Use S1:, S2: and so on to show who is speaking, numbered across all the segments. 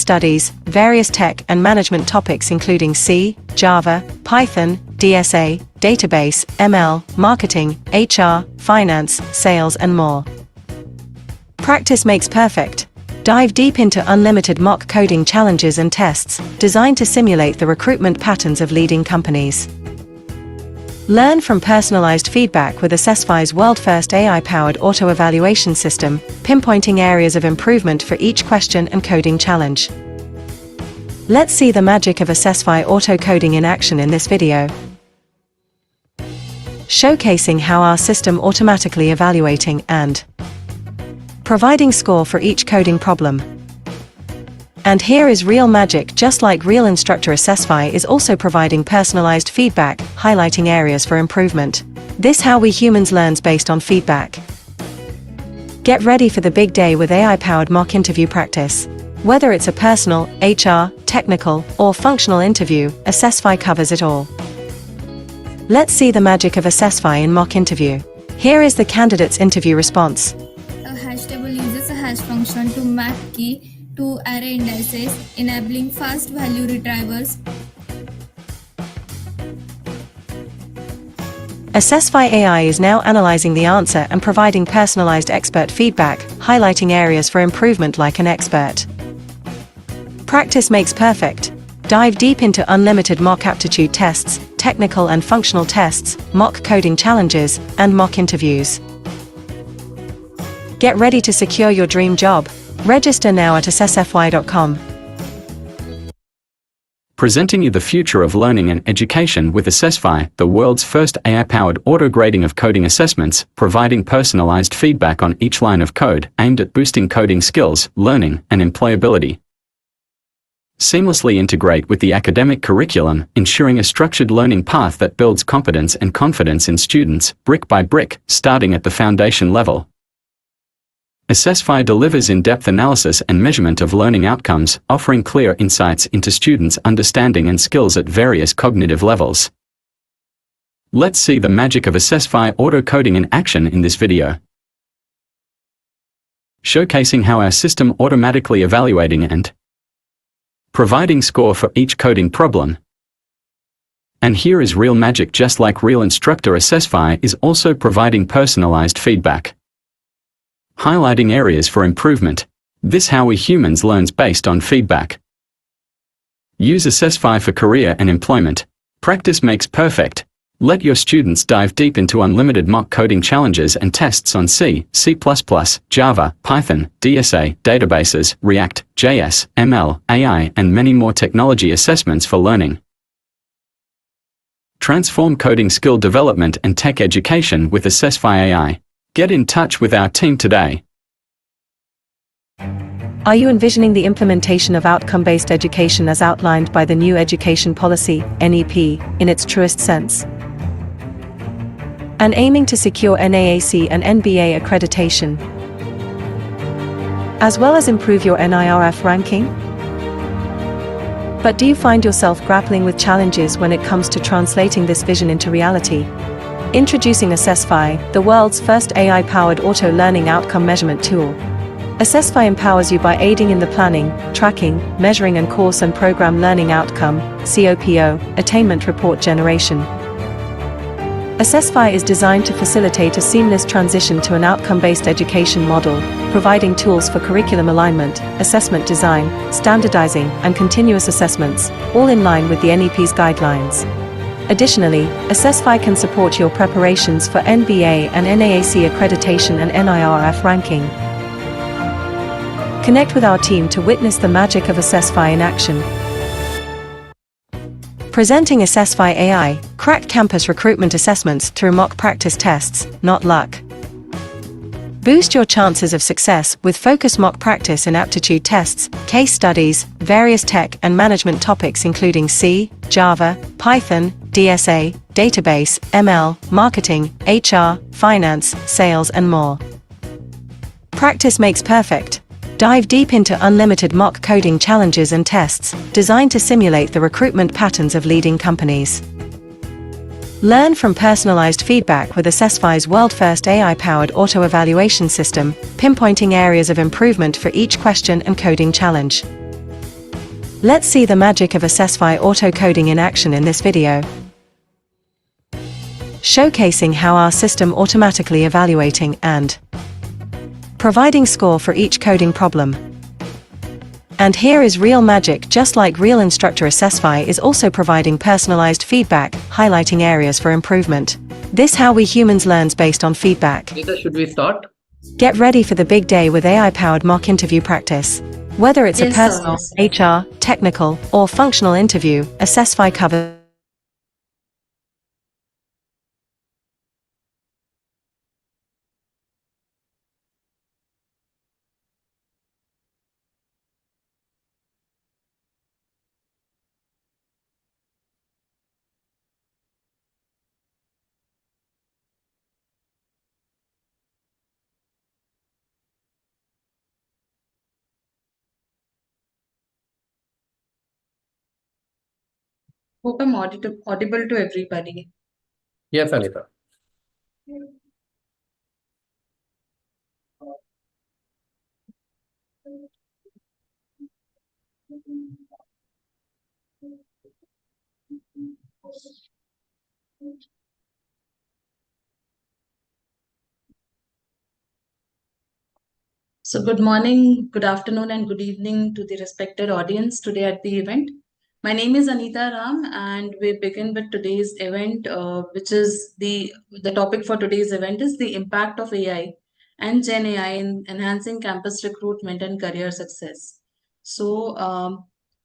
S1: studies, various tech and management topics including C, Java, Python, DSA, database, ML, marketing, HR, finance, sales and more. Practice makes perfect. Dive deep into unlimited mock coding challenges and tests, designed to simulate the recruitment patterns of leading companies. Learn from personalized feedback with Assessfy's world-first AI-powered auto-evaluation system, pinpointing areas of improvement for each question and coding challenge. Let's see the magic of Assessfy auto-coding in action in this video, showcasing how our system automatically evaluating and providing score for each coding problem. And here is real magic. Just like real instructor, Assessfy is also providing personalized feedback, highlighting areas for improvement. This how we humans learns based on feedback. Get ready for the big day with AI-powered mock interview practice. Whether it's a personal, HR, technical, or functional interview, Assessfy covers it all. Let's see the magic of Assessfy in mock interview. Here is the candidate's interview response.
S2: A hash table uses a hash function to map key to array indices, enabling fast value retrievals.
S1: Assessfy AI is now analyzing the answer and providing personalized expert feedback, highlighting areas for improvement like an expert. Practice makes perfect. Dive deep into unlimited mock aptitude tests, technical and functional tests, mock coding challenges, and mock interviews. Get ready to secure your dream job. Register now at assessfy.com.
S3: Presenting you the future of learning and education with Assessfy, the world's first AI-powered auto-grading of coding assessments, providing personalized feedback on each line of code, aimed at boosting coding skills, learning, and employability. Seamlessly integrate with the academic curriculum, ensuring a structured learning path that builds competence and confidence in students, brick by brick, starting at the foundation level. Assessfy delivers in-depth analysis and measurement of learning outcomes, offering clear insights into students' understanding and skills at various cognitive levels. Let's see the magic of Assessfy auto-coding in action in this video, showcasing how our system automatically evaluating and providing score for each coding problem. And here is real magic. Just like real instructor, Assessfy is also providing personalized feedback, highlighting areas for improvement. This how we humans learns based on feedback. Use Assessfy for career and employment. Practice makes perfect. Let your students dive deep into unlimited mock coding challenges and tests on C, C++, Java, Python, DSA, databases, React, JS, ML, AI, and many more technology assessments for learning. Transform coding skill development and tech education with Assessfy AI. Get in touch with our team today.
S1: Are you envisioning the implementation of outcome-based education as outlined by the new education policy, NEP, in its truest sense? And aiming to secure NAAC and NBA accreditation, as well as improve your NIRF ranking? But do you find yourself grappling with challenges when it comes to translating this vision into reality? Introducing Assessfy, the world's first AI-powered auto-learning outcome measurement tool. Assessfy empowers you by aiding in the planning, tracking, measuring and course and program learning outcome, COPO, attainment report generation. Assessfy is designed to facilitate a seamless transition to an outcome-based education model, providing tools for curriculum alignment, assessment design, standardizing, and continuous assessments, all in line with the NEP's guidelines. Additionally, Assessfy can support your preparations for NBA and NAAC accreditation and NIRF ranking. Connect with our team to witness the magic of Assessfy in action. Presenting Assessfy AI, crack campus recruitment assessments through mock practice tests, not luck. Boost your chances of success with focused mock practice and aptitude tests, case studies, various tech and management topics including C, Java, Python, DSA, database, ML, marketing, HR, finance, sales and more. Practice makes perfect. Dive deep into unlimited mock coding challenges and tests, designed to simulate the recruitment patterns of leading companies. Learn from personalized feedback with Assessfy's world-first AI-powered auto-evaluation system, pinpointing areas of improvement for each question and coding challenge. Let's see the magic of Assessfy auto-coding in action in this video, showcasing how our system automatically evaluating and providing score for each coding problem. And here is real magic. Just like real instructor, Assessfy is also providing personalized feedback, highlighting areas for improvement. This how we humans learns based on feedback.
S4: Should we start?
S1: Get ready for the big day with AI-powered mock interview practice. Whether it's a
S2: Yes, sir.
S1: personal, HR, technical, or functional interview, Assessfy covers.
S5: Hope I'm audible to everybody.
S4: Yes, Anita.
S5: So, good morning, good afternoon, and good evening to the respected audience today at the event. My name is Anita Ram, and we begin with today's event, which is the topic for today's event is the impact of AI and Gen AI in enhancing campus recruitment and career success. So,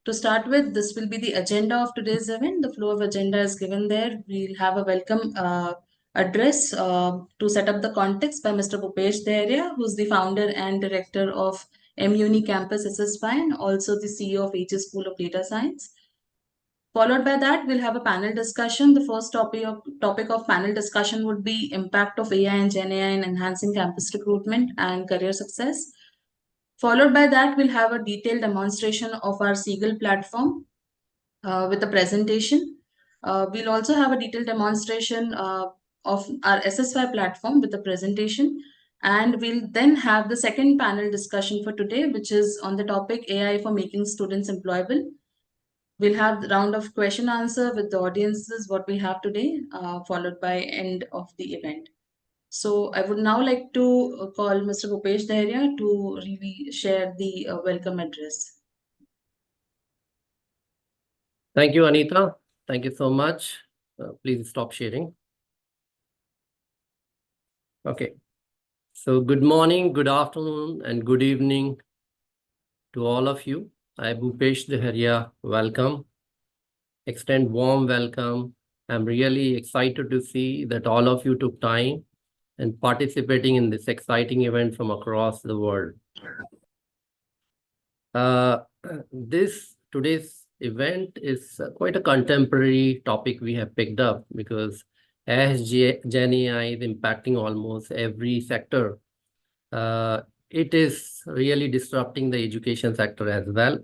S5: to start with, this will be the agenda of today's event. The flow of agenda is given there. We'll have a welcome address to set up the context by Mr. Bhupesh Deria, who's the founder and director of MUNI Campus Assessfy and also the CEO of HS School of Data Science. Followed by that, we'll have a panel discussion. The first topic of panel discussion would be impact of AI and Gen AI in enhancing campus recruitment and career success. Followed by that, we'll have a detailed demonstration of our Siegel platform with a presentation. We'll also have a detailed demonstration of our Assessfy platform with a presentation. And we'll then have the second panel discussion for today, which is on the topic AI for making students employable. We'll have the round of question answer with the audiences, what we have today, followed by end of the event. So I would now like to call Mr. Bhupesh Deria to really share the welcome address.
S4: Thank you, Anita. Thank you so much. Please stop sharing. Okay. So good morning, good afternoon, and good evening to all of you. I, Bhupesh Deharia, welcome. Extend warm welcome. I'm really excited to see that all of you took time and participating in this exciting event from across the world. Today's event is quite a contemporary topic we have picked up because as Gen AI is impacting almost every sector, it is really disrupting the education sector as well,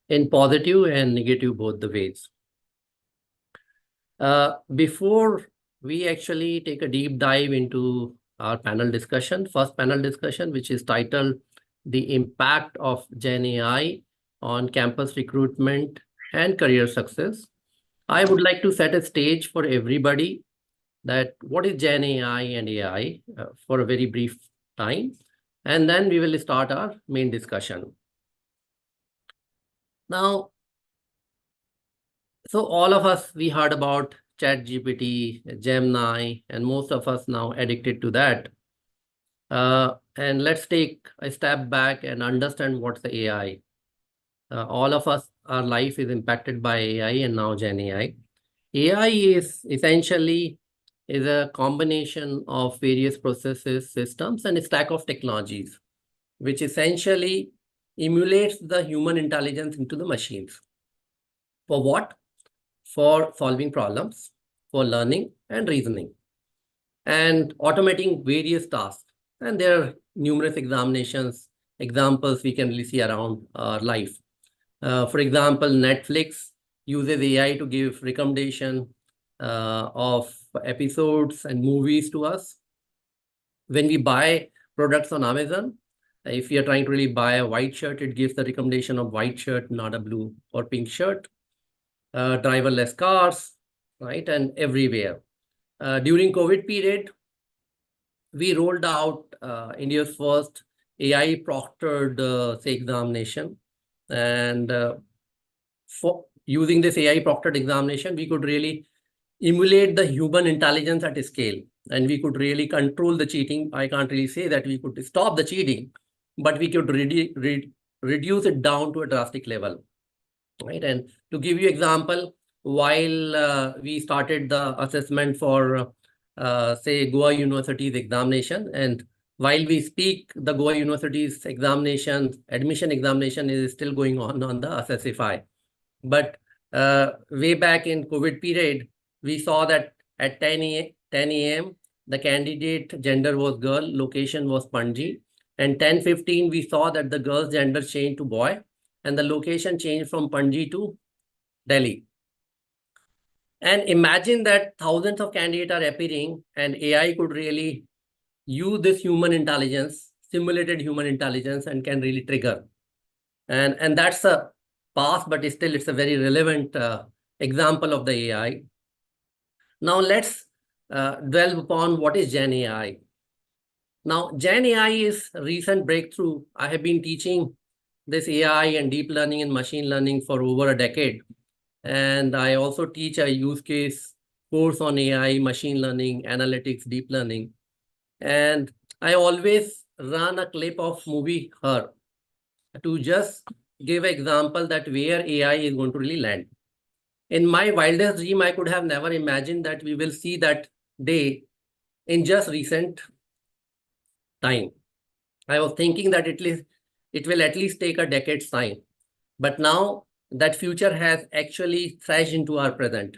S4: in positive and negative both the ways. Before we actually take a deep dive into our panel discussion, first panel discussion, which is titled The Impact of Gen AI on Campus Recruitment and Career Success, I would like to set a stage for everybody that what is Gen AI and AI for a very brief time, and then we will start our main discussion. Now, so all of us, we heard about ChatGPT, Gemini, and most of us now addicted to that. And let's take a step back and understand what's the AI. All of us, our life is impacted by AI and now Gen AI. AI is essentially a combination of various processes, systems, and a stack of technologies, which essentially emulates the human intelligence into the machines. For what? For solving problems, for learning and reasoning, and automating various tasks. And there are numerous examples we can really see around our life. For example, Netflix uses AI to give recommendation of episodes and movies to us. When we buy products on Amazon, If you're trying to really buy a white shirt, it gives the recommendation of white shirt, not a blue or pink shirt. Driverless cars, right? And everywhere. During COVID period, we rolled out India's first AI proctored examination. And for using this AI proctored examination, we could really emulate the human intelligence at a scale, and we could really control the cheating. I can't really say that we could stop the cheating, but we could reduce it down to a drastic level, right? And to give you example, while we started the assessment for, say, Goa University's examination, and while we speak, the Goa University's admission examination is still going on the Assessfy. But way back in COVID period, we saw that at 10 a.m., the candidate gender was girl, location was Panji. And 10:15, we saw that the girl's gender changed to boy, and the location changed from Panji to Delhi. And imagine that thousands of candidates are appearing, and AI could really use this human intelligence, simulated human intelligence, and can really trigger. And that's a past, but still it's a very relevant example of the AI. Now let's delve upon what is GenAI. Now, GenAI is a recent breakthrough. I have been teaching this AI and deep learning and machine learning for over a decade. And I also teach a use case course on AI, machine learning, analytics, deep learning. And I always run a clip of movie Her to just give an example that where AI is going to really land. In my wildest dream, I could have never imagined that we will see that day in just recent time. I was thinking that it will at least take a decade's time. But now that future has actually thrashed into our present.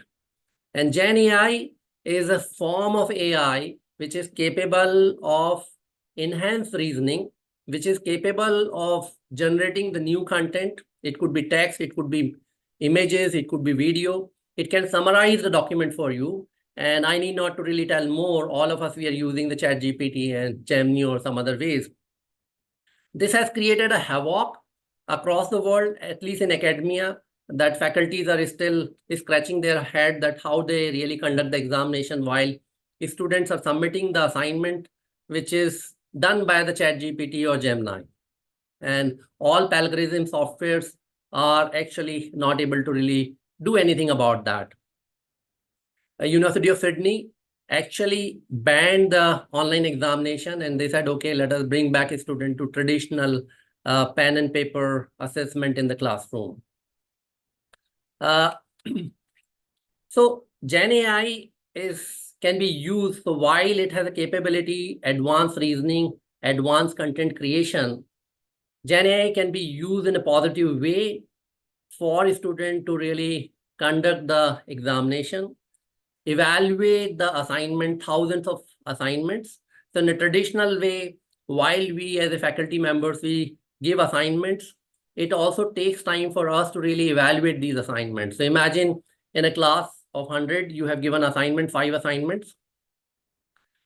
S4: And GenAI is a form of AI which is capable of enhanced reasoning, which is capable of generating the new content. It could be text, it could be images, it could be video. It can summarize the document for you. And I need not to really tell more. All of us, we are using the ChatGPT and Gemini or some other ways. This has created a havoc across the world, at least in academia, that faculties are still scratching their head that how they really conduct the examination while students are submitting the assignment, which is done by the ChatGPT or Gemini. And all plagiarism softwares are actually not able to really do anything about that. University of Sydney actually banned the online examination, and they said, okay, let us bring back a student to traditional pen and paper assessment in the classroom. So GenAI can be used, so while it has a capability, advanced reasoning, advanced content creation, GenAI can be used in a positive way for a student to really conduct the examination, evaluate the assignment, thousands of assignments. So in a traditional way, while we as a faculty members, we give assignments, it also takes time for us to really evaluate these assignments. So imagine in a class of 100, you have given assignment, 5 assignments.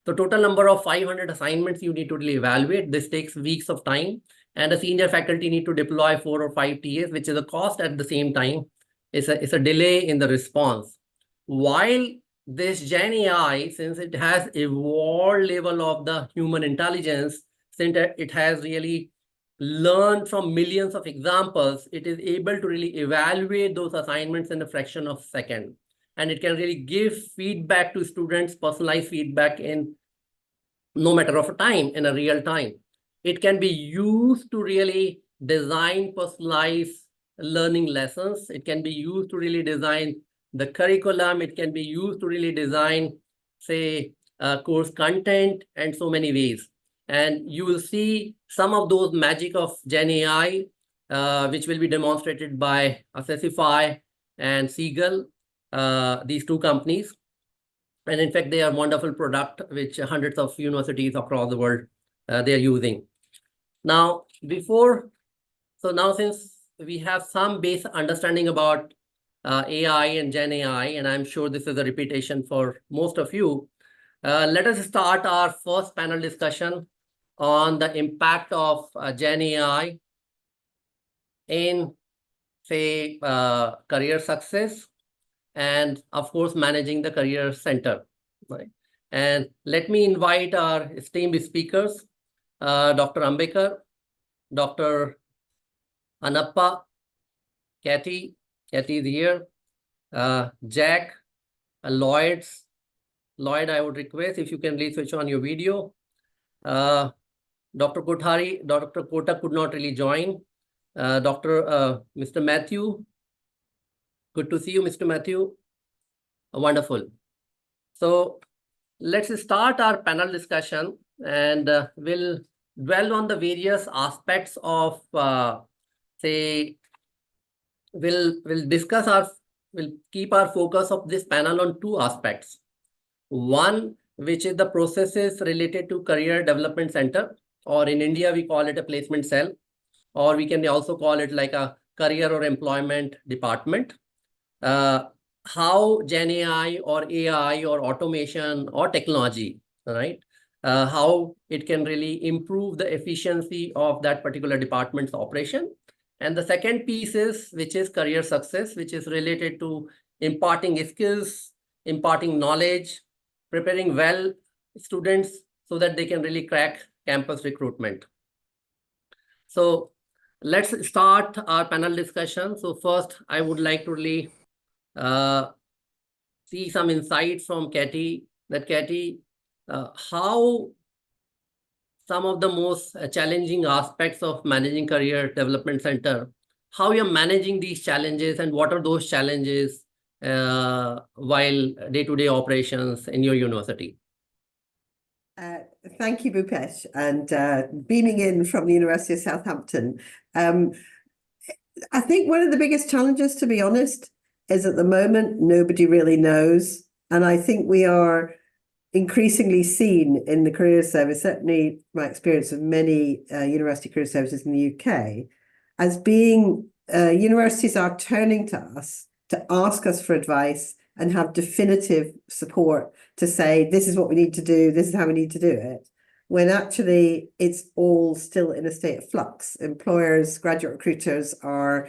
S4: The total number of 500 assignments you need to really evaluate. This takes weeks of time. And a senior faculty need to deploy 4 or 5 TAs, which is a cost at the same time. It's a delay in the response. While this GenAI, since it has evolved level of the human intelligence, since it has really learned from millions of examples, it is able to really evaluate those assignments in a fraction of a second. And it can really give feedback to students, personalized feedback in no matter of time, in a real time. It can be used to really design personalized learning lessons. It can be used to really design the curriculum. It can be used to really design, say, course content, and so many ways. And you will see some of those magic of GenAI, which will be demonstrated by Assessfy and Seagull, these two companies. And in fact, they are wonderful product, which hundreds of universities across the world, they are using. Now, since we have some base understanding about AI and GenAI, and I'm sure this is a repetition for most of you, let us start our first panel discussion on the impact of GenAI in, say, career success, and of course, managing the career center, right? And let me invite our esteemed speakers, Dr. Ambekar, Dr. Anappa, Kathy is here, Jack, Lloyd, I would request if you can please switch on your video. Dr. Kothari, Dr. Kota could not really join. Mr. Matthew, good to see you, Mr. Matthew. Wonderful. So let's start our panel discussion, and we'll dwell on the various aspects of, say, we'll keep our focus of this panel on two aspects. One, which is the processes related to career development center, or in India, we call it a placement cell, or we can also call it like a career or employment department. How GenAI or AI or automation or technology, right? How it can really improve the efficiency of that particular department's operation. And the second piece is, which is career success, which is related to imparting skills, imparting knowledge, preparing well students so that they can really crack campus recruitment. So let's start our panel discussion. So first, I would like to really see some insights from Katie, how some of the most challenging aspects of managing career development center, how you're managing these challenges, and what are those challenges while day-to-day operations in your university?
S6: Thank you, Bhupesh, and beaming in from the University of Southampton. I think one of the biggest challenges, to be honest, is at the moment, nobody really knows. And I think we are increasingly seen in the career service, certainly my experience of many university career services in the UK, as being universities are turning to us to ask us for advice and have definitive support to say, this is what we need to do, this is how we need to do it, when actually it's all still in a state of flux. Employers, graduate recruiters are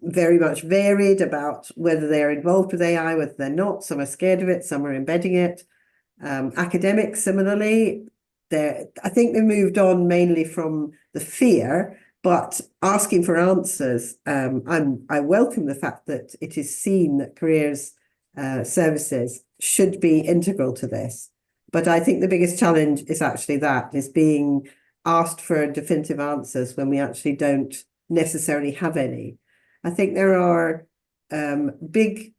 S6: very much varied about whether they're involved with AI, whether they're not. Some are scared of it, some are embedding it. Academics, similarly, I think they moved on mainly from the fear, but asking for answers. I welcome the fact that it is seen that careers services should be integral to this. But I think the biggest challenge is actually being asked for definitive answers when we actually don't necessarily have any. I think there are big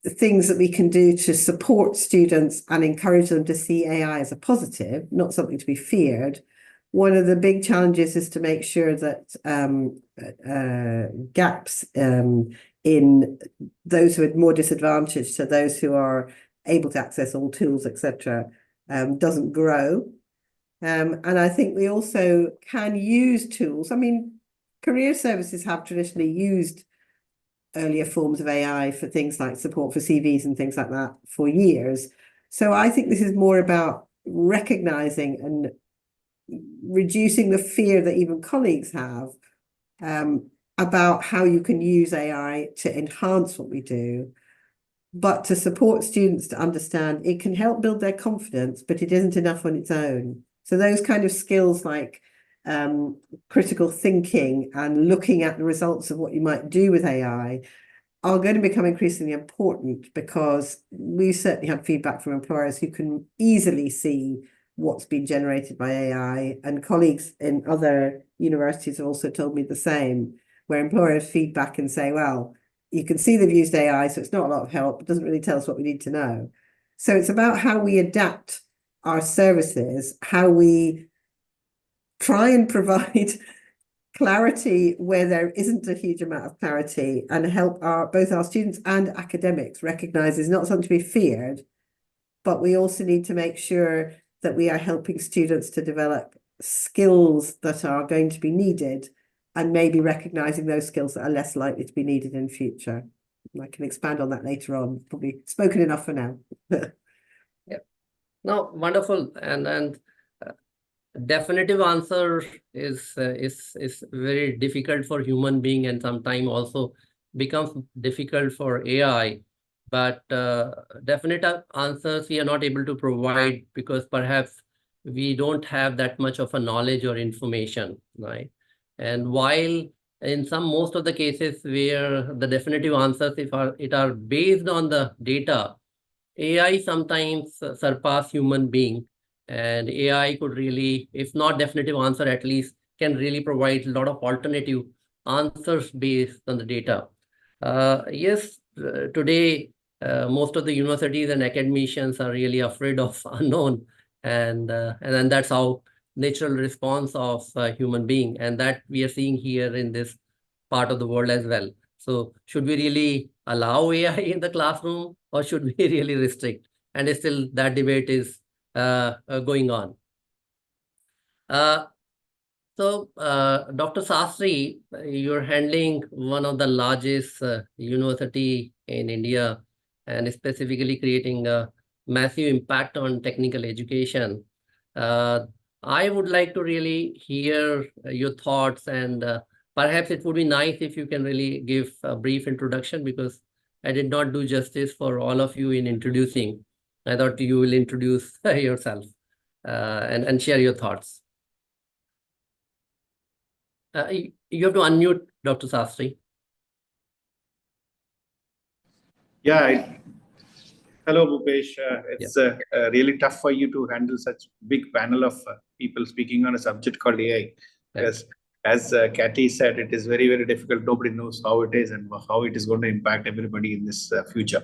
S6: things that we can do to support students and encourage them to see AI as a positive, not something to be feared. One of the big challenges is to make sure that gaps in those who are more disadvantaged to those who are able to access all tools, etc., doesn't grow. And I think we also can use tools. I mean, career services have traditionally used earlier forms of AI for things like support for CVs and things like that for years. So I think this is more about recognizing and reducing the fear that even colleagues have about how you can use AI to enhance what we do, but to support students to understand it can help build their confidence, but it isn't enough on its own. So those kind of skills like critical thinking and looking at the results of what you might do with AI are going to become increasingly important, because we certainly have feedback from employers who can easily see what's been generated by AI, and colleagues in other universities have also told me the same, where employers feedback and say, well, you can see they've used AI, so it's not a lot of help. It doesn't really tell us what we need to know. So it's about how we adapt our services, how we try and provide clarity where there isn't a huge amount of clarity, and help both our students and academics recognize it's not something to be feared, but we also need to make sure that we are helping students to develop skills that are going to be needed, and maybe recognizing those skills that are less likely to be needed in future. I can expand on that later on. Probably spoken enough for now.
S4: Yeah. No, wonderful. And definitive answer is very difficult for human being, and sometimes also becomes difficult for AI. But definite answers we are not able to provide because perhaps we don't have that much of a knowledge or information, right? And while in most of the cases where the definitive answers if are based on the data, AI sometimes surpass human being, and AI could really, if not definitive answer, at least can really provide a lot of alternative answers based on the data. Yes, today most of the universities and academicians are really afraid of unknown, and then that's how natural response of human being, and that we are seeing here in this part of the world as well. So should we really allow AI in the classroom, or should we really restrict? And still that debate is going on. Dr. Sastry, you're handling one of the largest university in India and specifically creating a massive impact on technical education. I would like to really hear your thoughts, and perhaps it would be nice if you can really give a brief introduction, because I did not do justice for all of you in introducing. I thought you will introduce yourself and share your thoughts. You have to unmute, Dr. Sastry.
S7: Yeah. Hello, Bhupesh. It's really tough for you to handle such big panel of people speaking on a subject called AI. Because as Kathy said, it is very, very difficult. Nobody knows how it is and how it is going to impact everybody in this future.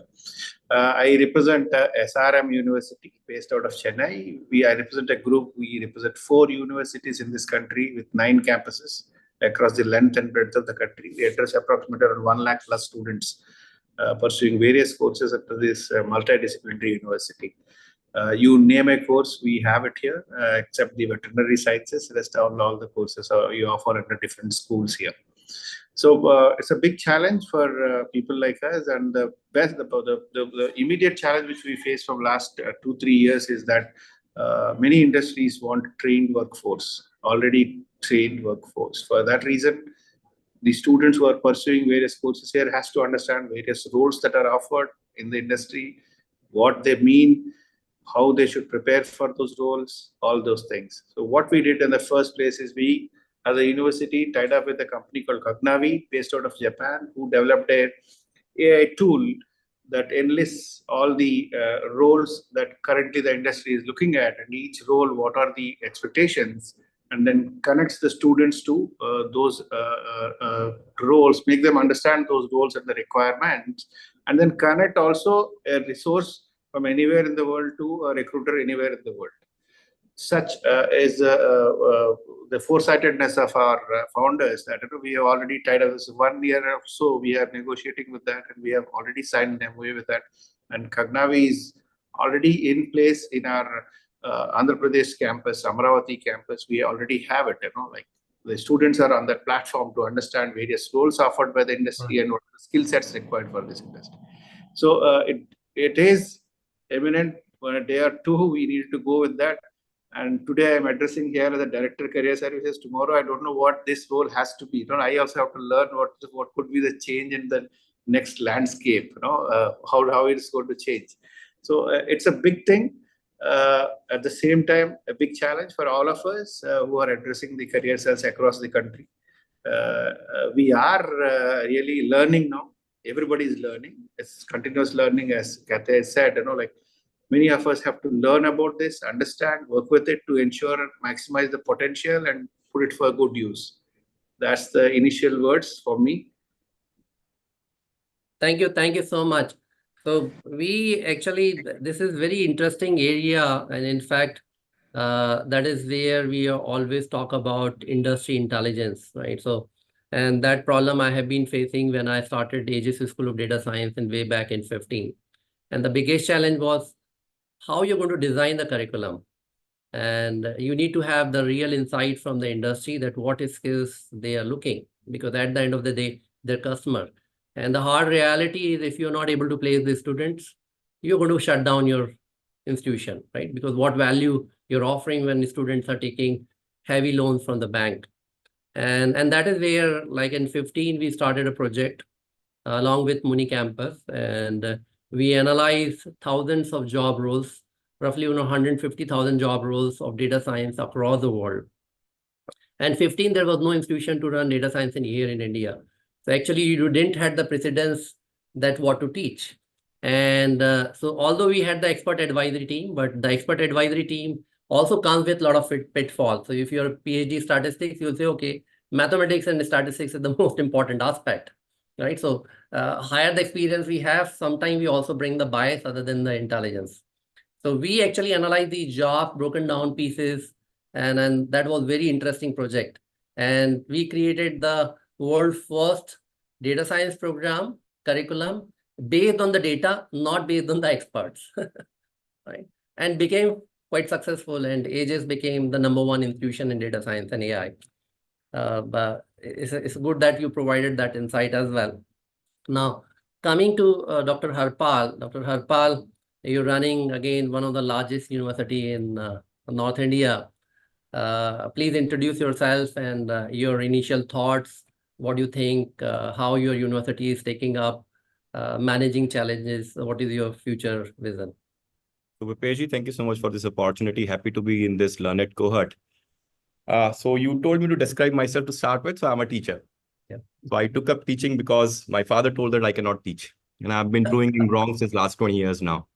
S7: I represent SRM University based out of Chennai. I represent a group. We represent 4 universities in this country with 9 campuses across the length and breadth of the country. We address approximately around 1 lakh plus students pursuing various courses at this multidisciplinary university. You name a course, we have it here, except the veterinary sciences. Rest all the courses you offer at the different schools here. So it's a big challenge for people like us. And the immediate challenge which we face from last 2-3 years is that many industries want trained workforce, already trained workforce. For that reason, the students who are pursuing various courses here has to understand various roles that are offered in the industry, what they mean, how they should prepare for those roles, all those things. So what we did in the first place is we, as a university, tied up with a company called Cognavi, based out of Japan, who developed a AI tool that enlists all the roles that currently the industry is looking at, and each role, what are the expectations, and then connects the students to those roles, make them understand those roles and the requirements, and then connect also a resource from anywhere in the world to a recruiter anywhere in the world. Such is the foresightedness of our founders that we have already tied up this 1 year or so. We are negotiating with that, and we have already signed an MOU with that. And Cognavi is already in place in our Andhra Pradesh campus, Amravati campus. We already have it. Like the students are on that platform to understand various roles offered by the industry and what the skill sets required for this industry. So it is imminent. For a day or two, we need to go with that. And today I'm addressing here as a director career services. Tomorrow, I don't know what this role has to be. I also have to learn what could be the change in the next landscape. How it is going to change. So it's a big thing. At the same time, a big challenge for all of us who are addressing the career sales across the country. We are really learning now. Everybody is learning. It's continuous learning, as Kathy said. Like many of us have to learn about this, understand, work with it to ensure and maximize the potential and put it for good use. That's the initial words for me.
S4: Thank you so much. So we actually, this is very interesting area, and in fact, that is where we always talk about industry intelligence, right? So, and that problem I have been facing when I started AGS School of Data Science in way back in 2015. And the biggest challenge was how you're going to design the curriculum. And you need to have the real insight from the industry that what skills they are looking, because at the end of the day, their customer. And the hard reality is if you're not able to place the students, you're going to shut down your institution, right? Because what value you're offering when students are taking heavy loans from the bank. And that is where, like in 15, we started a project along with Muni Campus, and we analyzed thousands of job roles, roughly 150,000 job roles of data science across the world. And 15, there was no institution to run data science here in India. So actually, you didn't have the precedence that what to teach. And so although we had the expert advisory team, but the expert advisory team also comes with a lot of pitfalls. So if you're a PhD statistics, you'll say, okay, mathematics and statistics is the most important aspect, right? So higher the experience we have, sometimes we also bring the bias other than the intelligence. So we actually analyze the job broken down pieces, and that was very interesting project. And we created the world's first data science program curriculum based on the data, not based on the experts, right? And became quite successful, and Aegis became the #1 institution in data science and AI. But it's good that you provided that insight as well. Now, coming to Dr. Harpal. Dr. Harpal, you're running, again, one of the largest university in North India. Please introduce yourself and your initial thoughts. What do you think, how your university is taking up managing challenges? What is your future vision?
S8: So Bhupesh, thank you so much for this opportunity. Happy to be in this learned cohort. So you told me to describe myself to start with, so I'm a teacher.
S4: Yeah.
S8: So I took up teaching because my father told that I cannot teach. And I've been doing it wrong since last 20 years now.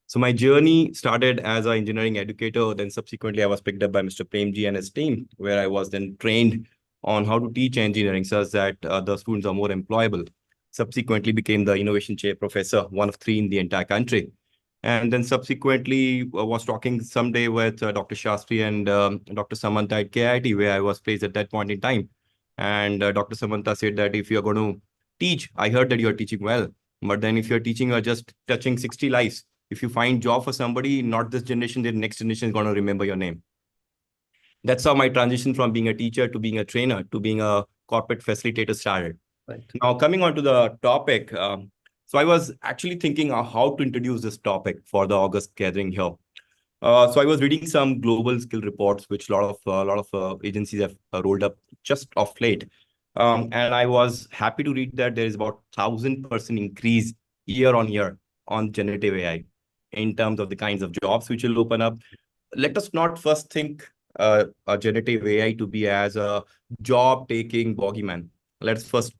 S8: So my journey started as an engineering educator. Then subsequently, I was picked up by Mr. Premji and his team, where I was then trained on how to teach engineering such that the students are more employable. Subsequently became the innovation chair professor, one of 3 in the entire country. And then subsequently was talking someday with Dr. Shastri and Dr. Samantha at KIT, where I was placed at that point in time. And Dr. Samantha said that if you're going to teach, I heard that you're teaching well, but then if you're teaching, you're just touching 60 lives. If you find job for somebody, not this generation, the next generation is going to remember your name. That's how my transition from being a teacher to being a trainer to being a corporate facilitator started.
S4: Right.
S8: Now, coming on to the topic, so I was actually thinking how to introduce this topic for the August gathering here. So I was reading some global skill reports, which a lot of agencies have rolled up just of late. And I was happy to read that there is about 1,000% increase year on year on generative AI in terms of the kinds of jobs which will open up. Let us not first think a generative AI to be as a job-taking bogeyman. Let us first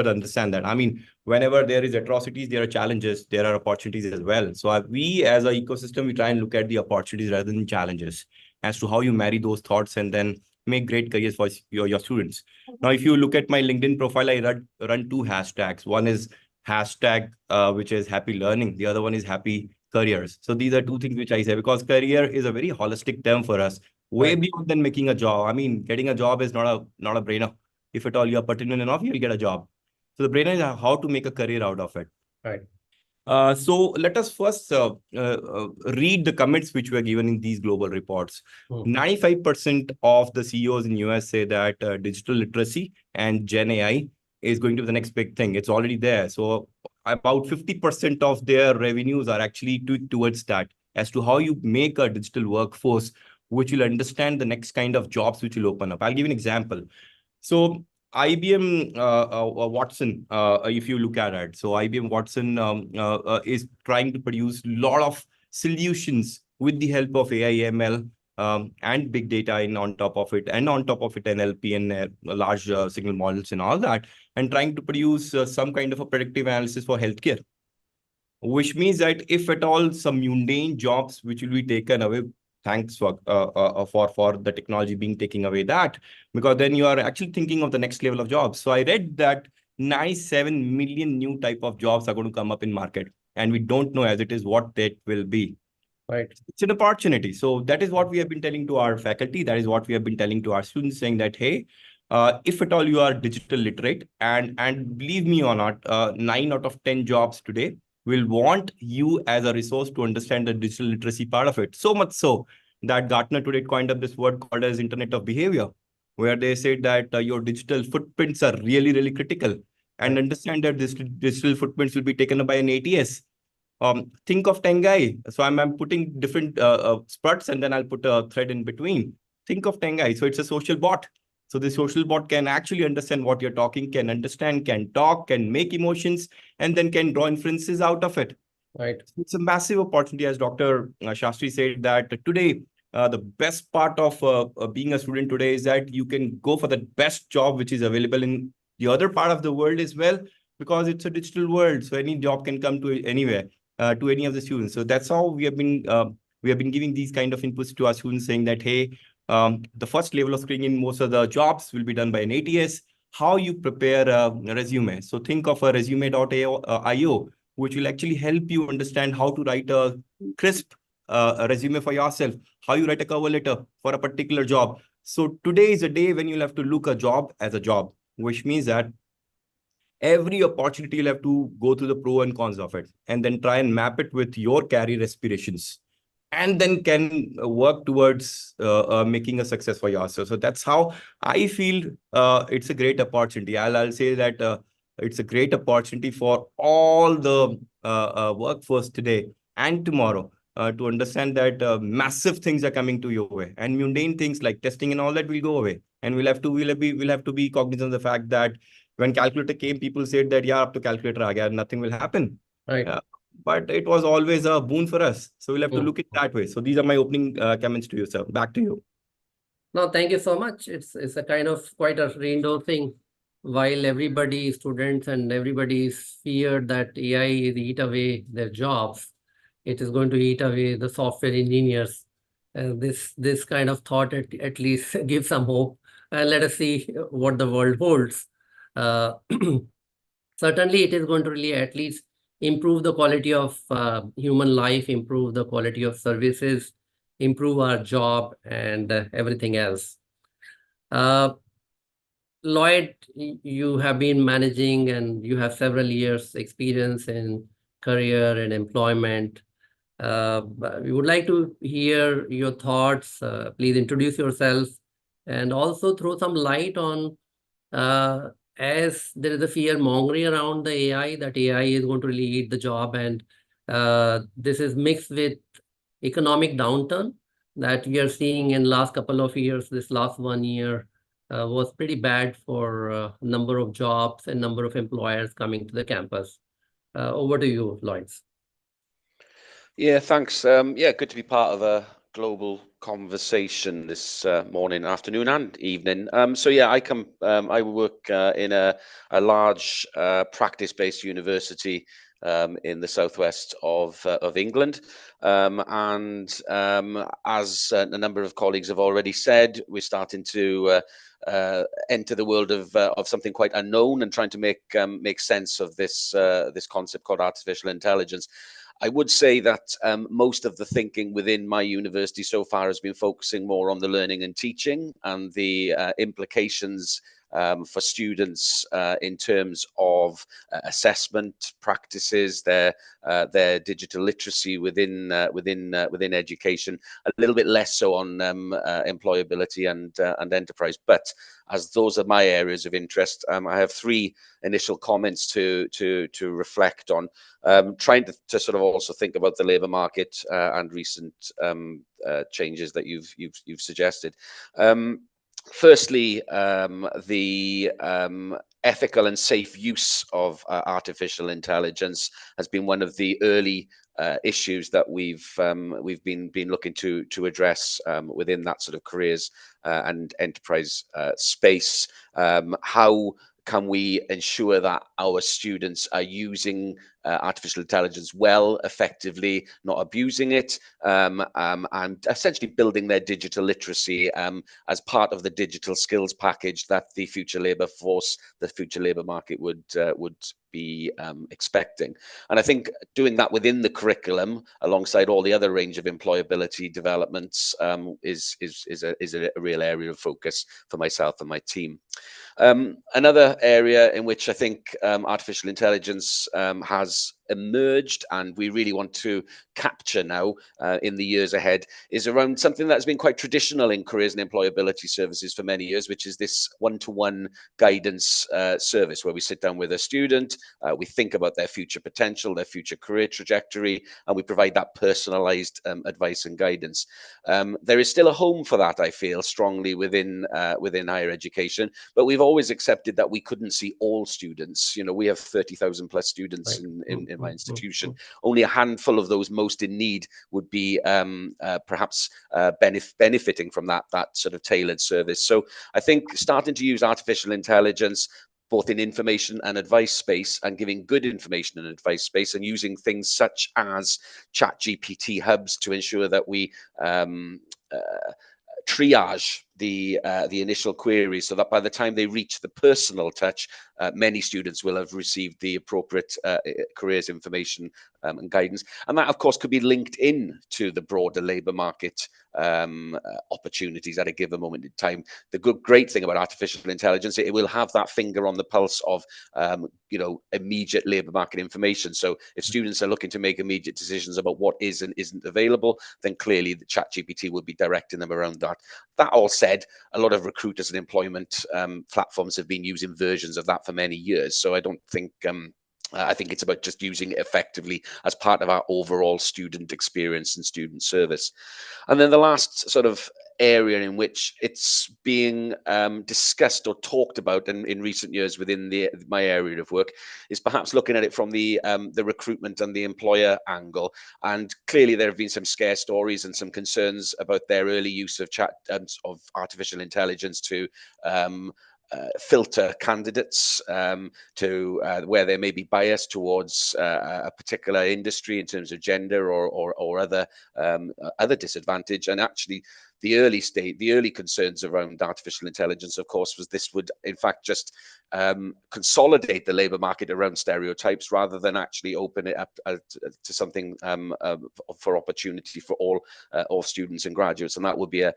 S8: understand that. I mean, whenever there is atrocities, there are challenges, there are opportunities as well. So we as an ecosystem, we try and look at the opportunities rather than challenges as to how you marry those thoughts and then make great careers for your students. Now, if you look at my LinkedIn profile, I run 2 hashtags. One is hashtag, which is happy learning. The other one is happy careers. So these are 2 things which I say, because career is a very holistic term for us, way beyond than making a job. I mean, getting a job is not a brainer. If at all you are pertinent enough, you'll get a job. So the brainer is how to make a career out of it.
S4: Right.
S8: So let us first read the comments which were given in these global reports. 95% of the CEOs in US say that digital literacy and Gen AI is going to be the next big thing. It's already there. So about 50% of their revenues are actually towards that, as to how you make a digital workforce which will understand the next kind of jobs which will open up. I'll give you an example. So IBM Watson, if you look at it, so IBM Watson is trying to produce a lot of solutions with the help of AI, ML, and big data on top of it, and on top of it NLP and large signal models and all that, and trying to produce some kind of a predictive analysis for healthcare, which means that if at all some mundane jobs which will be taken away, thanks for the technology being taking away that, because then you are actually thinking of the next level of jobs. So I read that 97 million new type of jobs are going to come up in market, and we don't know as it is what that will be.
S4: Right.
S8: It's an opportunity. So that is what we have been telling to our faculty. That is what we have been telling to our students, saying that, hey, if at all you are digital literate, and believe me or not, 9 out of 10 jobs today will want you as a resource to understand the digital literacy part of it. So much so that Gartner today coined up this word called as Internet of Behavior, where they said that your digital footprints are really, really critical, and understand that this digital footprints will be taken up by an ATS. Think of Tengai. So I'm putting different struts, and then I'll put a thread in between. Think of Tengai. So it's a social bot. So the social bot can actually understand what you're talking, can understand, can talk, can make emotions, and then can draw inferences out of it.
S4: Right.
S8: It's a massive opportunity, as Dr. Shastri said, that today, the best part of being a student today is that you can go for the best job which is available in the other part of the world as well, because it's a digital world. So any job can come to anywhere, to any of the students. So that's how we have been giving these kind of inputs to our students, saying that, hey, the first level of screening, most of the jobs will be done by an ATS. How you prepare a resume. So think of a resume.io, which will actually help you understand how to write a crisp a resume for yourself, how you write a cover letter for a particular job. So today is a day when you'll have to look a job as a job, which means that every opportunity you'll have to go through the pro and cons of it, and then try and map it with your career aspirations, and then can work towards making a success for yourself. So that's how I feel it's a great opportunity. I'll say that it's a great opportunity for all the workforce today and tomorrow to understand that massive things are coming to your way, and mundane things like testing and all that will go away. And we'll have to be cognizant of the fact that when calculator came, people said that, yeah, up to calculator aa gaya, nothing will happen.
S4: Right.
S8: But it was always a boon for us. So we'll have to look at it that way. So these are my opening comments to you, sir. Back to you.
S4: No, thank you so much. It's a kind of quite a reinforcing. While everybody, students and everybody is feared that AI is eat away their jobs, it is going to eat away the software engineers. This kind of thought at least gives some hope. And let us see what the world holds. Certainly, it is going to really at least improve the quality of human life, improve the quality of services, improve our job, and everything else. Lloyd, you have been managing and you have several years experience in career and employment. We would like to hear your thoughts. Please introduce yourself and also throw some light on, as there is a fear mongering around the AI, that AI is going to really eat the job, and this is mixed with economic downturn that we are seeing in last couple of years. This last 1 year was pretty bad for number of jobs and number of employers coming to the campus. Over to you, Lloyd.
S9: Yeah, thanks. Yeah, good to be part of a global conversation this morning, afternoon, and evening. So yeah, I work in a large practice-based university in the southwest of England, and as a number of colleagues have already said, we're starting to enter the world of something quite unknown and trying to make sense of this concept called artificial intelligence. I would say that most of the thinking within my university so far has been focusing more on the learning and teaching and the implications for students in terms of assessment practices, their digital literacy within education. A little bit less so on employability and enterprise. But as those are my areas of interest, I have three initial comments to reflect on. Trying to sort of also think about the labour market and recent changes that you've suggested. Firstly, the ethical and safe use of artificial intelligence has been one of the early issues that we've been looking to address within that sort of careers and enterprise space. How can we ensure that our students are using artificial intelligence well, effectively, not abusing it, and essentially building their digital literacy as part of the digital skills package that the future labour force, the future labour market would be expecting. And I think doing that within the curriculum, alongside all the other range of employability developments, is a real area of focus for myself and my team. Another area in which I think artificial intelligence has emerged and we really want to capture now in the years ahead is around something that's been quite traditional in careers and employability services for many years, which is this one-to-one guidance service where we sit down with a student, we think about their future potential, their future career trajectory, and we provide that personalized advice and guidance. There is still a home for that, I feel strongly, within higher education, but we've always accepted that we couldn't see all students. You know, we have 30,000 plus students in my institution. Only a handful of those most in need would be perhaps benefiting from that sort of tailored service. So I think starting to use artificial intelligence both in information and advice space, and giving good information and advice space, and using things such as ChatGPT hubs to ensure that we triage the initial queries, so that by the time they reach the personal touch, many students will have received the appropriate careers information and guidance. And that, of course, could be linked in to the broader labour market opportunities at a given moment in time. The great thing about artificial intelligence, it will have that finger on the pulse of immediate labour market information. So if students are looking to make immediate decisions about what is and isn't available, then clearly the ChatGPT will be directing them around that. That all said, a lot of recruiters and employment platforms have been using versions of that for many years. So I don't think I think it's about just using it effectively as part of our overall student experience and student service. And then the last sort of area in which it's being discussed or talked about in recent years within my area of work is perhaps looking at it from the recruitment and the employer angle. And clearly there have been some scare stories and some concerns about their early use of artificial intelligence to filter candidates to where they may be biased towards a particular industry in terms of gender or other disadvantage. And actually, the early concerns around artificial intelligence, of course, was this would in fact just consolidate the labour market around stereotypes rather than actually open it up to something for opportunity for all students and graduates. And that would be a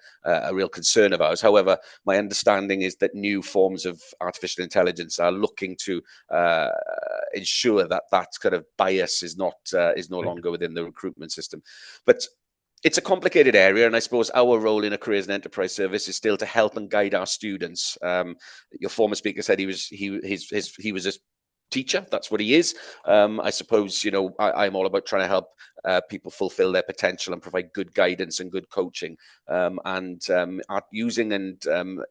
S9: real concern of ours. However, my understanding is that new forms of artificial intelligence are looking to ensure that that kind of bias is no longer within the recruitment system. But it's a complicated area, and I suppose our role in a careers and enterprise service is still to help and guide our students. Your former speaker said he was a teacher. That's what he is. I suppose, I'm all about trying to help people fulfill their potential and provide good guidance and good coaching, and using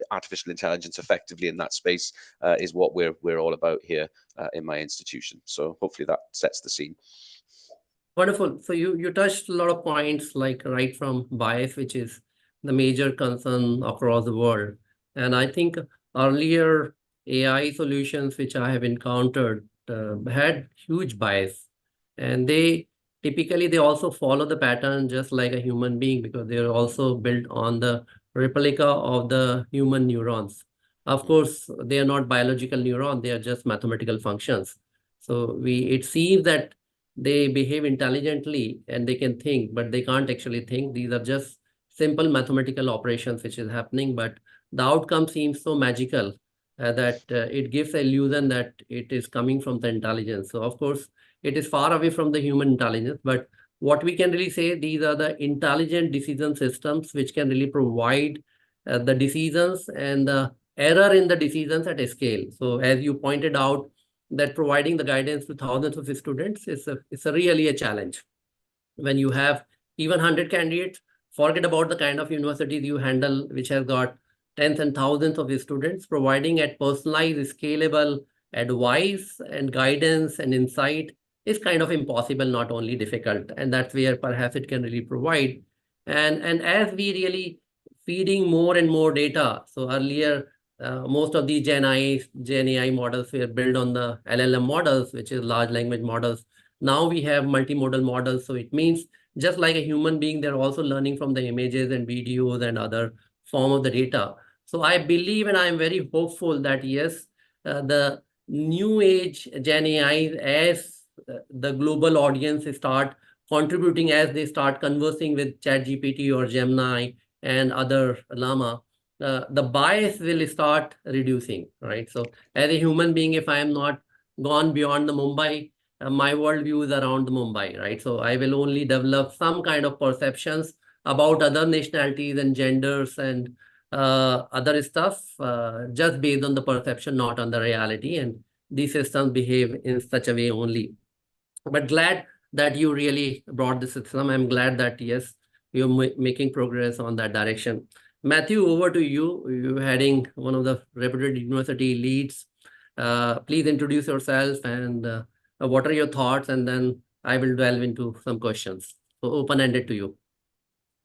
S9: artificial intelligence effectively in that space is what we're all about here in my institution. So hopefully that sets the scene.
S4: Wonderful. So you touched a lot of points, like right from bias, which is the major concern across the world. And I think earlier AI solutions which I have encountered had huge bias, and they also follow the pattern just like a human being, because they are also built on the replica of the human neurons. Of course, they are not biological neurons, they are just mathematical functions. So it seems that they behave intelligently and they can think, but they can't actually think. These are just simple mathematical operations which is happening, but the outcome seems so magical that it gives the illusion that it is coming from the intelligence. So of course, it is far away from the human intelligence, but what we can really say, these are the intelligent decision systems which can really provide the decisions and the error in the decisions at a scale. So as you pointed out, that providing the guidance to thousands of students is really a challenge. When you have even 100 candidates, forget about the kind of universities you handle, which has got tens and thousands of students. Providing at personalized, scalable advice and guidance and insight is kind of impossible, not only difficult. And that's where perhaps it can really provide. And as we really feeding more and more data, so earlier, most of the GenAI models were built on the LLM models, which is large language models. Now we have multimodal models. So it means just like a human being, they're also learning from the images and videos and other form of the data. So I believe, and I'm very hopeful that yes, the new age GenAI, as the global audience start contributing, as they start conversing with ChatGPT or Gemini and other Llama, the bias will start reducing, right? So as a human being, if I am not gone beyond the Mumbai my worldview is around Mumbai, right? So I will only develop some kind of perceptions about other nationalities and genders and other stuff just based on the perception, not on the reality. And these systems behave in such a way only. But glad that you really brought this system. I'm glad that, yes, you're making progress on that direction. Matthew, over to you. You're heading one of the reputed university leads. Please introduce yourself and what are your thoughts? And then I will delve into some questions. So open-ended to you.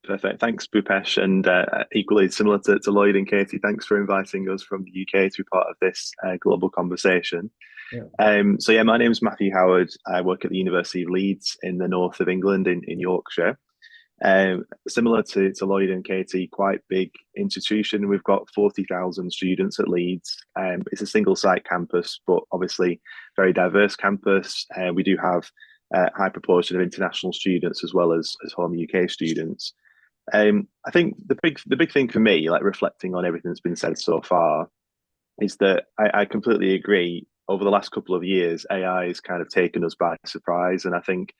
S10: Perfect. Thanks, Bhupesh. And equally similar to Lloyd and Katie, thanks for inviting us from the UK to be part of this global conversation.
S4: Yeah.
S10: So yeah, my name is Matthew Howard. I work at the University of Leeds in the north of England in Yorkshire. Similar to Lloyd and Katie, quite big institution. We've got 40,000 students at Leeds. It's a single site campus, but obviously very diverse campus. We do have a high proportion of international students as well as home UK students. I think the big thing for me, like reflecting on everything that's been said so far, is that I completely agree. Over the last couple of years, AI has kind of taken us by surprise, and I think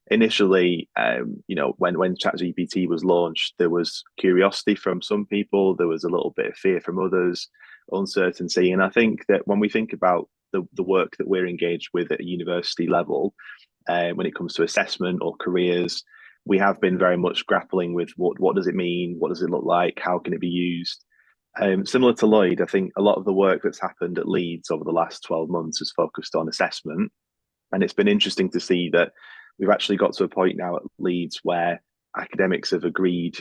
S10: initially, when ChatGPT was launched, there was curiosity from some people, there was a little bit of fear from others, uncertainty, and I think that when we think about the work that we're engaged with at a university level, when it comes to assessment or careers, we have been very much grappling with what does it mean, what does it look like, how can it be used. Similar to Lloyd, I think a lot of the work that's happened at Leeds over the last 12 months has focused on assessment. And it's been interesting to see that we've actually got to a point now at Leeds where academics have agreed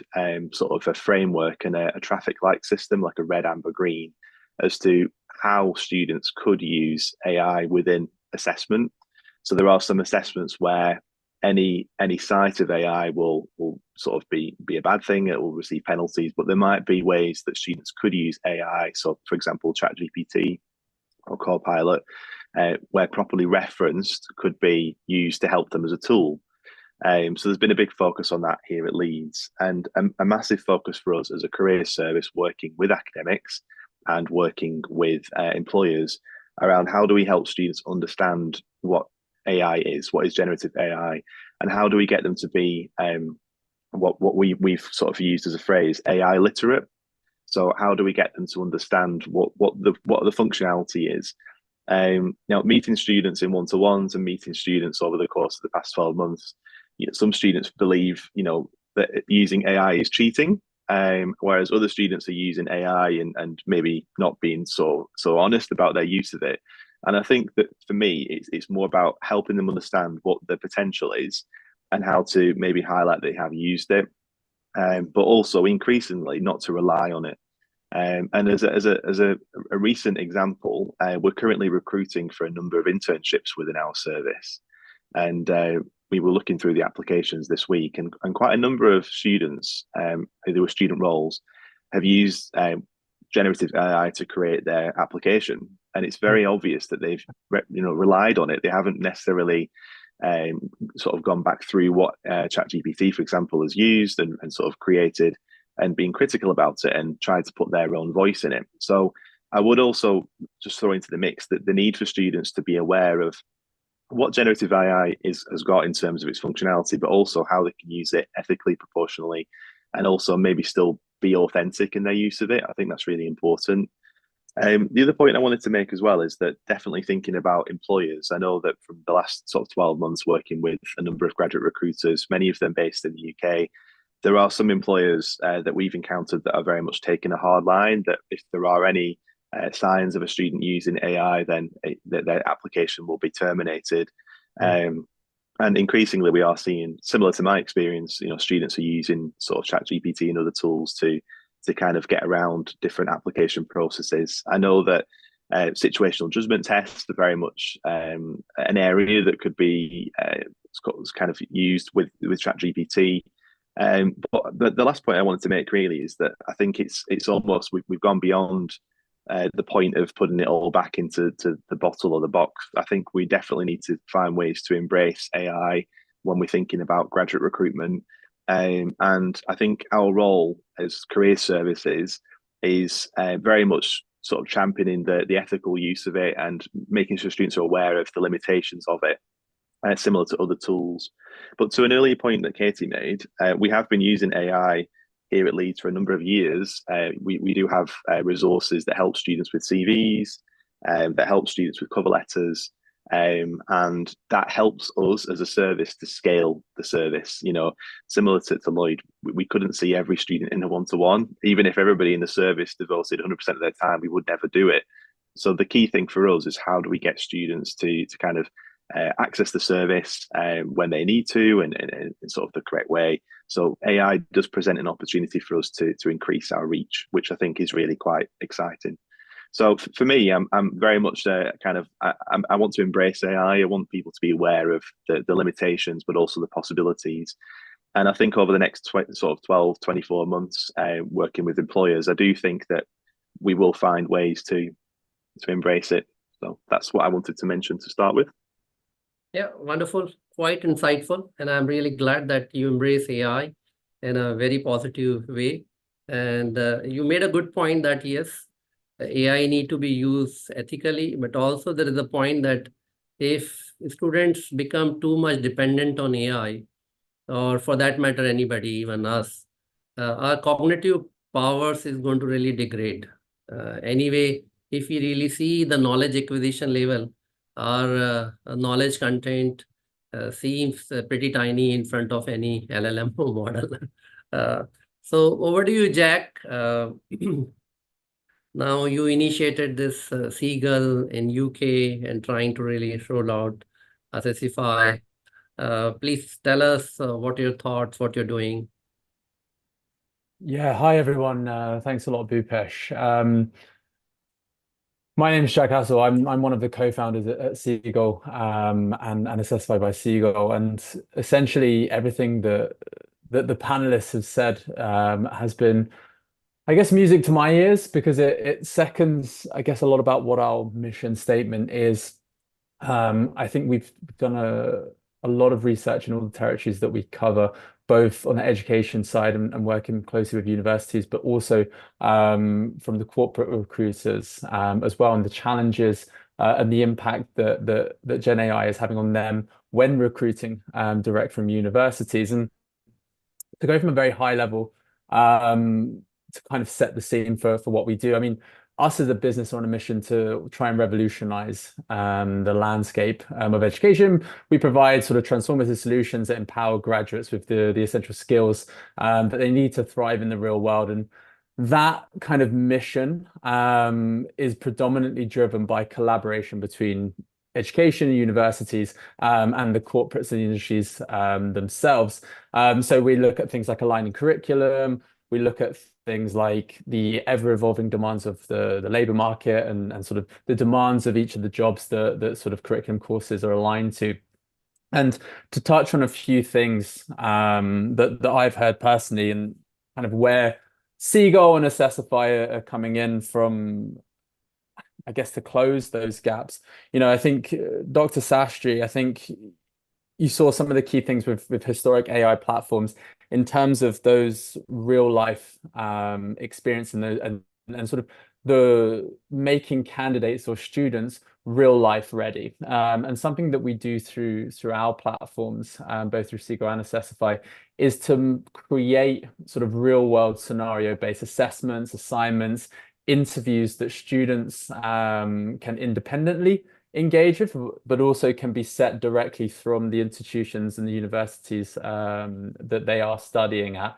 S10: sort of a framework and a traffic light system, like a red, amber, green, as to how students could use AI within assessment. So there are some assessments where any site of AI will sort of be a bad thing. It will receive penalties, but there might be ways that students could use AI. So, for example, ChatGPT or Copilot, where properly referenced, could be used to help them as a tool. So there's been a big focus on that here at Leeds, and a massive focus for us as a career service, working with academics and working with employers around how do we help students understand what AI is, what is generative AI, and how do we get them to be what we've sort of used as a phrase, AI literate. So how do we get them to understand what the functionality is? Now, meeting students in one-to-ones and meeting students over the course of the past 12 months, some students believe that using AI is cheating, whereas other students are using AI and maybe not being so honest about their use of it. And I think that for me, it's more about helping them understand what the potential is and how to maybe highlight they have used it, but also increasingly not to rely on it. And as a recent example, we're currently recruiting for a number of internships within our service, and we were looking through the applications this week, and quite a number of students, there were student roles, have used generative AI to create their application, and it's very obvious that they've relied on it. They haven't necessarily sort of gone back through what ChatGPT, for example, has used and sort of created, and being critical about it and tried to put their own voice in it. So I would also just throw into the mix that the need for students to be aware of what generative AI has got in terms of its functionality, but also how they can use it ethically, proportionally, and also maybe still be authentic in their use of it. I think that's really important. The other point I wanted to make as well is that definitely thinking about employers. I know that from the last sort of 12 months working with a number of graduate recruiters, many of them based in the UK, there are some employers that we've encountered that are very much taking a hard line, that if there are any signs of a student using AI, then their application will be terminated. And increasingly we are seeing, similar to my experience, students are using sort of ChatGPT and other tools to kind of get around different application processes. I know that situational judgment tests are very much an area that could be kind of used with ChatGPT. But the last point I wanted to make really is that I think it's almost we've gone beyond the point of putting it all back into the bottle or the box. I think we definitely need to find ways to embrace AI when we're thinking about graduate recruitment. And I think our role as career services is very much sort of championing the ethical use of it and making sure students are aware of the limitations of it. similar to other tools. But to an earlier point that Katie made, we have been using AI here at Leeds for a number of years. We do have resources that help students with CVs, that help students with cover letters, and that helps us as a service to scale the service. You know, similar to Lloyd, we couldn't see every student in a one-to-one. Even if everybody in the service devoted 100% of their time, we would never do it. So the key thing for us is how do we get students to kind of access the service when they need to and in sort of the correct way. So AI does present an opportunity for us to increase our reach, which I think is really quite exciting. So for me, I'm very much kind of, I want to embrace AI. I want people to be aware of the limitations, but also the possibilities. And I think over the next sort of 12, 24 months, working with employers, I do think that we will find ways to embrace it. So that's what I wanted to mention to start with.
S4: Yeah, wonderful, quite insightful. And I'm really glad that you embrace AI in a very positive way. And you made a good point that yes, AI need to be used ethically, but also there is a point that if students become too much dependent on AI, or for that matter, anybody, even us, our cognitive powers is going to really degrade. Anyway, if we really see the knowledge acquisition level, our knowledge content seems pretty tiny in front of any LLM model. So over to you, Jack. Now you initiated this Seagull in UK and trying to really roll out Assessfy. Please tell us what your thoughts, what you're doing.
S11: Yeah, hi everyone. Thanks a lot, Bhupesh. My name is Jack Hassel. I'm one of the co-founders at Seagull and Assessfy by Seagull. And essentially everything that the panelists have said has been, I guess, music to my ears, because it seconds, I guess, a lot about what our mission statement is. I think we've done a lot of research in all the territories that we cover, both on the education side and working closely with universities, but also from the corporate recruiters as well, and the challenges and the impact that GenAI is having on them when recruiting direct from universities. And to go from a very high level to kind of set the scene for what we do. I mean, us as a business are on a mission to try and revolutionize the landscape of education. We provide sort of transformative solutions that empower graduates with the essential skills that they need to thrive in the real world. And that kind of mission is predominantly driven by collaboration between education, universities, and the corporates and the industries themselves. So we look at things like aligning curriculum. We look at things like the ever-evolving demands of the labor market and sort of the demands of each of the jobs that sort of curriculum courses are aligned to. And to touch on a few things that I've heard personally, and kind of where Seagull and Assessfy are coming in from, I guess, to close those gaps. You know, I think Dr. Sastry, I think you saw some of the key things with historic AI platforms in terms of those real life experience and sort of the making candidates or students real life ready. And something that we do through our platforms, both through Seagull and Assessfy, is to create sort of real world scenario based assessments, assignments, interviews that students can independently engage with, but also can be set directly from the institutions and the universities that they are studying at.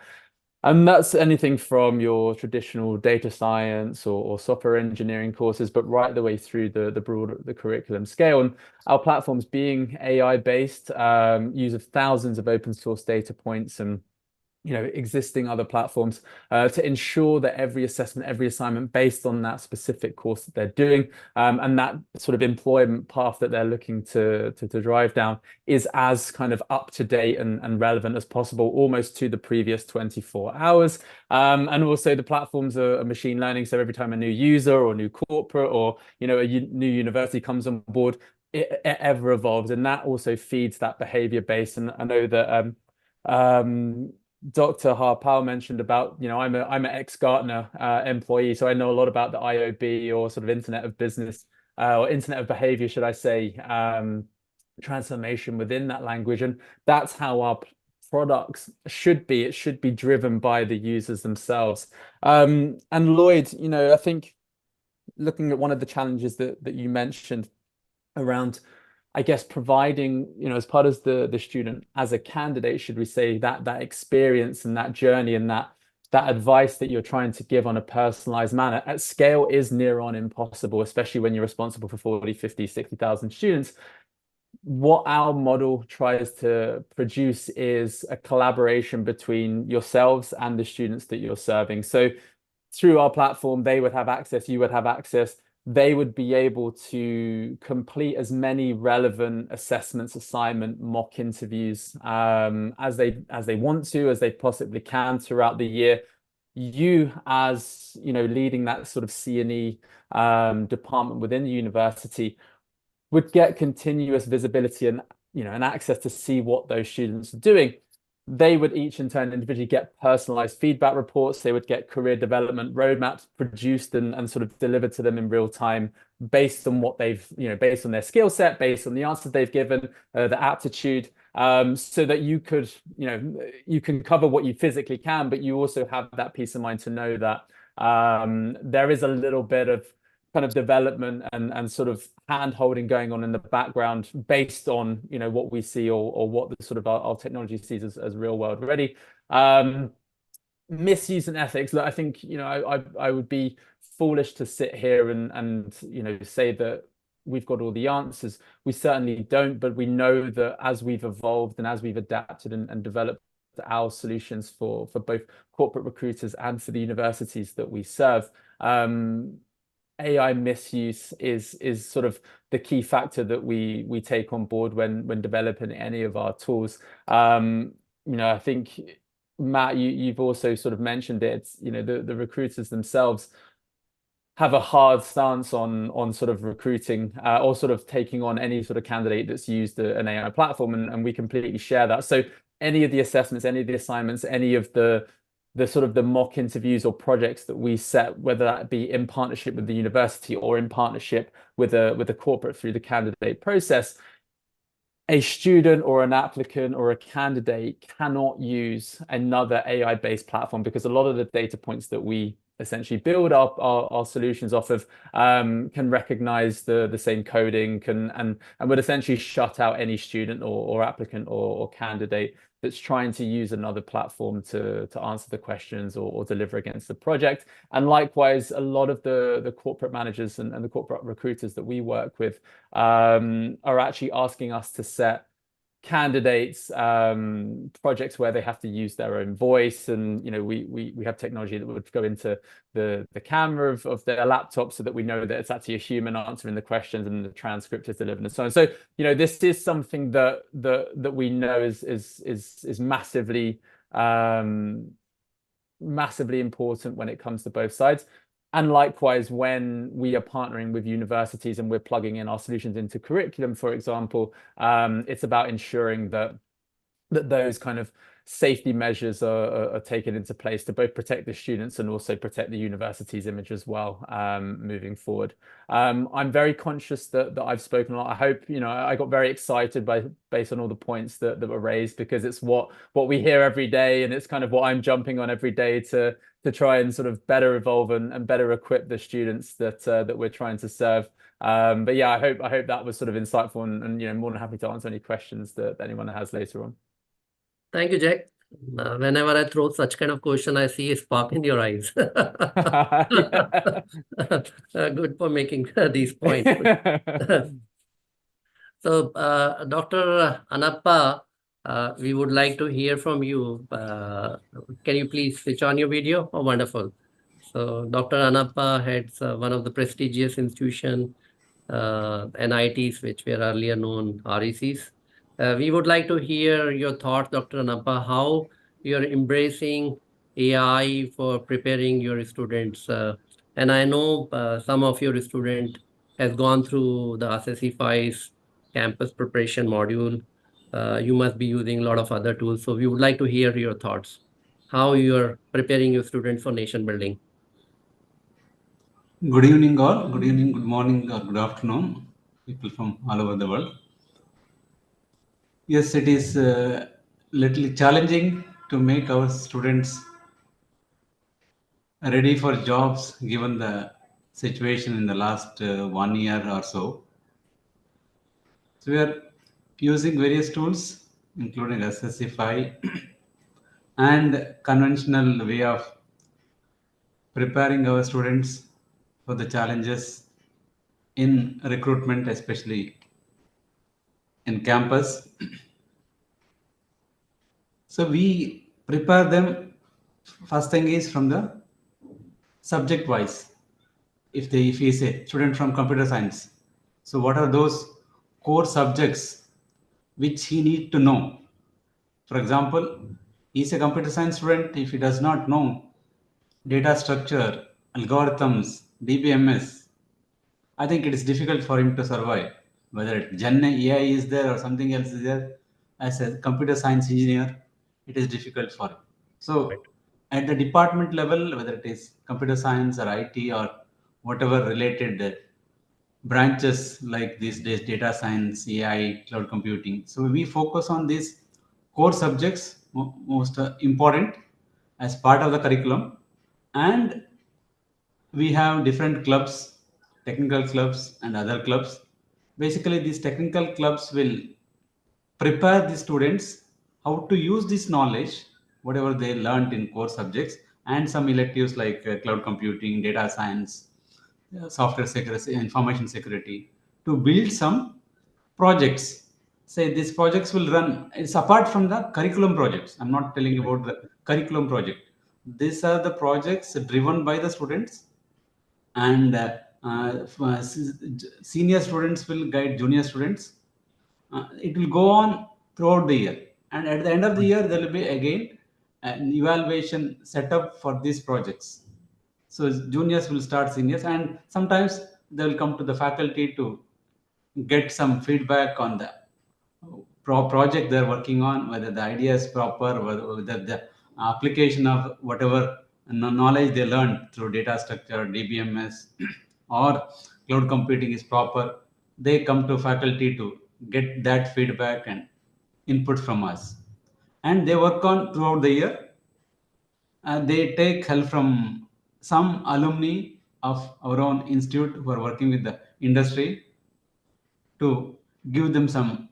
S11: And that's anything from your traditional data science or software engineering courses, but right the way through the broader curriculum scale. And our platforms, being AI based, use of thousands of open source data points and existing other platforms to ensure that every assessment, every assignment based on that specific course that they're doing and that sort of employment path that they're looking to drive down is as kind of up to date and relevant as possible, almost to the previous 24 hours. And also the platforms are machine learning. So every time a new user or new corporate or, a new university comes on board, it ever evolves. And that also feeds that behavior base. And I know that Dr. Harpal mentioned about, I'm an ex-Gartner employee, so I know a lot about the IOB, or sort of Internet of Business or Internet of Behavior, should I say, transformation within that language. And that's how our products should be. It should be driven by the users themselves. And Lloyd, I think looking at one of the challenges that you mentioned around, I guess, providing, as part of the student as a candidate, should we say, that experience and that journey and that advice that you're trying to give on a personalized manner at scale is near on impossible, especially when you're responsible for 40, 50, 60,000 students. What our model tries to produce is a collaboration between yourselves and the students that you're serving. So through our platform, they would have access, you would have access. They would be able to complete as many relevant assessments, assignment, mock interviews as they want to, as they possibly can throughout the year. You, as leading that sort of C&E department within the university, would get continuous visibility and and access to see what those students are doing. They would each in turn individually get personalized feedback reports. They would get career development roadmaps produced and sort of delivered to them in real time based on what they've, based on their skill set, based on the answers they've given, the aptitude, so that you could, you can cover what you physically can, but you also have that peace of mind to know that there is a little bit of kind of development and sort of hand holding going on in the background based on what we see or what the sort of our technology sees as real world ready. Misuse and ethics. Look, I think I would be foolish to sit here and say that we've got all the answers. We certainly don't, but we know that as we've evolved and as we've adapted and developed our solutions for both corporate recruiters and for the universities that we serve, AI misuse is sort of the key factor that we take on board when developing any of our tools. I think, Matt, you've also sort of mentioned it. It's, the recruiters themselves have a hard stance on sort of recruiting or sort of taking on any sort of candidate that's used an AI platform, and we completely share that. So any of the assessments, any of the assignments, any of the sort of the mock interviews or projects that we set, whether that be in partnership with the university or in partnership with a corporate through the candidate process, a student or an applicant or a candidate cannot use another AI-based platform, because a lot of the data points that we essentially build our solutions off of can recognize the same coding and would essentially shut out any student or applicant or candidate that's trying to use another platform to answer the questions or deliver against the project. And likewise, a lot of the corporate managers and the corporate recruiters that we work with are actually asking us to set candidates projects where they have to use their own voice, and we have technology that would go into the camera of their laptop so that we know that it's actually a human answering the questions and the transcript is delivered and so on. So this is something that we know is massively important when it comes to both sides. And likewise, when we are partnering with universities and we're plugging in our solutions into curriculum, for example, it's about ensuring that those kind of safety measures are taken into place to both protect the students and also protect the university's image as well, moving forward. I'm very conscious that I've spoken a lot. I hope, I got very excited based on all the points that were raised, because it's what we hear every day, and it's kind of what I'm jumping on every day to try and sort of better evolve and better equip the students that we're trying to serve. But yeah, I hope that was sort of insightful, and more than happy to answer any questions that anyone has later on.
S4: Thank you, Jack. Whenever I throw such kind of question, I see a spark in your eyes. Good for making these points. So, Dr. Anappa, we would like to hear from you. Can you please switch on your video? Oh, wonderful. So, Dr. Anappa heads one of the prestigious institution, NITs, which were earlier known RECs. We would like to hear your thoughts, Dr. Anappa, how you're embracing AI for preparing your students. And I know some of your students has gone through the Assessfy's campus preparation module. You must be using a lot of other tools. So we would like to hear your thoughts, how you're preparing your students for nation building.
S12: Good evening all, good evening, good morning, or good afternoon, people from all over the world. Yes, it is little challenging to make our students ready for jobs given the situation in the last 1 year or so. So we are using various tools, including Assessfy and conventional way of preparing our students for the challenges in recruitment, especially in campus. So we prepare them. First thing is from the subject wise. If he is a student from computer science, so what are those core subjects which he need to know? For example, he's a computer science student. If he does not know data structure, algorithms, DBMS, I think it is difficult for him to survive. Whether GenAI is there or something else is there, as a computer science engineer, it is difficult for him. So at the department level, whether it is computer science or IT or whatever related branches like these days, data science, AI, cloud computing. So we focus on these core subjects, most important as part of the curriculum. And we have different clubs, technical clubs and other clubs. Basically, these technical clubs will prepare the students how to use this knowledge, whatever they learned in core subjects, and some electives like cloud computing, data science, software security, information security, to build some projects. Say these projects will run, it's apart from the curriculum projects. I'm not telling about the curriculum project. These are the projects driven by the students, and senior students will guide junior students. It will go on throughout the year, and at the end of the year there will be again an evaluation set up for these projects. So juniors will start seniors, and sometimes they will come to the faculty to get some feedback on the project they're working on, whether the idea is proper, whether the application of whatever knowledge they learned through data structure, DBMS, or cloud computing is proper. They come to faculty to get that feedback and input from us. And they work on throughout the year. They take help from some alumni of our own institute who are working with the industry to give them some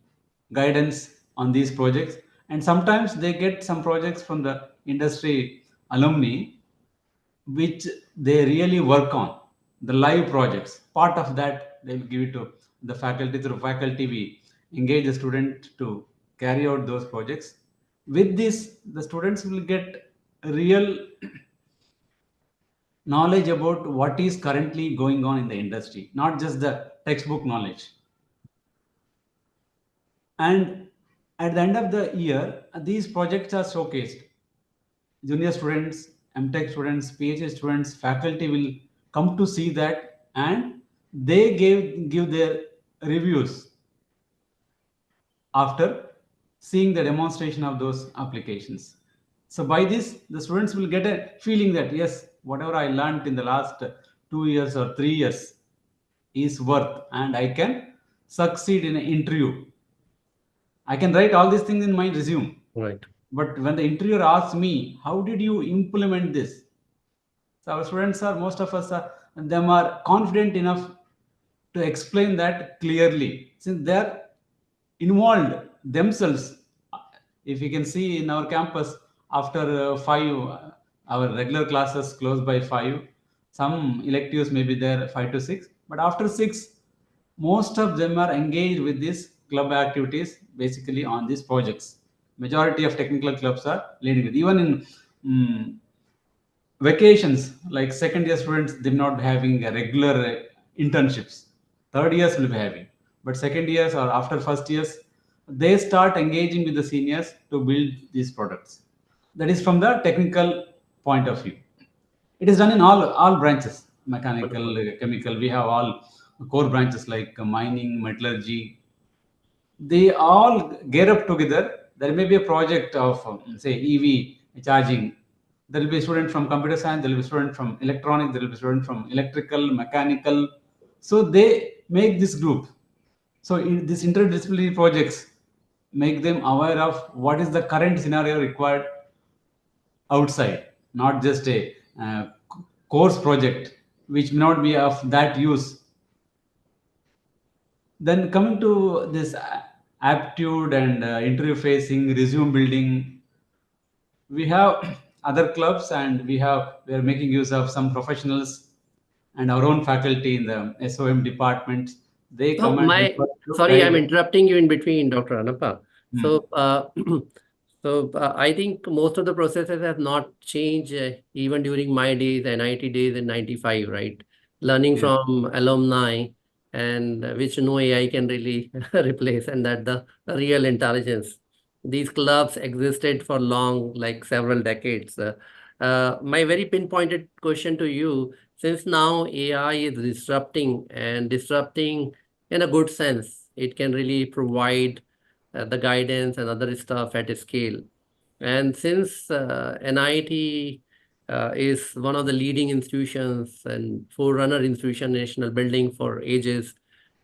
S12: guidance on these projects. And sometimes they get some projects from the industry alumni which they really work on, the live projects. Part of that they'll give it to the faculty. Through faculty we engage the student to carry out those projects. With this, the students will get real knowledge about what is currently going on in the industry, not just the textbook knowledge. And at the end of the year, these projects are showcased. Junior students, MTech students, PhD students, faculty will come to see that, and they give their reviews after seeing the demonstration of those applications. So by this, the students will get a feeling that yes, whatever I learned in the last 2 years or 3 years is worth, and I can succeed in an interview. I can write all these things in my resume.
S4: Right.
S12: But when the interviewer asks me, how did you implement this? So our students are, most of us are, them are confident enough to explain that clearly, since they're involved themselves. If you can see in our campus, after 5, our regular classes close by 5. Some electives may be there 5 to 6, but after 6, most of them are engaged with these club activities, basically on these projects. Majority of technical clubs are leading it. Even in vacations, like second year students, they're not having a regular internships. Third years will be having, but second years or after first years, they start engaging with the seniors to build these products. That is from the technical point of view. It is done in all branches, mechanical, chemical. We have all core branches like mining, metallurgy. They all gear up together. There may be a project of say EV charging. There will be a student from computer science, there will be a student from electronics, there will be a student from electrical, mechanical. So they make this group. So in these interdisciplinary projects, make them aware of what is the current scenario required outside, not just a course project which may not be of that use. Then coming to this aptitude and interview facing, resume building, we have other clubs, and we are making use of some professionals and our own faculty in the SOM departments. They
S4: So
S12: come and help us to
S4: sorry, I'm
S12: guide.
S4: interrupting you in between, Dr. Anappa. So, I think most of the processes have not changed even during my days, NIT days in 95, right? Learning
S12: Yeah.
S4: from alumni, and which no AI can really replace, and that the real intelligence. These clubs existed for long, like several decades. My very pinpointed question to you, since now AI is disrupting in a good sense, it can really provide the guidance and other stuff at a scale. And since NIT is one of the leading institutions and forerunner institution, national building for ages,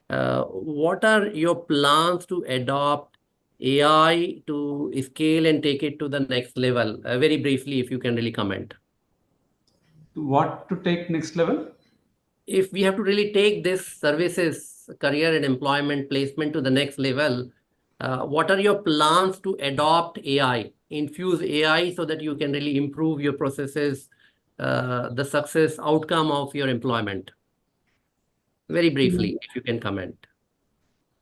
S4: what are your plans to adopt AI to scale and take it to the next level? Very briefly, if you can really comment.
S12: What to take next level?
S4: If we have to really take this services, career and employment placement to the next level, what are your plans to adopt AI, infuse AI so that you can really improve your processes, the success outcome of your employment? Very briefly, if you can comment.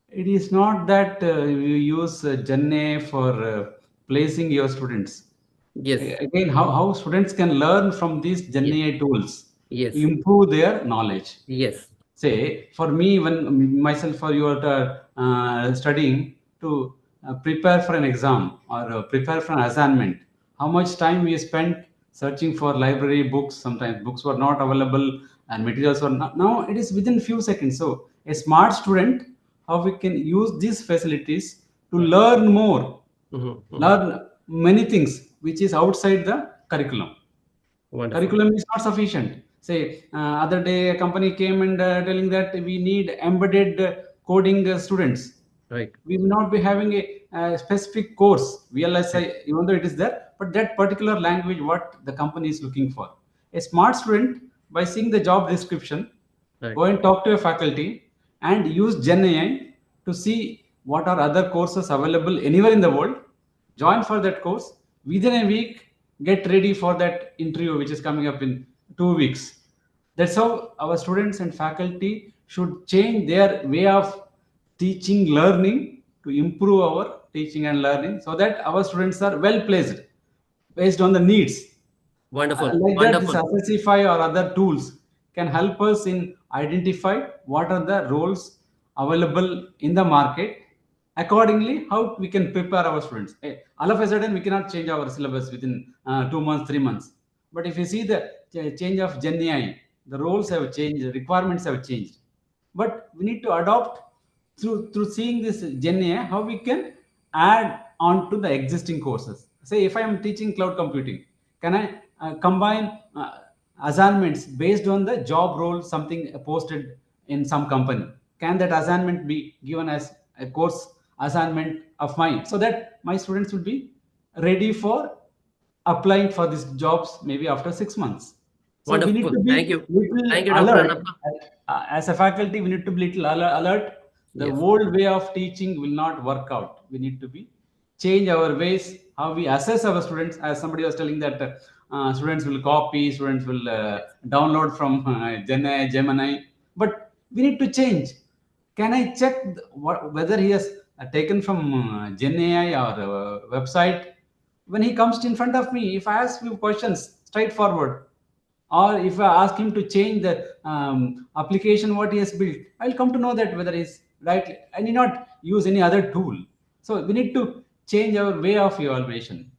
S12: It is not that you use GenAI for placing your students.
S4: Yes.
S12: Again, how students can learn from these GenAI tools,
S4: Yes.
S12: improve their knowledge.
S4: Yes.
S12: Say, for me, when myself or you are studying to prepare for an exam or prepare for an assignment, how much time we spent searching for library books. Sometimes books were not available and materials were not. Now it is within few seconds. So a smart student, how we can use these facilities to learn more, learn many things which is outside the curriculum.
S4: Wonderful.
S12: Curriculum is not sufficient. Say, other day a company came and telling that we need embedded coding students.
S4: Right.
S12: We will not be having a specific course, VLSI, even though it is there, but that particular language, what the company is looking for. A smart student, by seeing the job description, go and talk to a faculty and use GenAI to see what are other courses available anywhere in the world, join for that course, within a week, get ready for that interview which is coming up in 2 weeks. That's how our students and faculty should change their way of teaching, learning to improve our teaching and learning so that our students are well placed based on the needs.
S4: Wonderful.
S12: Like that, this
S4: Wonderful.
S12: Assessfy or other tools can help us in identify what are the roles available in the market. Accordingly, how we can prepare our students. All of a sudden, we cannot change our syllabus within 2 months, 3 months. But if you see the change of GenAI, the roles have changed, the requirements have changed. But we need to adopt through seeing this GenAI, how we can add on to the existing courses. Say, if I am teaching cloud computing, can I combine assignments based on the job role, something posted in some company? Can that assignment be given as a course assignment of mine so that my students will be ready for applying for these jobs maybe after 6 months? So we need
S4: Wonderful.
S12: to be
S4: Thank you.
S12: little
S4: Thank you, Dr.
S12: alert.
S4: Anappa.
S12: As a faculty, we need to be little alert. The
S4: Yes.
S12: old way of teaching will not work out. We need to be change our ways, how we assess our students. As somebody was telling that students will copy, students will download from Gemini, but we need to change. Can I check whether he has taken from GenAI or website? When he comes in front of me, if I ask few questions straightforward, or if I ask him to change the application what he has built, I'll come to know that whether he's right. I need not use any other tool. So we need to change our way of evaluation.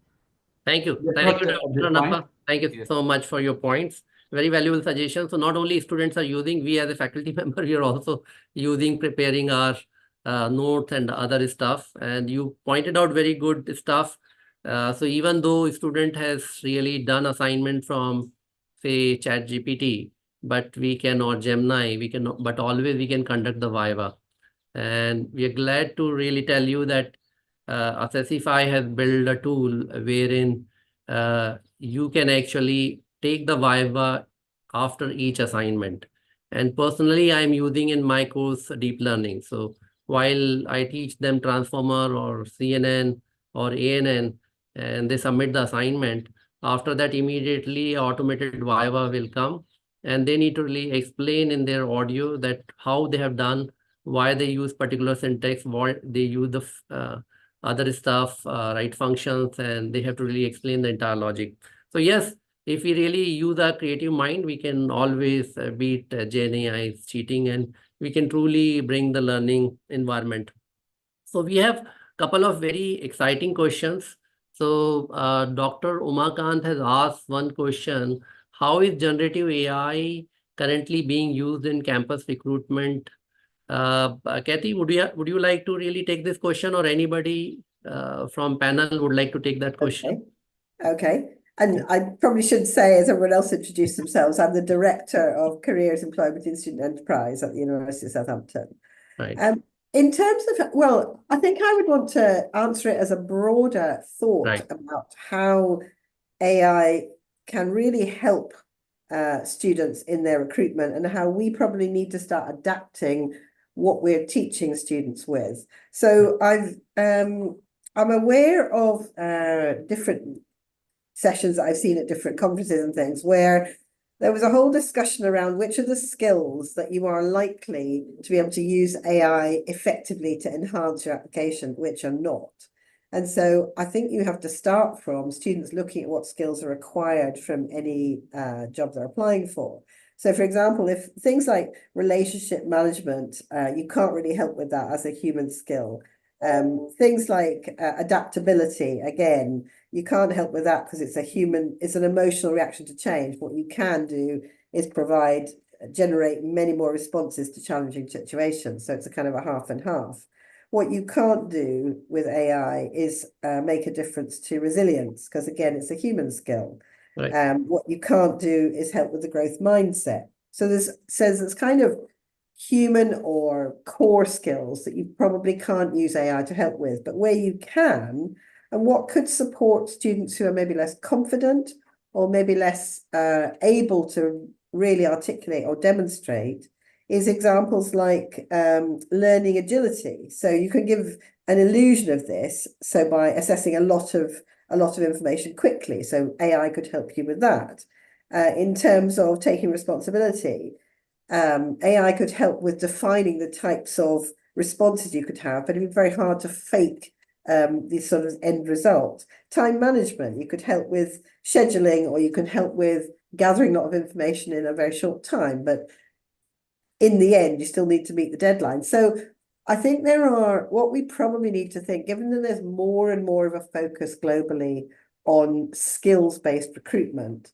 S4: Thank you.
S12: That's
S4: Thank you,
S12: what,
S4: Dr.
S12: point.
S4: Anappa. Thank you so much for your points. Very valuable suggestions. So not only students are using, we as a faculty member, we are also using, preparing our notes and other stuff. And you pointed out very good stuff. So even though a student has really done assignment from, say, ChatGPT, but we can, or Gemini, we can, but always we can conduct the Viva. And we are glad to really tell you that Assessfy has built a tool wherein you can actually take the Viva after each assignment. And personally, I'm using in my course deep learning. So while I teach them Transformer or CNN or ANN, and they submit the assignment, after that immediately automated Viva will come, and they need to really explain in their audio that how they have done, why they use particular syntax, why they use the other stuff, right functions, and they have to really explain the entire logic. So yes, if we really use our creative mind, we can always beat GenAI's cheating, and we can truly bring the learning environment. So we have a couple of very exciting questions. So Dr. Umakant has asked one question: how is generative AI currently being used in campus recruitment? Kathy, would you like to really take this question, or anybody from panel would like to take that question?
S6: Okay. And I probably should say, as everyone else introduced themselves, I'm the Director of Careers, Employment and Student Enterprise at the University of Southampton.
S4: Right.
S6: In terms of, well, I think I would want to answer it as a broader thought about how AI can really help students in their recruitment, and how we probably need to start adapting what we're teaching students with. So I'm aware of different sessions that I've seen at different conferences and things, where there was a whole discussion around which are the skills that you are likely to be able to use AI effectively to enhance your application, which are not. And so I think you have to start from students looking at what skills are required from any job they're applying for. So, for example, if things like relationship management, you can't really help with that as a human skill. Things like adaptability, again, you can't help with that because it's an emotional reaction to change. What you can do is generate many more responses to challenging situations. So it's a kind of a half and half. What you can't do with AI is make a difference to resilience, because again, it's a human skill.
S4: Right.
S6: What you can't do is help with the growth mindset. So there's kind of human or core skills that you probably can't use AI to help with, but where you can, and what could support students who are maybe less confident or maybe less able to really articulate or demonstrate, is examples like learning agility. So you can give an illusion of this, so by assessing a lot of information quickly. So AI could help you with that. In terms of taking responsibility, AI could help with defining the types of responses you could have, but it'd be very hard to fake the sort of end result. Time management, you could help with scheduling, or you can help with gathering a lot of information in a very short time, but in the end, you still need to meet the deadline. So I think what we probably need to think, given that there's more and more of a focus globally on skills-based recruitment,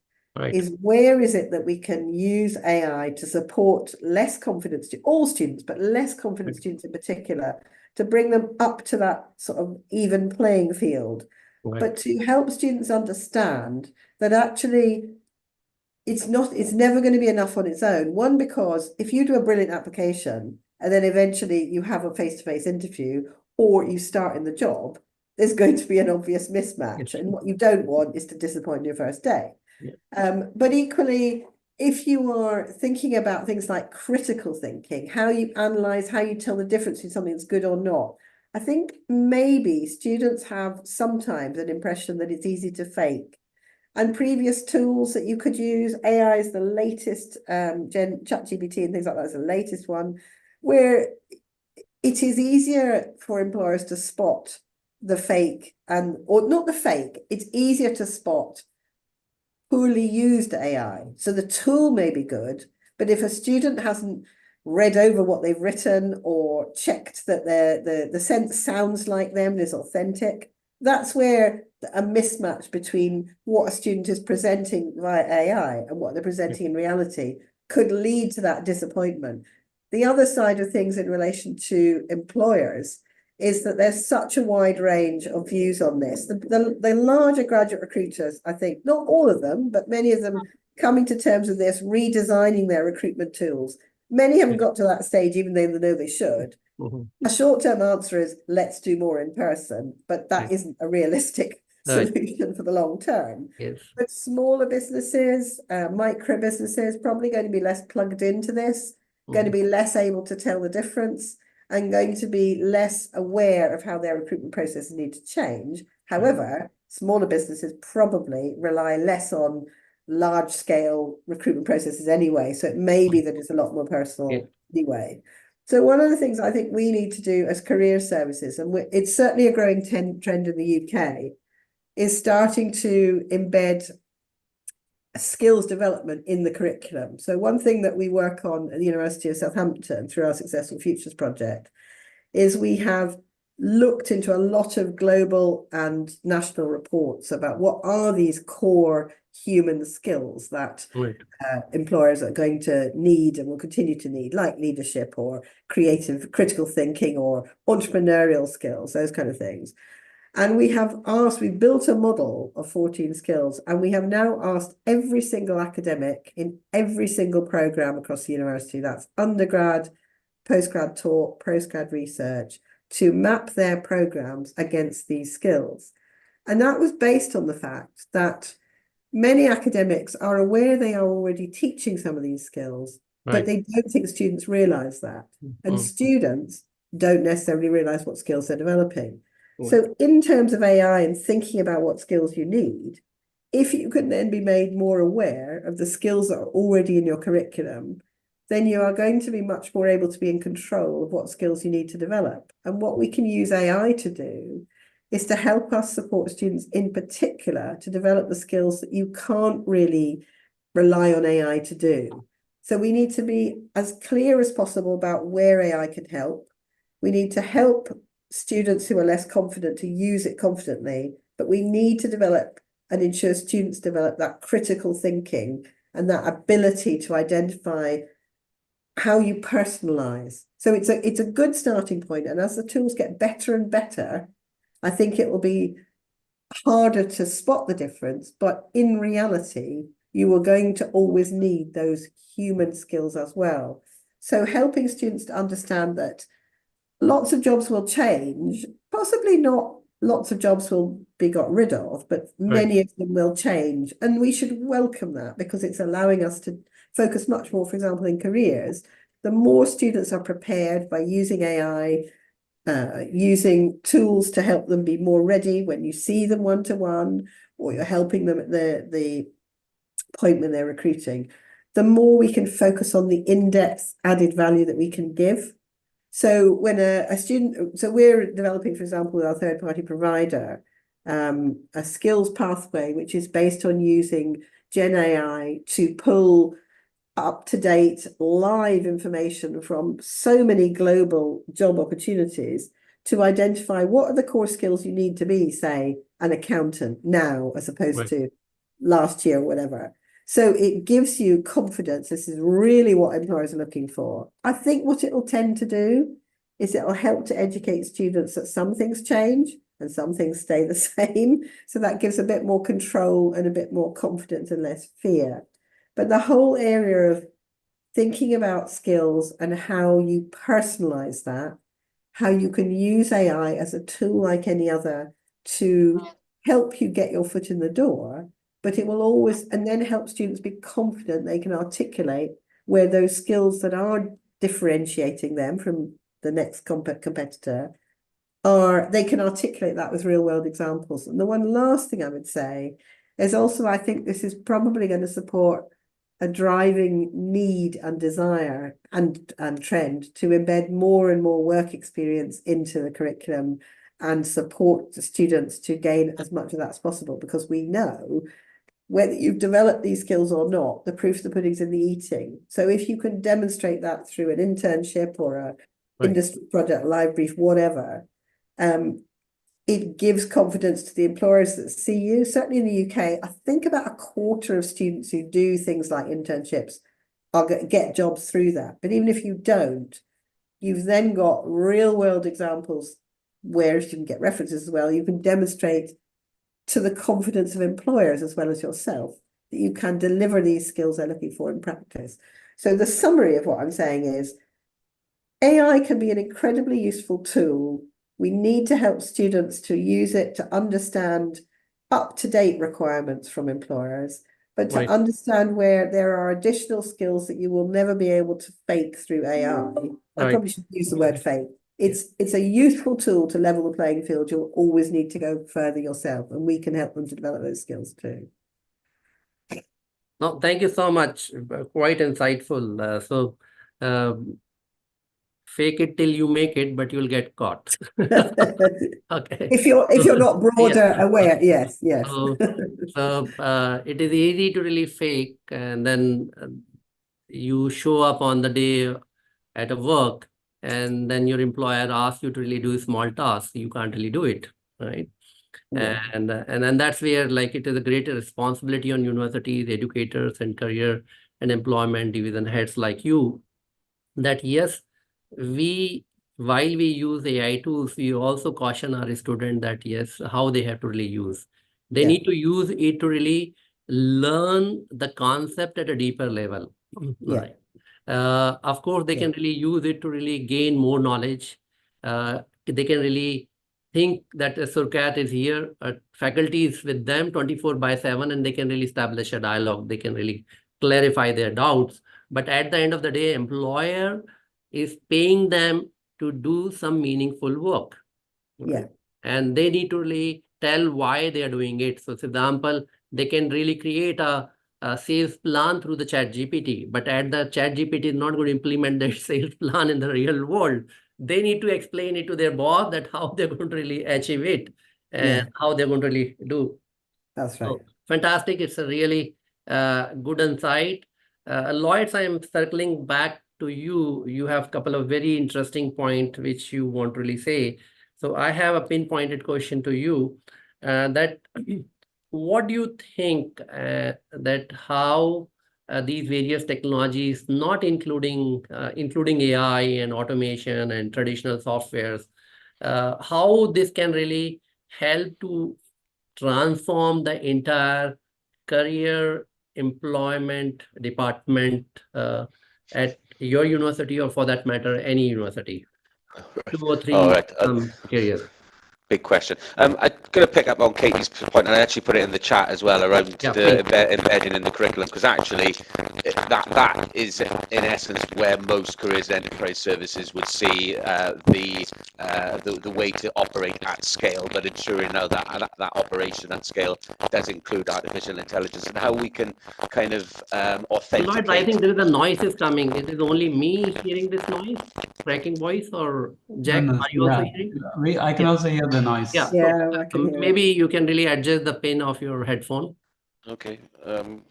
S6: is where is it that we can use AI to support less confident all students, but less confident students in particular, to bring them up to that sort of even playing field, but to help students understand that actually it's never going to be enough on its own. One, because if you do a brilliant application and then eventually you have a face-to-face interview, or you start in the job, there's going to be an obvious mismatch. And what you don't want is to disappoint your first day. But equally, if you are thinking about things like critical thinking, how you analyze, how you tell the difference between something that's good or not, I think maybe students have sometimes an impression that it's easy to fake. And previous tools that you could use, AI is the latest, ChatGPT and things like that is the latest one, where it is easier for employers to spot the fake, or not the fake, it's easier to spot poorly used AI. So the tool may be good, but if a student hasn't read over what they've written or checked that the sense sounds like them and is authentic, that's where a mismatch between what a student is presenting via AI and what they're presenting in reality could lead to that disappointment. The other side of things in relation to employers is that there's such a wide range of views on this. The larger graduate recruiters, I think, not all of them, but many of them coming to terms with this, redesigning their recruitment tools, Many haven't got to that stage, even though they know they should. A short-term answer is let's do more in person, but that isn't a realistic solution for the long term.
S4: Yes.
S6: But smaller businesses, micro businesses, probably going to be less plugged into this, going to be less able to tell the difference, and going to be less aware of how their recruitment processes need to change. However, smaller businesses probably rely less on large-scale recruitment processes anyway, so it may be that it's a lot more personal anyway. So one of the things I think we need to do as career services, and it's certainly a growing trend in the UK, is starting to embed skills development in the curriculum. So one thing that we work on at the University of Southampton through our Successful Futures project is we have looked into a lot of global and national reports about what are these core human skills that employers are going to need and will continue to need, like leadership or creative critical thinking or entrepreneurial skills, those kind of things. And we have asked, we've built a model of 14 skills, and we have now asked every single academic in every single program across the university, that's undergrad, postgrad talk, postgrad research, to map their programs against these skills. And that was based on the fact that many academics are aware they are already teaching some of these skills, but they don't think students realize that. And students don't necessarily realize what skills they're developing. So in terms of AI and thinking about what skills you need, if you can then be made more aware of the skills that are already in your curriculum, then you are going to be much more able to be in control of what skills you need to develop. And what we can use AI to do is to help us support students in particular to develop the skills that you can't really rely on AI to do. So we need to be as clear as possible about where AI can help. We need to help students who are less confident to use it confidently, but we need to develop and ensure students develop that critical thinking and that ability to identify how you personalize. So it's a good starting point. And as the tools get better and better, I think it will be harder to spot the difference, but in reality, you are going to always need those human skills as well. So helping students to understand that lots of jobs will change, possibly not lots of jobs will be got rid of, but many of them will change. And we should welcome that because it's allowing us to focus much more, for example, in careers. The more students are prepared by using AI, using tools to help them be more ready when you see them one-to-one, or you're helping them at the point when they're recruiting, the more we can focus on the in-depth added value that we can give. So when a student, so we're developing, for example, with our third-party provider, a skills pathway, which is based on using GenAI to pull up-to-date live information from so many global job opportunities to identify what are the core skills you need to be, say, an accountant now, as opposed to last year or whatever. So it gives you confidence. This is really what employers are looking for. I think what it will tend to do is it will help to educate students that some things change and some things stay the same. So that gives a bit more control and a bit more confidence and less fear. But the whole area of thinking about skills and how you personalize that, how you can use AI as a tool like any other to help you get your foot in the door, but it will always, and then help students be confident they can articulate where those skills that are differentiating them from the next competitor are, they can articulate that with real world examples. And the one last thing I would say is also, I think this is probably going to support a driving need and desire and trend to embed more and more work experience into the curriculum and support the students to gain as much of that as possible, because we know whether you've developed these skills or not, the proof of the pudding's in the eating. So if you can demonstrate that through an internship or a industry project, live brief, whatever, it gives confidence to the employers that see you. Certainly in the UK, I think about a quarter of students who do things like internships are going to get jobs through that. But even if you don't, you've then got real world examples where, if you can get references as well, you can demonstrate to the confidence of employers as well as yourself that you can deliver these skills they're looking for in practice. So the summary of what I'm saying is AI can be an incredibly useful tool. We need to help students to use it to understand up-to-date requirements from employers, but to understand where there are additional skills that you will never be able to fake through AI. I probably should use the word fake. It's a useful tool to level the playing field. You'll always need to go further yourself, and we can help them to develop those skills too.
S4: No, thank you so much. Quite insightful. Fake it till you make it, but you'll get caught. Okay.
S6: If you're not broader aware, yes.
S4: It is easy to really fake, and then you show up on the day at a work, and then your employer asks you to really do a small task. You can't really do it, right?
S6: Yeah.
S4: And then that's where like it is a greater responsibility on universities, educators, and career and employment division heads like you, that yes, while we use AI tools, we also caution our students that yes, how they have to really use. They need to use it to really learn the concept at a deeper level. Right. Of course, they can really use it to really gain more knowledge. They can really think that a Surcat is here, faculty is with them 24/7, and they can really establish a dialogue. They can really clarify their doubts. But at the end of the day, employer is paying them to do some meaningful work.
S6: Yeah.
S4: And they need to really tell why they are doing it. So, for example, they can really create a sales plan through the ChatGPT, but the ChatGPT is not going to implement their sales plan in the real world. They need to explain it to their boss that how they're going to really achieve it and how they're going to really do.
S6: That's right.
S4: So, fantastic. It's a really good insight. Lloyd, I'm circling back to you. You have a couple of very interesting points which you want to really say. So I have a pinpointed question to you that what do you think that how these various technologies, not including AI and automation and traditional softwares, how this can really help to transform the entire career employment department at your university, or for that matter, any university? 2 or 3 areas.
S9: Big question. I'm going to pick up on Katie's point, and I actually put it in the chat as well around the embedding in the curriculum, because actually that is in essence where most careers and enterprise services would see the way to operate at scale, but ensuring now that operation at scale does include artificial intelligence, and how we can kind of authenticate.
S4: Lloyd, I think there is a noise is coming. It is only me hearing this noise, cracking voice, or Jack, are you also hearing?
S12: I can also hear the noise.
S4: Yeah, so, maybe you can really adjust the pin of your headphone.
S9: Okay. I'll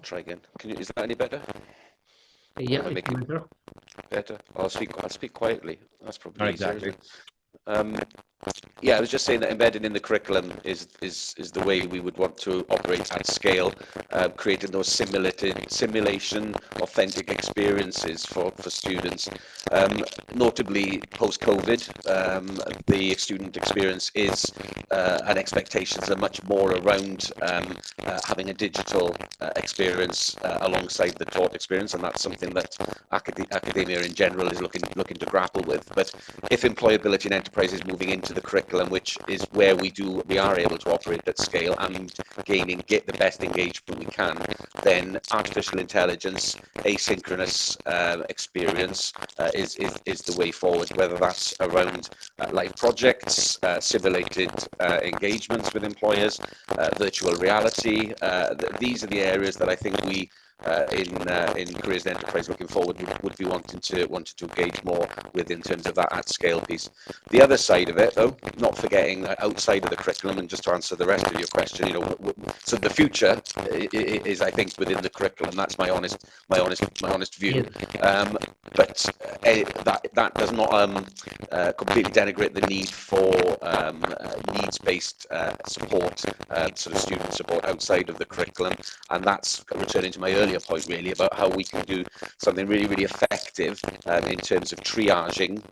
S9: try again. Is that any better?
S4: Yeah, it's better.
S9: Better. I'll speak quietly. That's probably exactly. Yeah, I was just saying that embedding in the curriculum is the way we would want to operate at scale, creating those simulation authentic experiences for students. Notably, post-COVID, the student experience is and expectations are much more around having a digital experience alongside the taught experience, and that's something that academia in general is looking to grapple with. But if employability and enterprise is moving into the curriculum, which is where we are able to operate at scale and get the best engagement we can, then artificial intelligence, asynchronous experience is the way forward, whether that's around live projects, simulated engagements with employers, virtual reality. These are the areas that I think we in careers and enterprise looking forward would be wanting to engage more with in terms of that at scale piece. The other side of it, though, not forgetting outside of the curriculum, and just to answer the rest of your question, so the future is, I think, within the curriculum. That's my honest view. But that does not completely denigrate the need for for needs-based support, sort of student support outside of the curriculum. And that's returning to my earlier point, really, about how we can do something really, really effective in terms of triaging,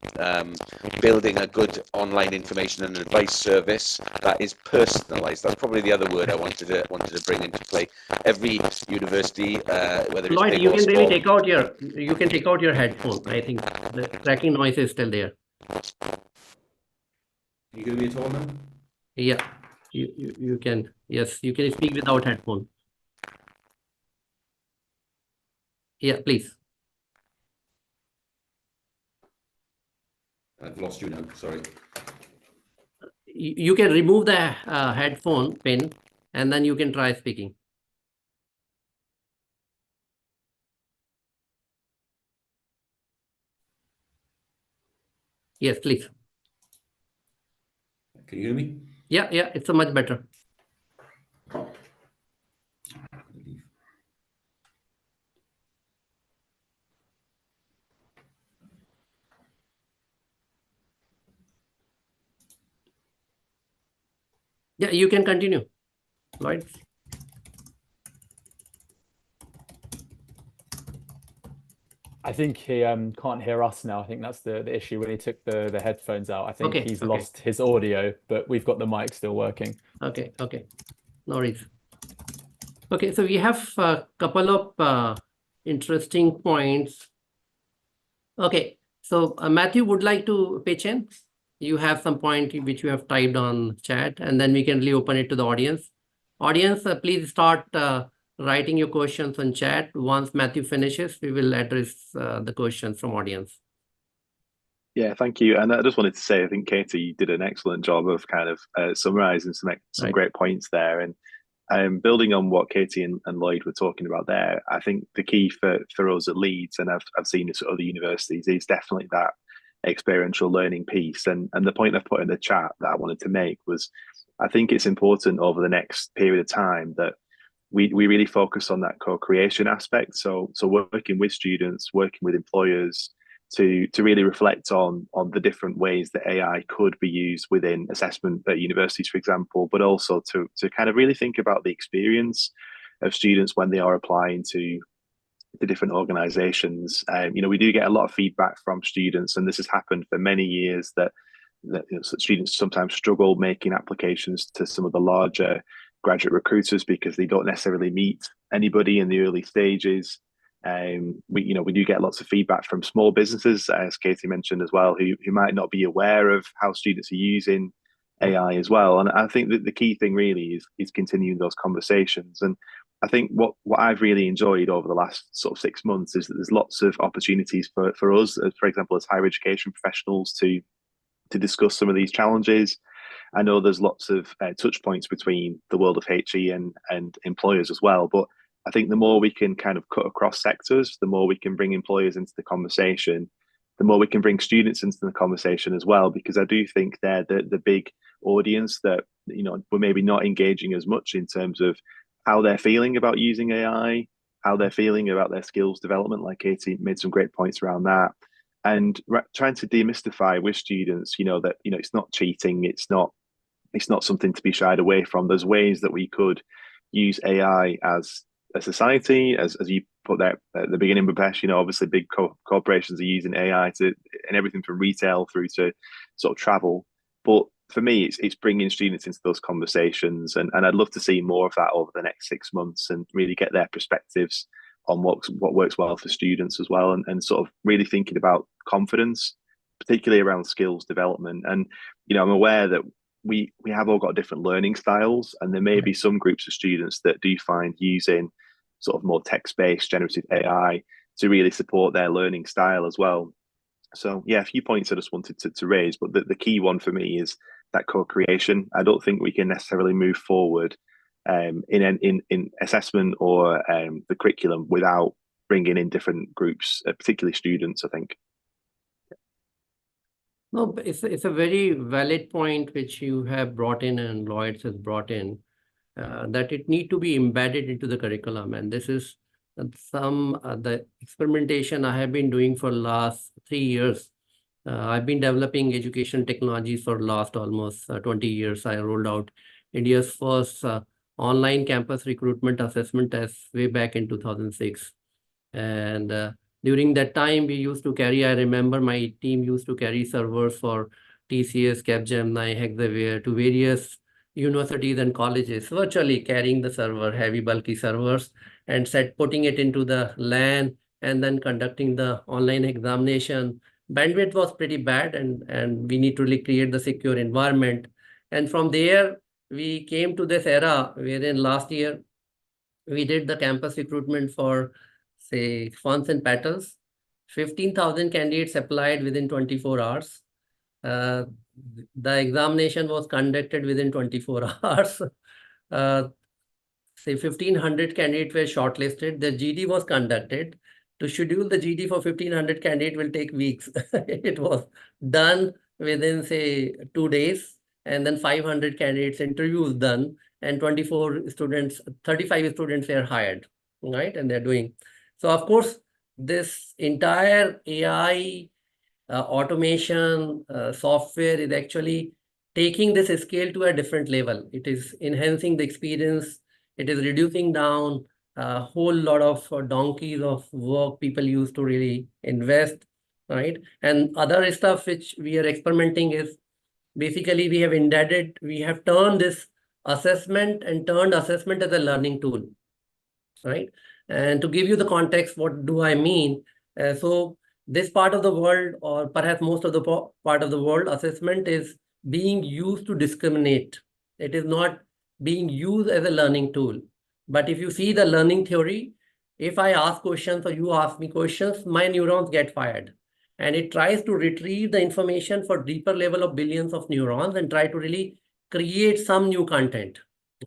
S9: building a good online information and advice service that is personalized. That's probably the other word I wanted to bring into play. Every university, whether it's
S4: Lloyd,
S9: big
S4: you
S9: or
S4: can
S9: small,
S4: really take out your headphone. I think the cracking noise is still there.
S8: You gonna be at all now?
S4: Yeah, you can. Yes, you can speak without headphone. Yeah, please.
S8: I've lost you now, sorry.
S4: You can remove the headphone pin and then you can try speaking. Yes, please.
S8: Can you hear me?
S4: Yeah, it's a much better. Yeah, you can continue, Lloyd.
S11: I think he can't hear us now. I think that's the issue when he took the headphones out. I think he's lost his audio, but we've got the mic still working.
S4: Okay. No worries. Okay, so we have a couple of interesting points. Okay, so Matthew would like to pitch in. You have some point which you have typed on chat, and then we can really open it to the audience. Audience, please start writing your questions on chat. Once Matthew finishes, we will address the questions from audience.
S10: Yeah, thank you. And I just wanted to say, I think Katie did an excellent job of kind of summarizing some great points there. And building on what Katie and Lloyd were talking about there, I think the key for us at Leeds, and I've seen this at other universities, is definitely that experiential learning piece. And the point I've put in the chat that I wanted to make was, I think it's important over the next period of time that we really focus on that co-creation aspect. So working with students, working with employers, to really reflect on the different ways that AI could be used within assessment at universities, for example, but also to kind of really think about the experience of students when they are applying to the different organizations. We do get a lot of feedback from students, and this has happened for many years, that students sometimes struggle making applications to some of the larger graduate recruiters because they don't necessarily meet anybody in the early stages. We do get lots of feedback from small businesses, as Katie mentioned as well, who might not be aware of how students are using AI as well. And I think that the key thing really is continuing those conversations. And I think what I've really enjoyed over the last sort of 6 months is that there's lots of opportunities for us, for example, as higher education professionals, to discuss some of these challenges. I know there's lots of touch points between the world of HE and employers as well, but I think the more we can kind of cut across sectors, the more we can bring employers into the conversation, the more we can bring students into the conversation as well, because I do think they're the big audience that, we're maybe not engaging as much in terms of how they're feeling about using AI, how they're feeling about their skills development. Like Katie made some great points around that. And trying to demystify with students, that, it's not cheating, it's not something to be shied away from. There's ways that we could use AI as a society, as you put there at the beginning, Bhupesh, obviously big corporations are using AI in everything from retail through to sort of travel. But for me, it's bringing students into those conversations, and I'd love to see more of that over the next 6 months and really get their perspectives on what works well for students as well, and sort of really thinking about confidence, particularly around skills development. And I'm aware that we have all got different learning styles, and there may be some groups of students that do find using sort of more text-based generative AI to really support their learning style as well. So yeah, a few points I just wanted to raise, but the key one for me is that co-creation. I don't think we can necessarily move forward in assessment or the curriculum without bringing in different groups, particularly students, I think.
S4: No, it's a very valid point which you have brought in and Lloyd has brought in, that it need to be embedded into the curriculum. And this is the experimentation I have been doing for last 3 years I've been developing education technologies for last almost 20 years. I rolled out India's first online campus recruitment assessment test way back in 2006. And during that time, we used to carry, I remember my team used to carry servers for TCS, Capgemini, Hexaware to various universities and colleges, virtually carrying the server, heavy bulky servers, and putting it into the LAN and then conducting the online examination. Bandwidth was pretty bad, and we need to really create the secure environment. And from there, we came to this era wherein last year we did the campus recruitment for, say, Fonts and Petals. 15,000 candidates applied within 24 hours. The examination was conducted within 24 hours. Say 1,500 candidates were shortlisted. The GD was conducted. To schedule the GD for 1,500 candidates will take weeks. It was done within, say, 2 days, and then 500 candidates interviews done, and 24 students, 35 students were hired, right? And they're doing. So of course, this entire AI automation software is actually taking this scale to a different level. It is enhancing the experience. It is reducing down a whole lot of donkeys of work people used to really invest, right? And other stuff which we are experimenting is basically we have turned this assessment as a learning tool, right? And to give you the context, what do I mean? So this part of the world, or perhaps most of the part of the world, assessment is being used to discriminate. It is not being used as a learning tool. But if you see the learning theory, if I ask questions or you ask me questions, my neurons get fired. And it tries to retrieve the information for deeper level of billions of neurons and try to really create some new content,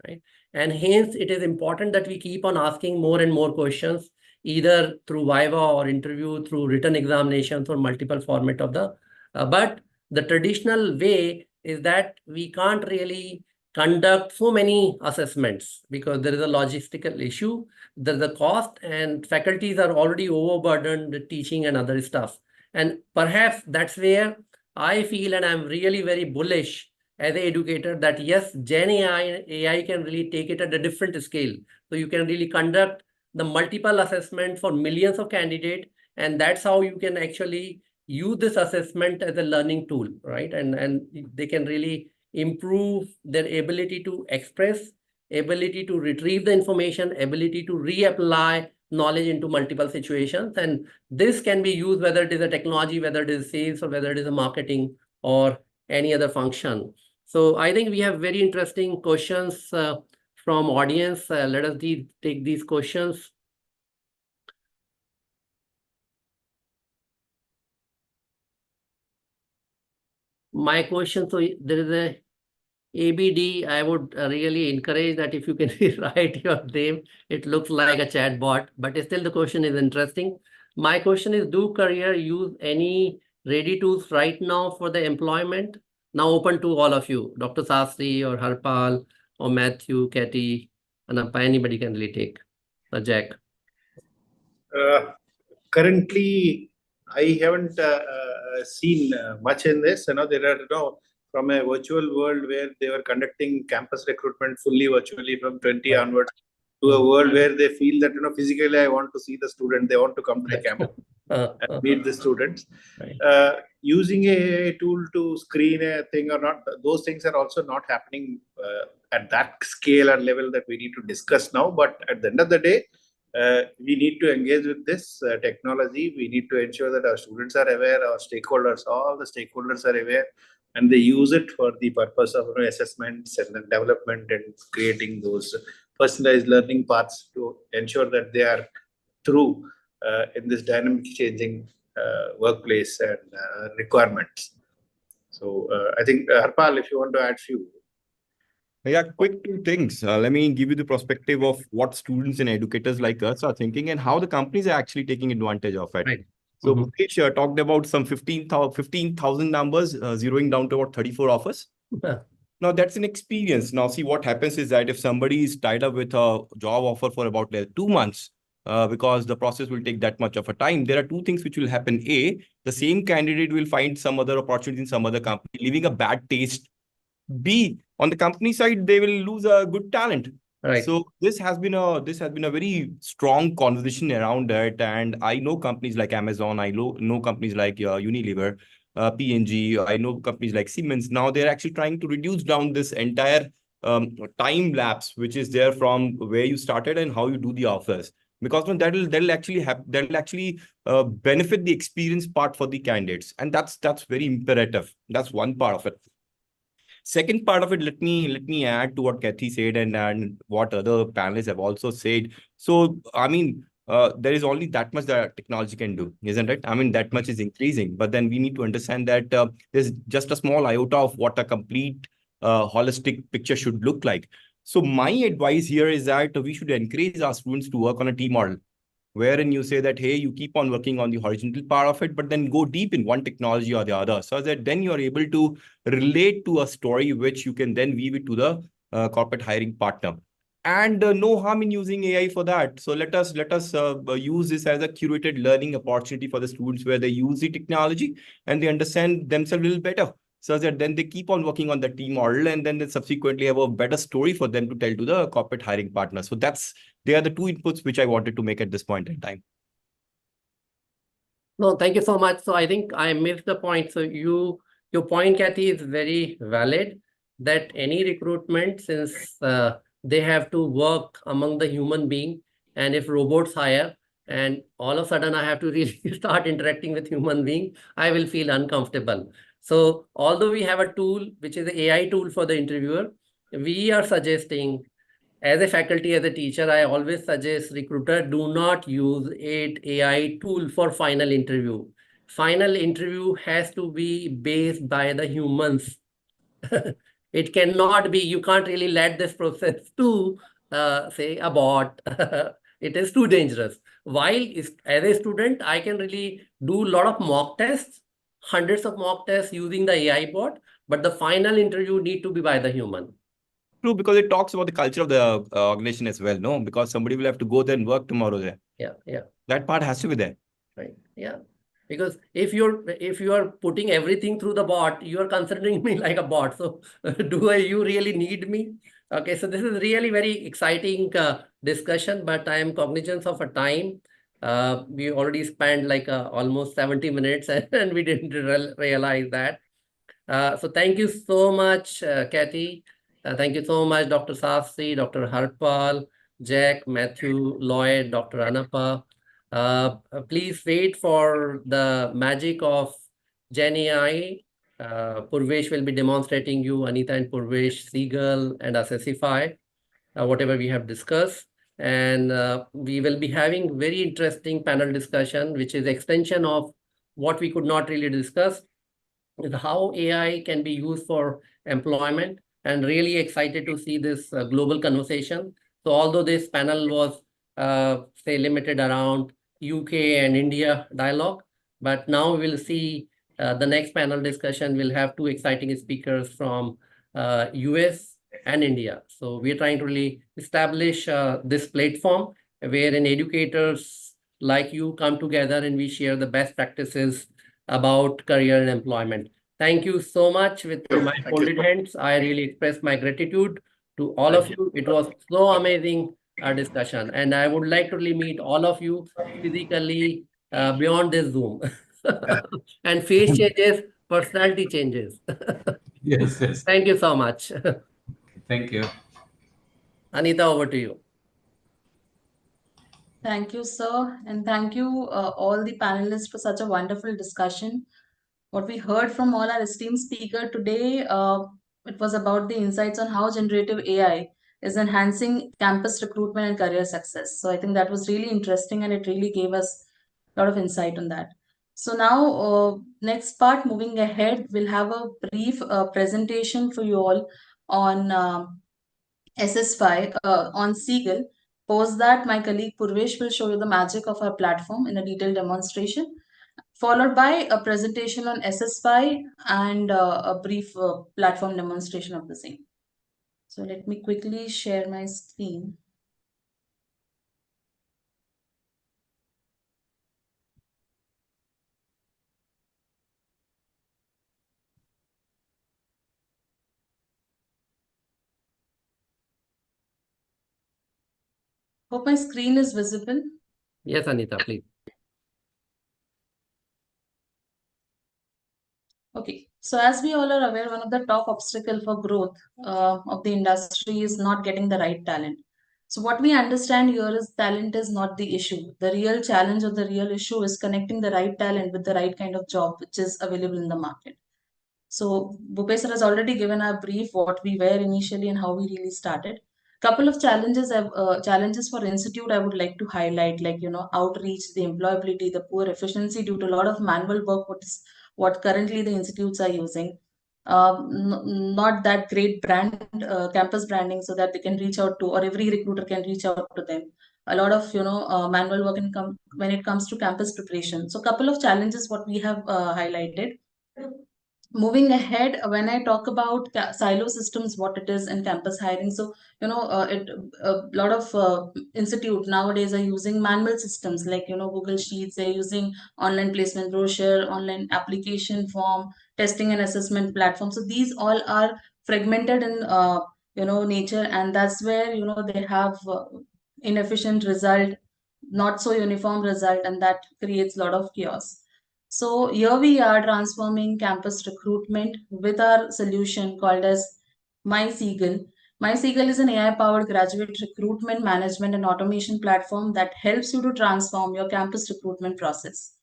S4: right? And hence, it is important that we keep on asking more and more questions, either through Viva or interview, through written examinations or multiple format of the, but the traditional way is that we can't really conduct so many assessments because there is a logistical issue, there's a cost, and faculties are already overburdened with teaching and other stuff. And perhaps that's where I feel, and I'm really very bullish as an educator, that yes, AI can really take it at a different scale. So you can really conduct the multiple assessment for millions of candidates, and that's how you can actually use this assessment as a learning tool, right? And they can really improve their ability to express, ability to retrieve the information, ability to reapply knowledge into multiple situations. And this can be used whether it is a technology, whether it is sales, or whether it is a marketing or any other function. So I think we have very interesting questions from audience. Let us take these questions. My question, so there is a ABD. I would really encourage that if you can write your name, it looks like a chat bot, but still the question is interesting. My question is, do career use any ready tools right now for the employment? Now open to all of you, Dr. Sastry or Harpal or Matthew, Katie, and anybody can really take. Jack.
S7: Currently, I haven't seen much in this. There are, from a virtual world where they were conducting campus recruitment fully virtually from 20 onwards, to a world where they feel that, physically I want to see the student, they want to come to the campus and meet the students. Using a tool to screen a thing or not, those things are also not happening at that scale or level that we need to discuss now. But at the end of the day, we need to engage with this technology. We need to ensure that our students are aware, our stakeholders, all the stakeholders are aware, and they use it for the purpose of assessments and then development and creating those personalized learning paths to ensure that they are through in this dynamic changing workplace and requirements. So I think, Harpal, if you want to add few.
S8: Yeah, quick two things. Let me give you the perspective of what students and educators like us are thinking and how the companies are actually taking advantage of it.
S4: Right.
S8: So Mukesh talked about some 15,000 numbers, zeroing down to about 34 offers. Now that's an experience. Now see what happens is that if somebody is tied up with a job offer for about 2 months, because the process will take that much of a time. There are two things which will happen. A, the same candidate will find some other opportunity in some other company, leaving a bad taste. B, on the company side, they will lose a good talent.
S4: Right.
S8: So this has been a very strong conversation around it, and I know companies like Amazon, I know companies like Unilever, P&G, I know companies like Siemens. Now they're actually trying to reduce down this entire time lapse, which is there from where you started and how you do the offers, because that'll actually benefit the experience part for the candidates, and that's very imperative. That's one part of it. Second part of it, let me add to what Kathy said and what other panelists have also said. So, I mean, there is only that much that technology can do, isn't it? I mean, that much is increasing, but then we need to understand that there's just a small iota of what a complete holistic picture should look like. So my advice here is that we should encourage our students to work on a team model, wherein you say that, hey, you keep on working on the horizontal part of it, but then go deep in one technology or the other, so that then you are able to relate to a story which you can then weave it to the corporate hiring partner. And no harm in using AI for that. So let us use this as a curated learning opportunity for the students, where they use the technology and they understand themselves a little better, so that then they keep on working on the team model, and then they subsequently have a better story for them to tell to the corporate hiring partner. So they are the two inputs which I wanted to make at this point in time.
S4: No, thank you so much. So I think I missed the point. So your point, Kathy, is very valid, that any recruitment, since they have to work among the human being, and if robots hire and all of a sudden I have to really start interacting with human being, I will feel uncomfortable. So although we have a tool, which is the AI tool for the interviewer, we are suggesting, as a faculty, as a teacher, I always suggest recruiter, do not use AI tool for final interview. Final interview has to be based by the humans. It cannot be, you can't really let this process to say a bot. It is too dangerous. While as a student, I can really do a lot of mock tests, hundreds of mock tests using the AI bot, but the final interview need to be by the human.
S8: True, because it talks about the culture of the organization as well, no? Because somebody will have to go there and work tomorrow there.
S4: Yeah.
S8: That part has to be there.
S4: Right. Yeah. Because if you are putting everything through the bot, you are considering me like a bot. So you really need me? Okay. So this is really very exciting discussion, but I am cognizant of a time. We already spent like almost 70 minutes and we didn't realize that. So thank you so much, Kathy. Thank you so much, Dr. Sastry, Dr. Harpal, Jack, Matthew, Lloyd, Dr. Anapa. Please wait for the magic of GenAI. Purvesh will be demonstrating you, Anita and Purvesh, Seagull, and Assessfy, whatever we have discussed. And we will be having very interesting panel discussion, which is extension of what we could not really discuss, is how AI can be used for employment, and really excited to see this global conversation. So although this panel was say limited around UK and India dialogue, but now we'll see the next panel discussion will have two exciting speakers from US and India. So we're trying to really establish this platform wherein educators like you come together and we share the best practices about career and employment. Thank you so much. With my folded hands, I really express my gratitude to all of you. It was so amazing discussion, and I would like to really meet all of you physically beyond this Zoom. And face changes, personality changes.
S12: Yes.
S4: Thank you so much.
S12: Thank you.
S4: Anita, over to you.
S5: Thank you, sir. And thank you all the panelists for such a wonderful discussion. What we heard from all our esteemed speaker today, it was about the insights on how generative AI is enhancing campus recruitment and career success. So I think that was really interesting and it really gave us a lot of insight on that. So now, next part, moving ahead, we'll have a brief presentation for you all on Assessfy on Seagull. Post that, my colleague Purvesh will show you the magic of our platform in a detailed demonstration, followed by a presentation on Assessfy and a brief platform demonstration of the same. So let me quickly share my screen. Hope my screen is visible.
S4: Yes, Anita, please.
S5: Okay, so as we all are aware, one of the top obstacle for growth of the industry is not getting the right talent. So what we understand here is talent is not the issue. The real challenge or the real issue is connecting the right talent with the right kind of job which is available in the market. So Bhupesh sir has already given a brief what we were initially and how we really started. Couple of challenges for institute I would like to highlight, like outreach, the employability, the poor efficiency due to a lot of manual work what currently the institutes are using. Not that great brand campus branding so that they can reach out to, or every recruiter can reach out to them. A lot of manual work when it comes to campus preparation. So couple of challenges what we have highlighted. Moving ahead, when I talk about silo systems, what it is in campus hiring, so a lot of institute nowadays are using manual systems like Google Sheets. They're using online placement brochure, online application form, testing and assessment platform. So these all are fragmented in nature, and that's where they have inefficient result, not so uniform result, and that creates a lot of chaos. So here we are transforming campus recruitment with our solution called as MySeagull. MySeagull is an AI-powered graduate recruitment management and automation platform that helps you to transform your campus recruitment process.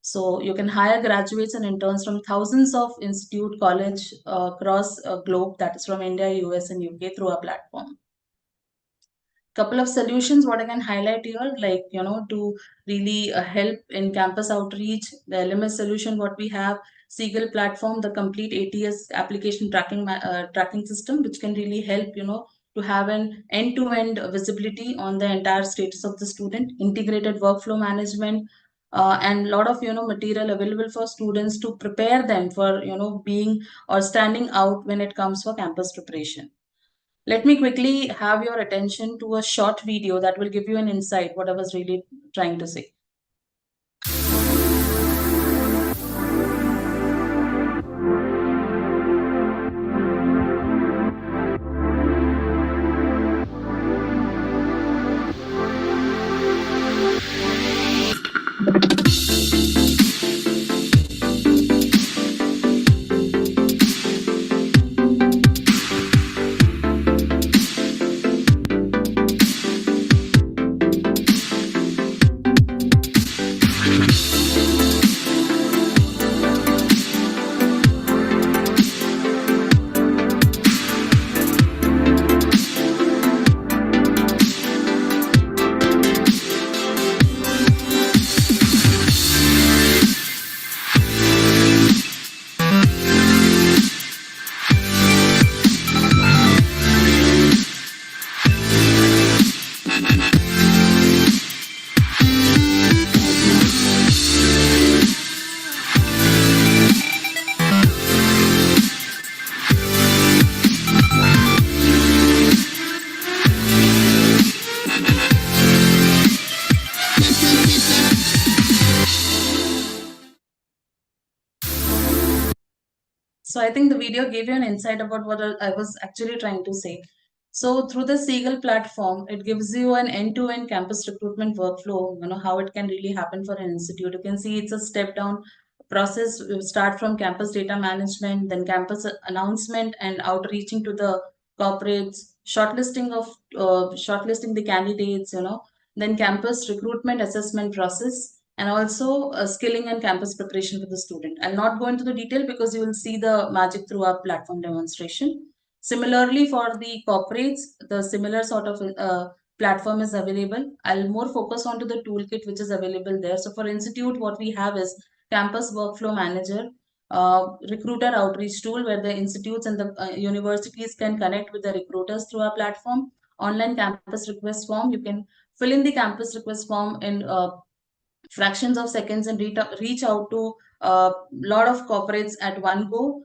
S5: So you can hire graduates and interns from thousands of institute, college across globe, that is from India, US, and UK through our platform. Couple of solutions what I can highlight here, like to really help in campus outreach, the LMS solution what we have, Seagull platform, the complete ATS application tracking system, which can really help to have an end-to-end visibility on the entire status of the student, integrated workflow management, and a lot of material available for students to prepare them for being or standing out when it comes for campus preparation. Let me quickly have your attention to a short video that will give you an insight what I was really trying to say. So I think the video gave you an insight about what I was actually trying to say. So through the Seagull platform, it gives you an end-to-end campus recruitment workflow, how it can really happen for an institute. You can see it's a step-down process. We start from campus data management, then campus announcement and outreaching to the corporates, shortlisting the candidates, then campus recruitment assessment process, and also skilling and campus preparation for the student. I'll not go into the detail because you will see the magic through our platform demonstration. Similarly, for the corporates, the similar sort of platform is available. I'll more focus on to the toolkit which is available there. So for institute, what we have is campus workflow manager, recruiter outreach tool where the institutes and the universities can connect with the recruiters through our platform, online campus request form. You can fill in the campus request form in fractions of seconds and reach out to a lot of corporates at one go.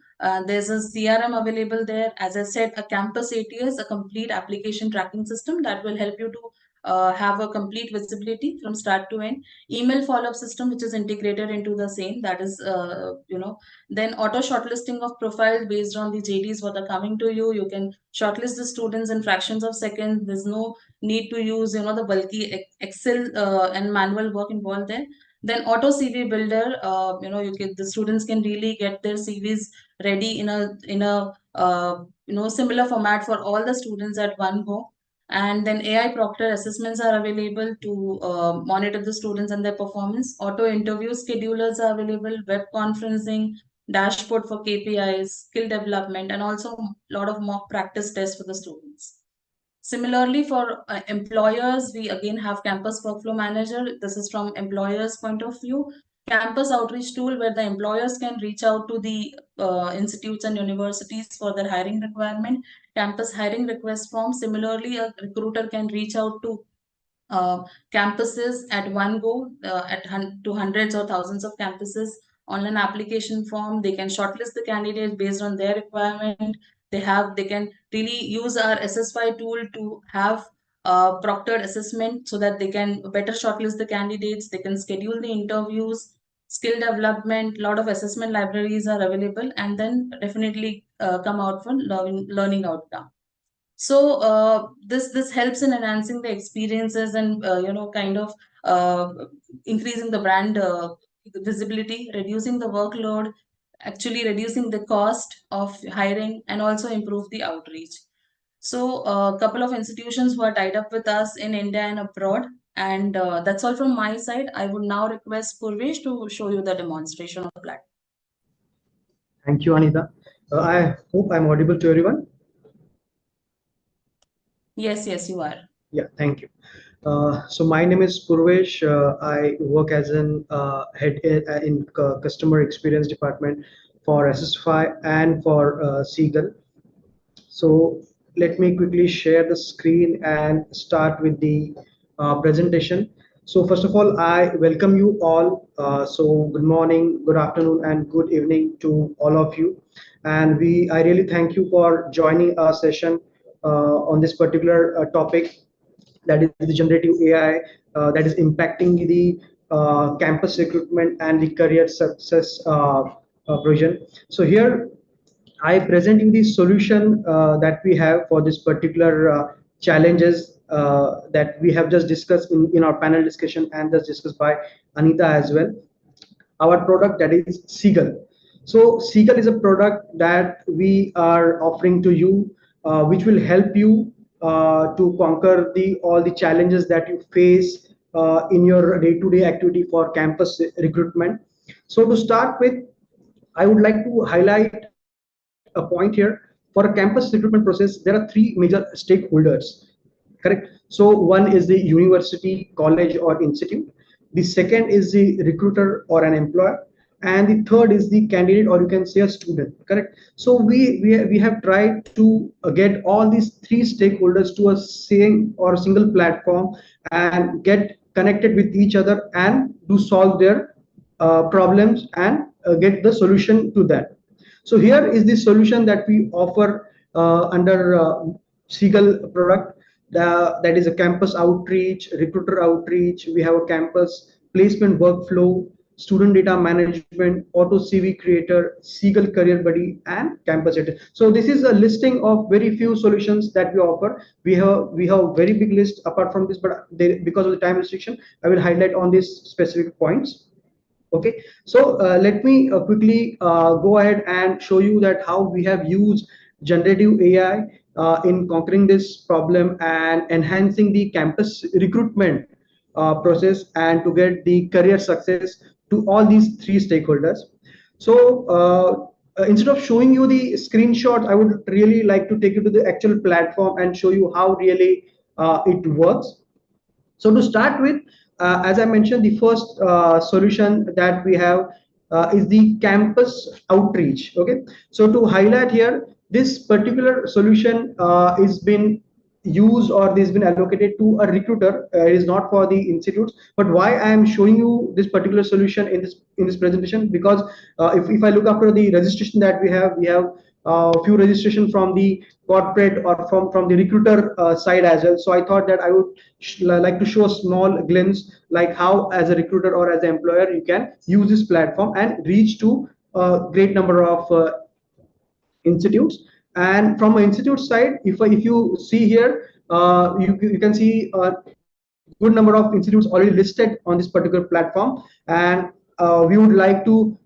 S5: There's a CRM available there. As I said, a campus ATS, a complete application tracking system that will help you to have a complete visibility from start to end. Email follow-up system, which is integrated into the same, that is, then auto shortlisting of profiles based on the JDs what are coming to you. You can shortlist the students in fractions of seconds. There's no need to use, the bulky Excel and manual work involved there. Then auto CV builder, the students can really get their CVs ready in a similar format for all the students at one go. And then AI proctor assessments are available to monitor the students and their performance. Auto interview schedulers are available, web conferencing, dashboard for KPIs, skill development, and also a lot of mock practice tests for the students. Similarly, for employers, we again have Campus Workflow Manager. This is from employers' point of view. Campus outreach tool where the employers can reach out to the institutes and universities for their hiring requirement. Campus hiring request form. Similarly, a recruiter can reach out to campuses at one go, to hundreds or thousands of campuses. Online application form. They can shortlist the candidates based on their requirement. They can really use our Assessfy tool to have proctored assessment so that they can better shortlist the candidates. They can schedule the interviews, skill development. A lot of assessment libraries are available, and then definitely come out for learning outcome. So this helps in enhancing the experiences and kind of increasing the brand visibility, reducing the workload, actually reducing the cost of hiring, and also improve the outreach. So a couple of institutions were tied up with us in India and abroad. And that's all from my side. I would now request Purvesh to show you the demonstration of the platform.
S13: Thank you, Anita. I hope I'm audible to everyone.
S5: Yes, you are.
S13: Yeah, thank you. So my name is Purvesh. I work as an head in customer experience department for Assessfy and for Seagull. So let me quickly share the screen and start with the presentation. So first of all, I welcome you all. So good morning, good afternoon, and good evening to all of you. And I really thank you for joining our session on this particular topic, that is the generative AI that is impacting the campus recruitment and the career success provision. So here I present you the solution that we have for this particular challenges that we have just discussed in our panel discussion and just discussed by Anita as well. Our product, that is Seagull. So Seagull is a product that we are offering to you, which will help you to conquer all the challenges that you face in your day-to-day activity for campus recruitment. So to start with, I would like to highlight a point here. For a campus recruitment process, there are three major stakeholders, correct? So one is the university, college, or institute. The second is the recruiter or an employer, and the third is the candidate, or you can say a student, correct? So we have tried to get all these three stakeholders to a same or a single platform and get connected with each other and to solve their problems and get the solution to that. So here is the solution that we offer under Seagull product. That is a campus outreach, recruiter outreach. We have a campus placement workflow, student data management, auto CV creator, Seagull career buddy, and campus data. So this is a listing of very few solutions that we offer. We have very big list apart from this, but because of the time restriction, I will highlight on these specific points. Okay, so let me quickly go ahead and show you that how we have used generative AI in conquering this problem and enhancing the campus recruitment process and to get the career success to all these three stakeholders. So instead of showing you the screenshot, I would really like to take you to the actual platform and show you how really it works. So to start with, as I mentioned, the first solution that we have is the campus outreach. Okay, so to highlight here, this particular solution is been used or this been allocated to a recruiter. It is not for the institutes. But why I am showing you this particular solution in this presentation? Because if I look after the registration that we have few registration from the corporate or from the recruiter side as well. So I thought that I would like to show a small glimpse, like how as a recruiter or as an employer you can use this platform and reach to a great number of institutes. And from an institute side, if you see here, you can see a good number of institutes already listed on this particular platform, and we would like to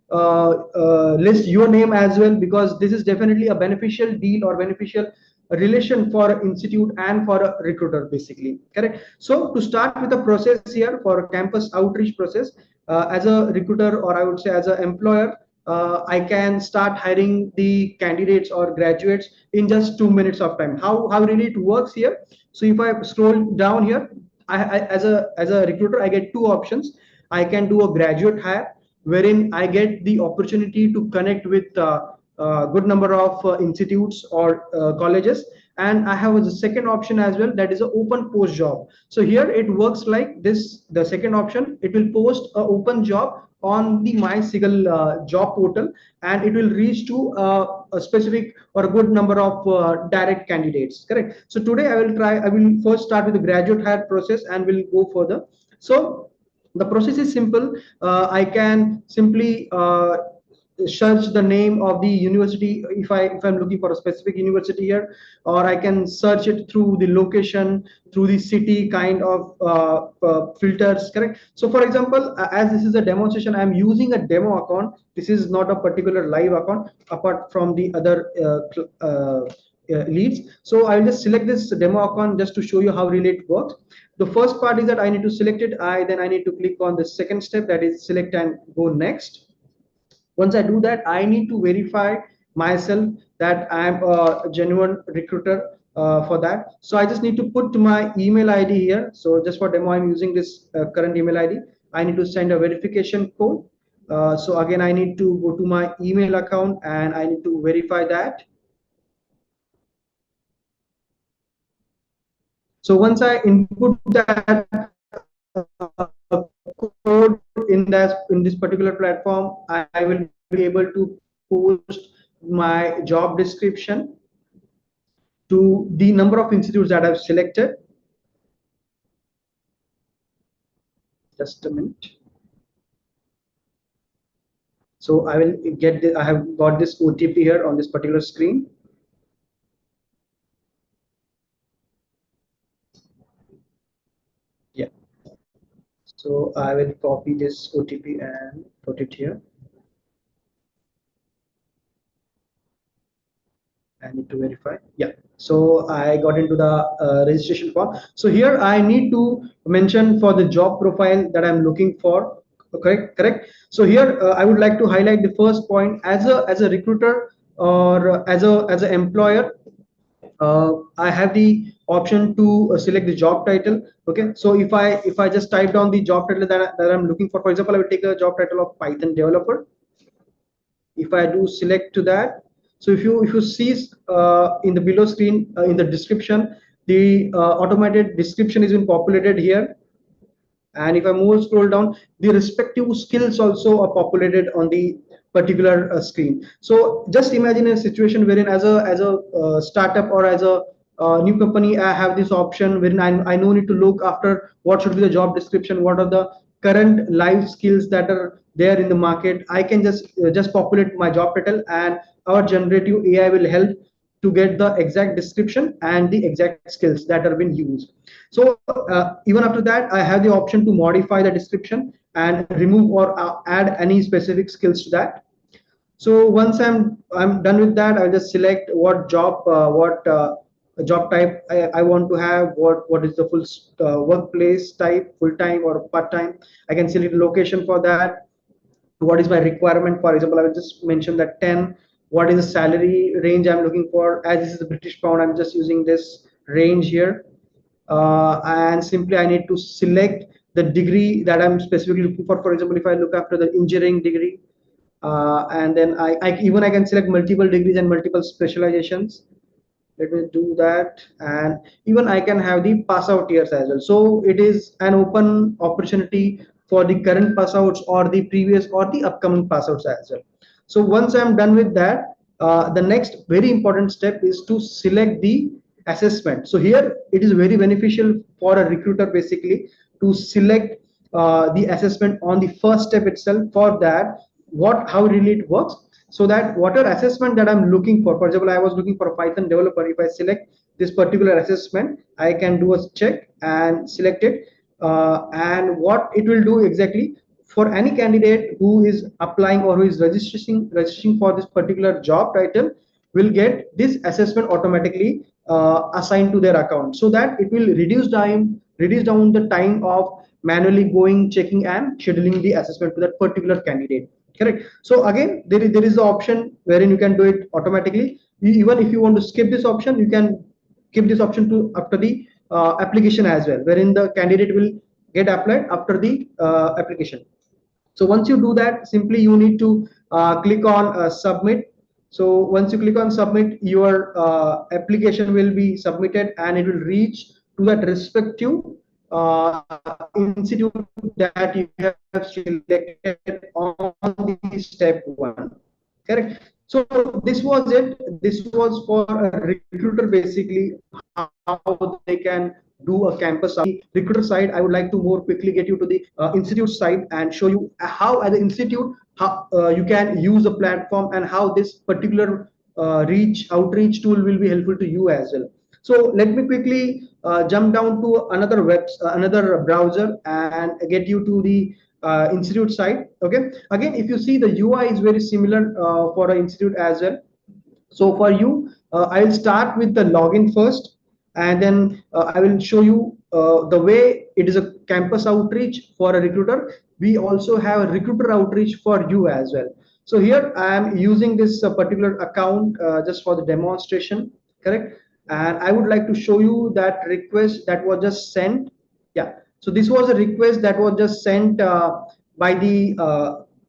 S13: list your name as well, because this is definitely a beneficial deal or beneficial relation for institute and for a recruiter, basically. Correct. So to start with the process here for campus outreach process, as a recruiter, or I would say as an employer, I can start hiring the candidates or graduates in just 2 minutes of time. How really it works here? So if I scroll down here, as a recruiter, I get two options. I can do a graduate hire, wherein I get the opportunity to connect with a good number of institutes or colleges. And I have a second option as well, that is an open post job. So here it works like this. The second option, it will post an open job on the MySeagull job portal, and it will reach to a specific or a good number of direct candidates. Correct. So today I will first start with the graduate hire process and will go further. So the process is simple. I can simply search the name of the university if I'm looking for a specific university here, or I can search it through the location, through the city kind of filters. Correct. So for example, as this is a demonstration, I'm using a demo account. This is not a particular live account apart from the other leads. So I'll just select this demo account just to show you how really it works. The first part is that I need to select it. Then I need to click on the second step, that is select and go next. Once I do that, I need to verify myself that I'm a genuine recruiter for that. So I just need to put my email ID here. So just for demo, I'm using this current email ID. I need to send a verification code. So again, I need to go to my email account and I need to verify that. So once I input that code in this particular platform, I will be able to post my job description to the number of institutes that I've selected. Just a minute. So I will get I have got this OTP here on this particular screen. Yeah. So I will copy this OTP and put it here. I need to verify. Yeah. So I got into the registration form. So here I need to mention for the job profile that I'm looking for. Correct. So here I would like to highlight the first point. As a recruiter or as an employer, I have the option to select the job title. Okay. So if I just type down the job title that I'm looking for example, I will take a job title of Python developer. If I do select to that, so if you see in the below screen in the description, the automated description is been populated here. And if I move scroll down, the respective skills also are populated on the particular screen. So just imagine a situation wherein as a startup or as a new company, I have this option wherein I no need to look after what should be the job description, what are the current live skills that are there in the market. I can just populate my job title, and our generative AI will help to get the exact description and the exact skills that are being used. So even after that, I have the option to modify the description and remove or add any specific skills to that. So once I'm done with that, I'll just select what job job type I want to have, what is the full workplace type, full-time or part-time. I can select location for that. What is my requirement? For example, I will just mention that 10. What is the salary range I'm looking for? As this is the British pound, I'm just using this range here. And simply I need to select the degree that I'm specifically looking for. For example, if I look after the engineering degree, and then I can select multiple degrees and multiple specializations. Let me do that, and even I can have the pass out years as well. So it is an open opportunity for the current pass outs or the previous or the upcoming pass outs as well. So once I'm done with that, the next very important step is to select the assessment. So here it is very beneficial for a recruiter basically to select the assessment on the first step itself. For that, how really it works, so that whatever assessment that I'm looking for example, I was looking for a Python developer. If I select this particular assessment, I can do a check and select it, and what it will do exactly, for any candidate who is applying or who is registering for this particular job title, will get this assessment automatically assigned to their account, so that it will reduce down the time of manually going, checking and scheduling the assessment to that particular candidate. Correct. So again, there is the option wherein you can do it automatically. Even if you want to skip this option, you can keep this option to after the application as well, wherein the candidate will get applied after the application. So once you do that, simply you need to click on submit. So once you click on submit, your application will be submitted and it will reach to that respective institute that you have selected on the step 1. Correct. So this was it. This was for a recruiter basically, how they can do a campus. Recruiter side, I would like to more quickly get you to the institute side and show you how as an institute, how you can use a platform and how this particular outreach tool will be helpful to you as well. So let me quickly jump down to another browser and get you to the institute site. Okay, again, if you see, the UI is very similar for an institute as well. So for you, I will start with the login first, and then I will show you the way it is a campus outreach for a recruiter. We also have a recruiter outreach for you as well. So here I am using this particular account just for the demonstration. Correct. And I would like to show you that request that was just sent. Yeah. So this was a request that was just sent by the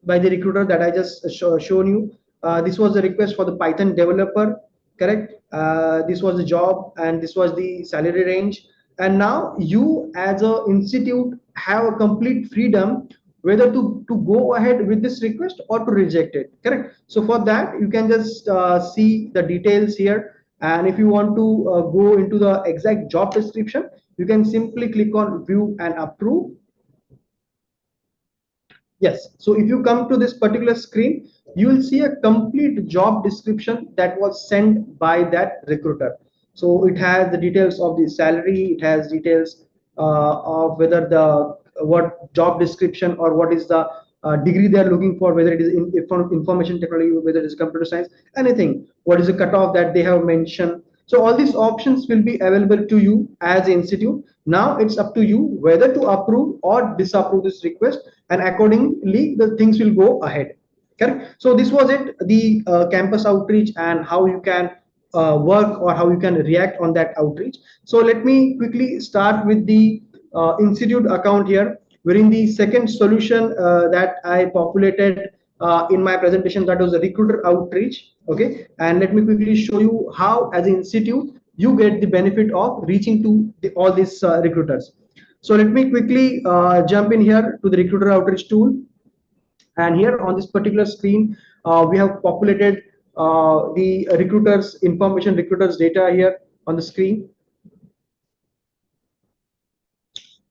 S13: recruiter that I just shown you. This was a request for the Python developer. Correct. This was the job and this was the salary range. And now you as a institute have a complete freedom whether to go ahead with this request or to reject it. Correct. So for that, you can just see the details here. And if you want to go into the exact job description, you can simply click on view and approve. Yes. So if you come to this particular screen, you will see a complete job description that was sent by that recruiter. So it has the details of the salary, it has details of whether what job description or what is the degree they are looking for, whether it is information technology, whether it is computer science, anything, what is the cutoff that they have mentioned. So all these options will be available to you as an institute. Now it's up to you whether to approve or disapprove this request, and accordingly the things will go ahead. Correct. So this was it, the campus outreach and how you can work or how you can react on that outreach. So let me quickly start with the institute account here, wherein the second solution that I populated in my presentation, that was the recruiter outreach. Okay, and let me quickly show you how as an institute you get the benefit of reaching to all these recruiters. So let me quickly jump in here to the recruiter outreach tool. And here on this particular screen, we have populated the recruiters information, recruiters data here on the screen.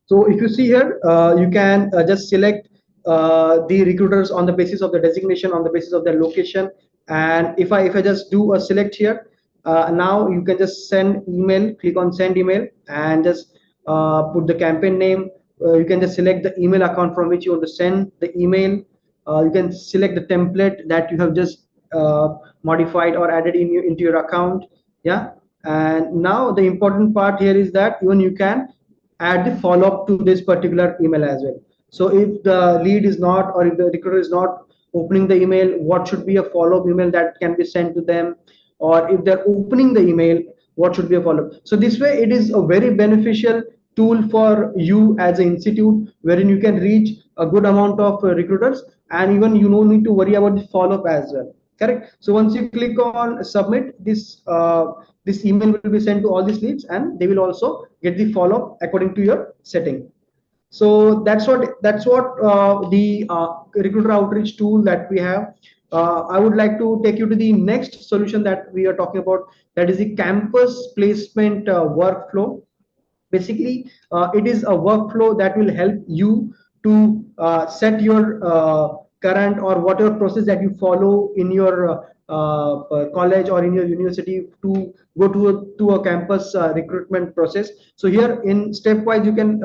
S13: So if you see here, you can just select the recruiters on the basis of the designation, on the basis of their location. And if I just do a select here, now you can just send email, click on send email and just put the campaign name. You can just select the email account from which you want to send the email. You can select the template that you have just modified or added into your account. Yeah. And now the important part here is that even you can add the follow-up to this particular email as well. So if the lead is not, or if the recruiter is not opening the email, what should be a follow-up email that can be sent to them? Or if they're opening the email, what should be a follow-up? So this way it is a very beneficial tool for you as an institute, wherein you can reach a good amount of recruiters, and even you don't need to worry about the follow-up as well. Correct. So once you click on submit, this email will be sent to all these leads, and they will also get the follow-up according to your setting. So that's what the recruiter outreach tool that we have. I would like to take you to the next solution that we are talking about, that is the campus placement workflow. Basically, it is a workflow that will help you to set your current or whatever process that you follow in your college or in your university to go to a campus recruitment process. So here in stepwise, you can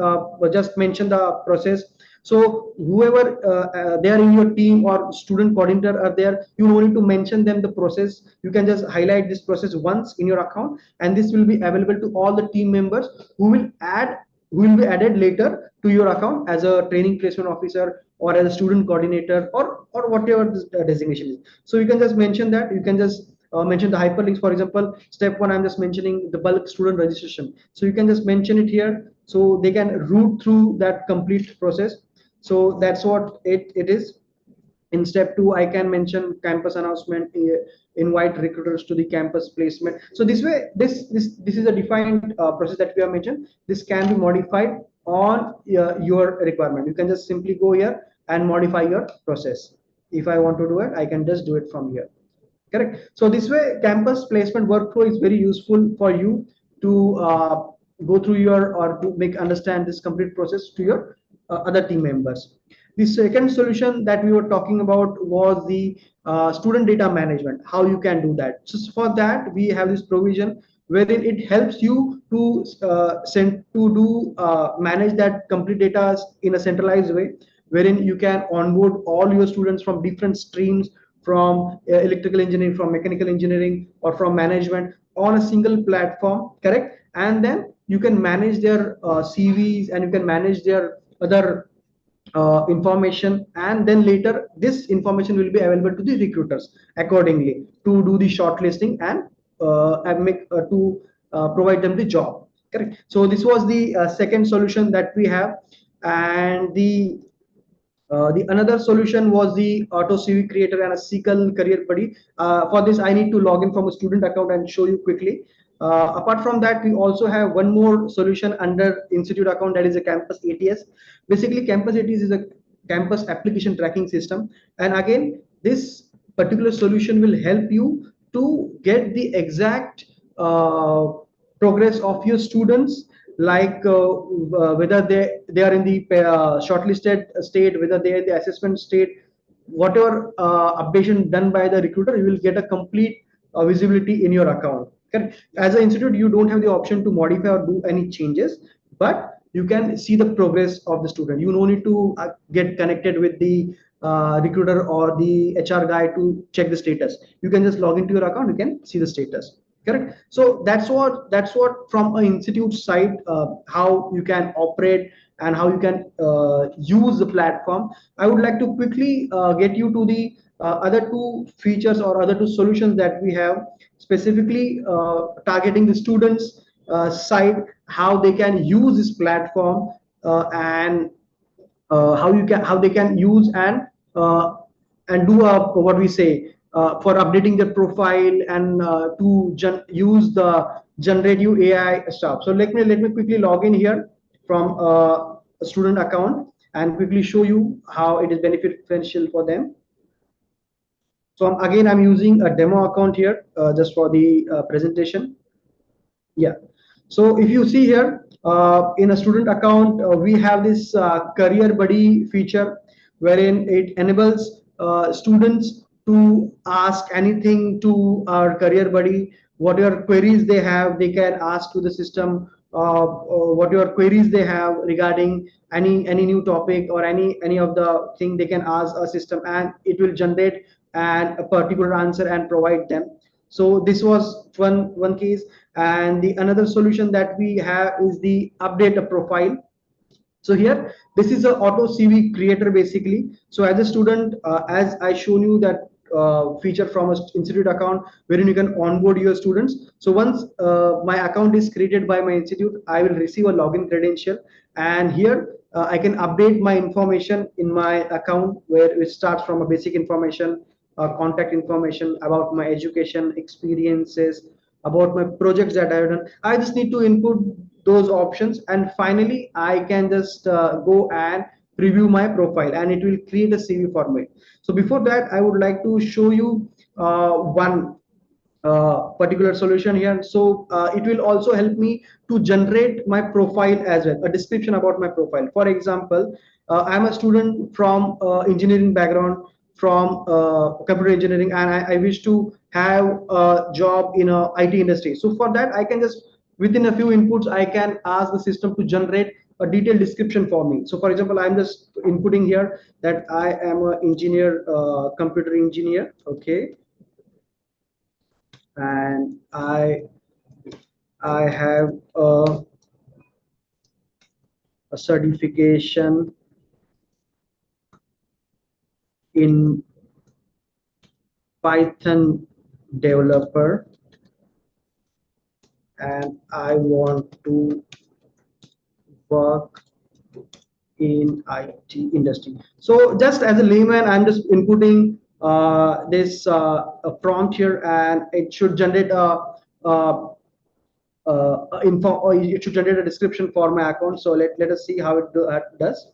S13: just mention the process. So whoever they are in your team or student coordinator are there, you don't need to mention them the process. You can just highlight this process once in your account, and this will be available to all the team members who will be added later to your account as a training placement officer or as a student coordinator or whatever this designation is. So you can just mention that. You can just mention the hyperlinks. For example, step 1, I'm just mentioning the bulk student registration. So you can just mention it here, so they can route through that complete process. So that's what it is. In step 2, I can mention campus announcement, invite recruiters to the campus placement. So this way, this is a defined process that we have mentioned. This can be modified on your requirement. You can just simply go here and modify your process. If I want to do it, I can just do it from here. Correct. So this way, campus placement workflow is very useful for you to go through your or to make understand this complete process to your other team members. The second solution that we were talking about was the student data management, how you can do that. So for that, we have this provision wherein it helps you to manage that complete data in a centralized way, wherein you can onboard all your students from different streams, from electrical engineering, from mechanical engineering, or from management on a single platform. Correct. And then you can manage their CVs, and you can manage their other information, and then later this information will be available to the recruiters accordingly to do the shortlisting and make to provide them the job. Correct. So this was the second solution that we have. And the another solution was the auto CV creator and a SQL career buddy. For this, I need to log in from a student account and show you quickly. Apart from that, we also have one more solution under institute account, that is a campus ATS. Basically, campus ATS is a campus application tracking system. And again, this particular solution will help you to get the exact progress of your students, like whether they are in the shortlisted state, whether they are in the assessment state, whatever updation done by the recruiter, you will get a complete visibility in your account. Correct. As an institute, you don't have the option to modify or do any changes, but you can see the progress of the student. You don't need to get connected with the recruiter or the HR guy to check the status. You can just log into your account, you can see the status. Correct. So that's what from an institute side, how you can operate and how you can use the platform. I would like to quickly get you to the other two features or other two solutions that we have, specifically targeting the students side, how they can use this platform, and how they can use and do a what we say for updating their profile and to use the generative AI stuff. So let me quickly log in here from a student account and quickly show you how it is beneficial for them. So again, I'm using a demo account here just for the presentation. Yeah. So if you see here in a student account, we have this career buddy feature, wherein it enables students to ask anything to our career buddy. Whatever queries they have, they can ask to the system. Whatever queries they have regarding any new topic or any of the thing, they can ask a system, and it will generate a particular answer and provide them. So this was one case. And the another solution that we have is the update a profile. So here, this is an auto CV creator basically. So as a student, as I shown you that feature from an institute account, wherein you can onboard your students. So once my account is created by my institute, I will receive a login credential, and here I can update my information in my account, where it starts from a basic information, contact information about my education experiences, about my projects that I've done. I just need to input those options, and finally I can just go and preview my profile, and it will create a CV format. So before that, I would like to show you one particular solution here. So it will also help me to generate my profile as well, a description about my profile. For example, I'm a student from engineering background, from computer engineering, and I wish to have a job in a IT industry. So for that, I can just, within a few inputs, I can ask the system to generate a detailed description for me. So for example, I'm just inputting here that I am an engineer, computer engineer, okay, and I have a certification in Python developer, and I want to work in IT industry. So just as a layman, I'm just inputting this a prompt here, and it should generate info, or it should generate a description for my account. So let us see how it does.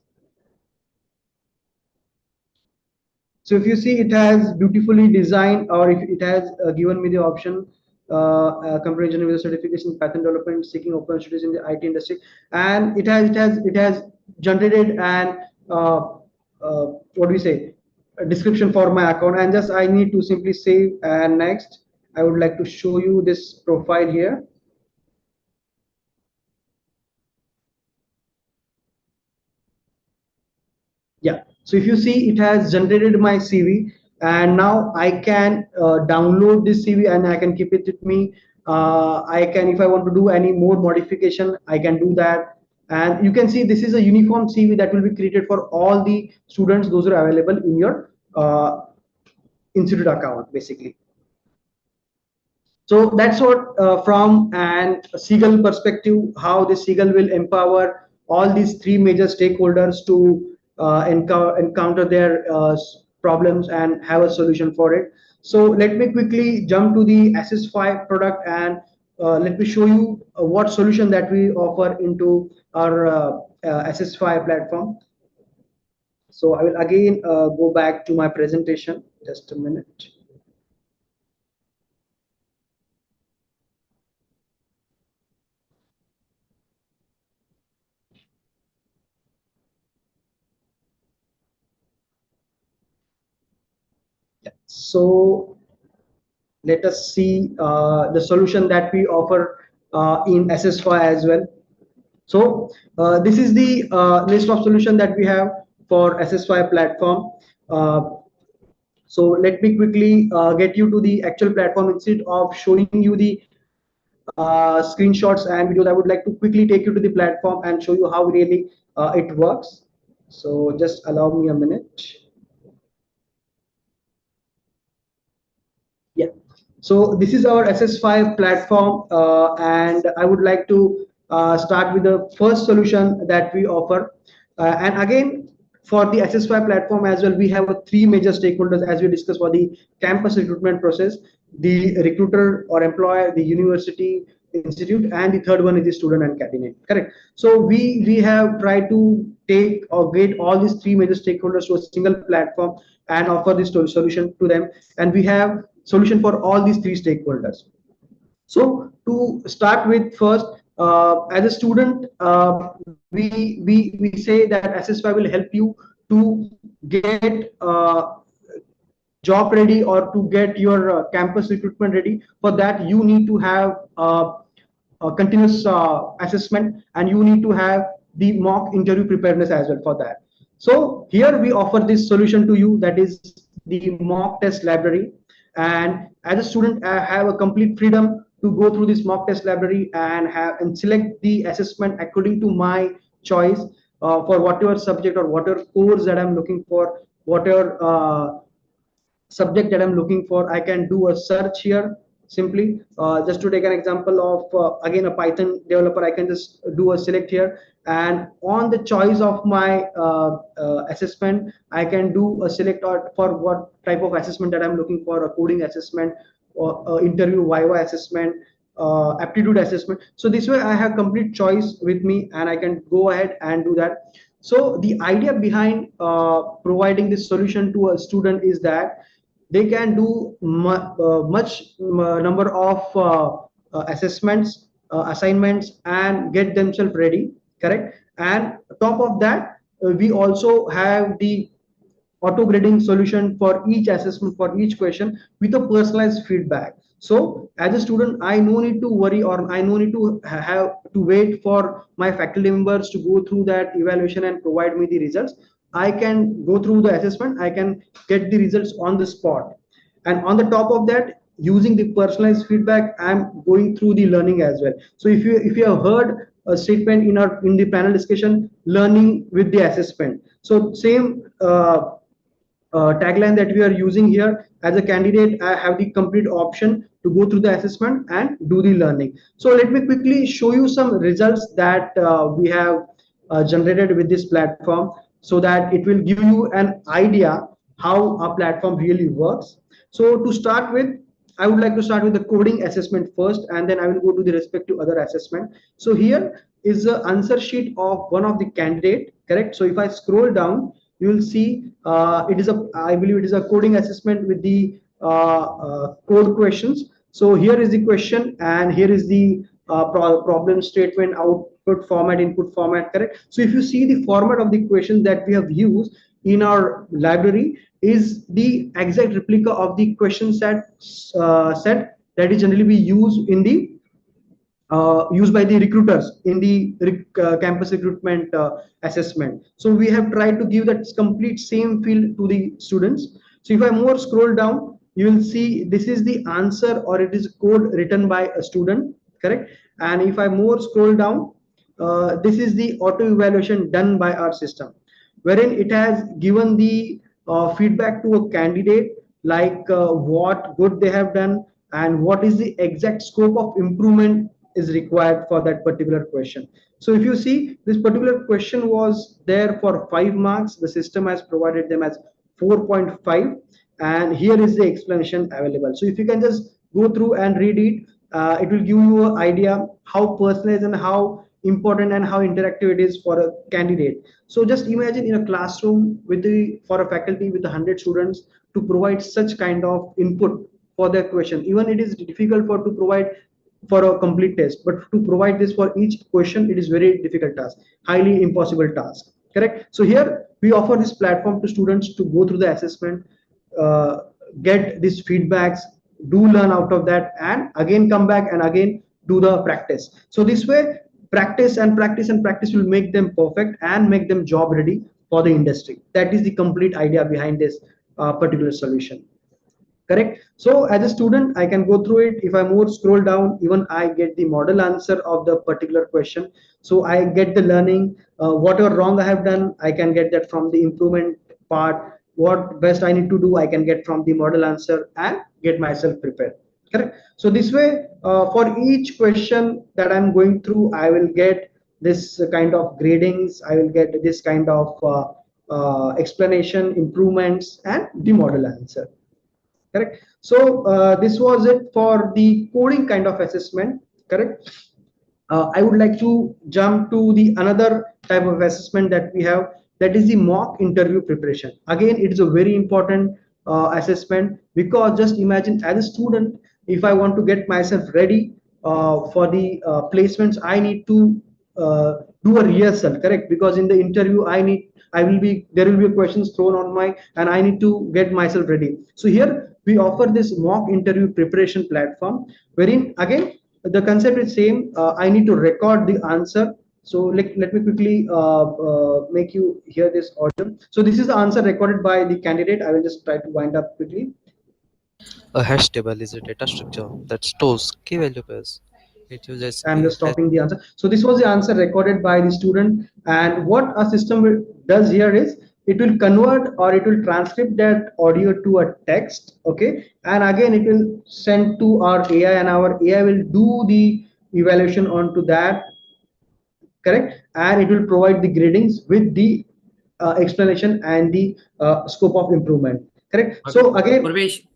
S13: So if you see, it has beautifully designed, or if it has given me the option, computer engineering with a certification in Python development, seeking opportunities in the IT industry, and it has generated an what do we say, a description for my account, and just I need to simply save. And next, I would like to show you this profile here. Yeah, so if you see, it has generated my CV, and now I can download this CV and I can keep it with me. I can, if I want to do any more modification, I can do that. And you can see this is a uniform CV that will be created for all the students, those are available in your institute account, basically. So that's what from an Seagull perspective, how the Seagull will empower all these three major stakeholders to encounter their problems and have a solution for it. So let me quickly jump to the Assessfy product, and let me show you what solution that we offer into our Assessfy platform. So I will again go back to my presentation. Just a minute. So let us see the solution that we offer in Assessfy as well. So this is the list of solution that we have for Assessfy platform. So let me quickly get you to the actual platform. Instead of showing you the screenshots and videos, I would like to quickly take you to the platform and show you how really it works. So just allow me a minute. Yeah, so this is our Assessfy platform, and I would like to start with the first solution that we offer. And again, for the Assessfy platform as well, we have three major stakeholders, as we discussed for the campus recruitment process: the recruiter or employer, the university, institute, and the third one is the student and candidate. Correct. So we have tried to take or get all these three major stakeholders to a single platform and offer this solution to them, and we have solution for all these three stakeholders. So to start with, first, as a student, we say that Assessfy will help you to get job ready or to get your campus recruitment ready. For that, you need to have a continuous assessment, and you need to have the mock interview preparedness as well for that. So here we offer this solution to you, that is the mock test library. And as a student, I have a complete freedom to go through this mock test library and select the assessment according to my choice for whatever subject or whatever course that I'm looking for, whatever subject that I'm looking for. I can do a search here simply. Just to take an example of again a Python developer, I can just do a select here, and on the choice of my assessment, I can do a select for what type of assessment that I'm looking for: a coding assessment, or interview viva assessment, aptitude assessment. So this way I have complete choice with me, and I can go ahead and do that. So the idea behind providing this solution to a student is that they can do much number of assessments, assignments, and get themselves ready, correct? And top of that, we also have the auto grading solution for each assessment, for each question, with a personalized feedback. So as a student, I no need to worry, or I no need to have to wait for my faculty members to go through that evaluation and provide me the results. I can go through the assessment, I can get the results on the spot. And on the top of that, using the personalized feedback, I'm going through the learning as well. So if you have heard a statement in the panel discussion, learning with the assessment, so same tagline that we are using here. As a candidate, I have the complete option to go through the assessment and do the learning. So let me quickly show you some results that we have generated with this platform, so that it will give you an idea how our platform really works. So to start with, I would like to start with the coding assessment first, and then I will go to the respective other assessment. So here is the answer sheet of one of the candidate, correct? So if I scroll down, you will see I believe it is a coding assessment with the code questions. So here is the question, and here is the problem statement, output format, input format, correct? So if you see the format of the questions that we have used in our library is the exact replica of the question set that is generally be used in the used by the recruiters in the campus recruitment assessment. So we have tried to give that complete same feel to the students. So if I more scroll down, you will see this is the answer, or it is code written by a student, correct? And if I more scroll down, this is the auto evaluation done by our system, wherein it has given the feedback to a candidate, like what good they have done and what is the exact scope of improvement is required for that particular question. So if you see, this particular question was there for 5 marks, the system has provided them as 4.5, and here is the explanation available. So if you can just go through and read it, it will give you an idea how personalized and how important and how interactive it is for a candidate. So just imagine in a classroom for a faculty with 100 students to provide such kind of input for their question. Even it is difficult to provide for a complete test, but to provide this for each question, it is very difficult task, highly impossible task, correct? So here we offer this platform to students to go through the assessment, get these feedbacks, do learn out of that, and again come back and again do the practice. So this way, practice and practice and practice will make them perfect and make them job ready for the industry. That is the complete idea behind this particular solution, correct? So as a student, I can go through it. If I more scroll down, even I get the model answer of the particular question. So I get the learning, whatever wrong I have done, I can get that from the improvement part. What best I need to do, I can get from the model answer and get myself prepared, correct? So this way, for each question that I'm going through, I will get this kind of gradings, I will get this kind of explanation, improvements, and the model answer, correct? So this was it for the coding kind of assessment, correct? I would like to jump to the another type of assessment that we have, that is the mock interview preparation. Again, it is a very important assessment, because just imagine as a student, if I want to get myself ready for the placements, I need to do a rehearsal, correct? Because in the interview, there will be questions thrown on my, and I need to get myself ready. So here we offer this mock interview preparation platform, wherein again the concept is same. I need to record the answer. So let me quickly make you hear this audio. So this is the answer recorded by the candidate. I will just try to wind up quickly.
S14: A hash table is a data structure that stores key value pairs. It uses
S13: I'm just stopping the answer. So this was the answer recorded by the student, and what a system does here is it will convert, or it will transcript that audio to a text, okay, and again it will send to our AI, and our AI will do the evaluation onto that, correct? And it will provide the gradings with the explanation and the scope of improvement, correct?
S4: Okay.
S13: So again,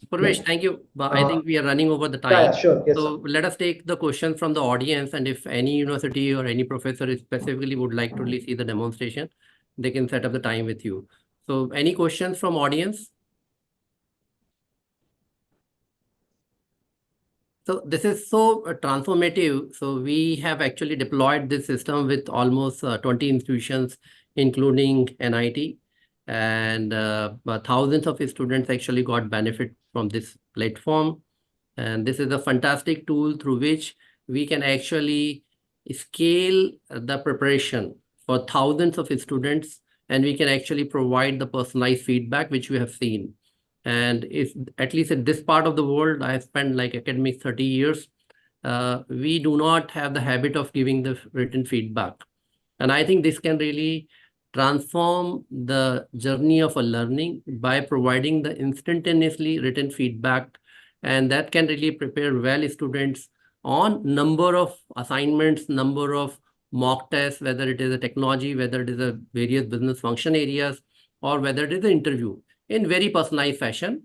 S4: Purvesh, thank you. But I think we are running over the time.
S13: Yeah, sure. Yes,
S4: so let us take the questions from the audience, and if any university or any professor specifically would like to see the demonstration, they can set up the time with you. So any questions from audience? So this is so transformative. So we have actually deployed this system with almost 20 institutions, including NIT, and thousands of students actually got benefit from this platform. And this is a fantastic tool through which we can actually scale the preparation for thousands of students, and we can actually provide the personalized feedback, which we have seen. And if at least in this part of the world, I have spent like academic 30 years, we do not have the habit of giving the written feedback. And I think this can really transform the journey of a learning by providing the instantaneously written feedback. And that can really prepare well students on number of assignments, number of mock tests, whether it is a technology, whether it is a various business function areas, or whether it is an interview in very personalized fashion.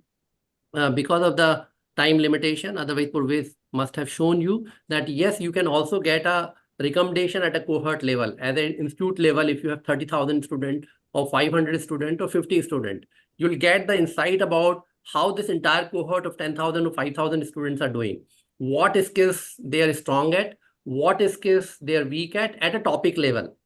S4: Because of the time limitation, otherwise Purvesh must have shown you that yes, you can also get a recommendation at a cohort level. At an institute level, if you have 30,000 students or 500 students or 50 students, you'll get the insight about how this entire cohort of 10,000 or 5,000 students are doing, what skills they are strong at, what skills they are weak at a topic level.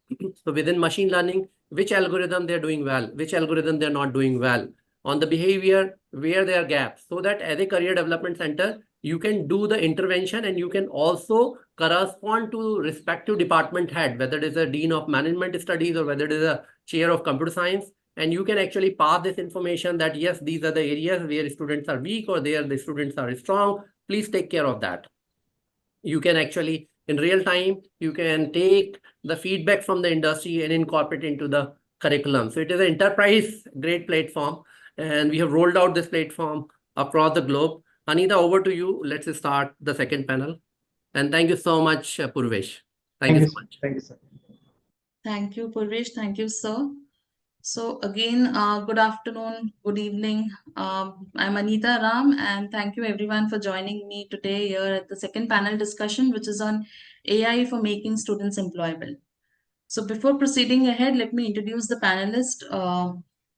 S4: So within machine learning, which algorithm they're doing well, which algorithm they're not doing well, on the behavior, where there are gaps, so that as a career development center, you can do the intervention and you can also correspond to respective department head, whether it is a dean of management studies or whether it is a chair of computer science, and you can actually pass this information that yes, these are the areas where students are weak or there the students are strong. Please take care of that. You can actually, in real time, you can take the feedback from the industry and incorporate into the curriculum. So it is an enterprise great platform, and we have rolled out this platform across the globe. Anita, over to you. Let's start the second panel. And thank you so much, Purvesh. Thank you so much.
S13: Thank you, sir.
S5: Thank you, Purvesh. Thank you, sir. So again, good afternoon, good evening. I'm Anita Ram, and thank you everyone for joining me today here at the second panel discussion, which is on AI for making students employable. So before proceeding ahead, let me introduce the panelists.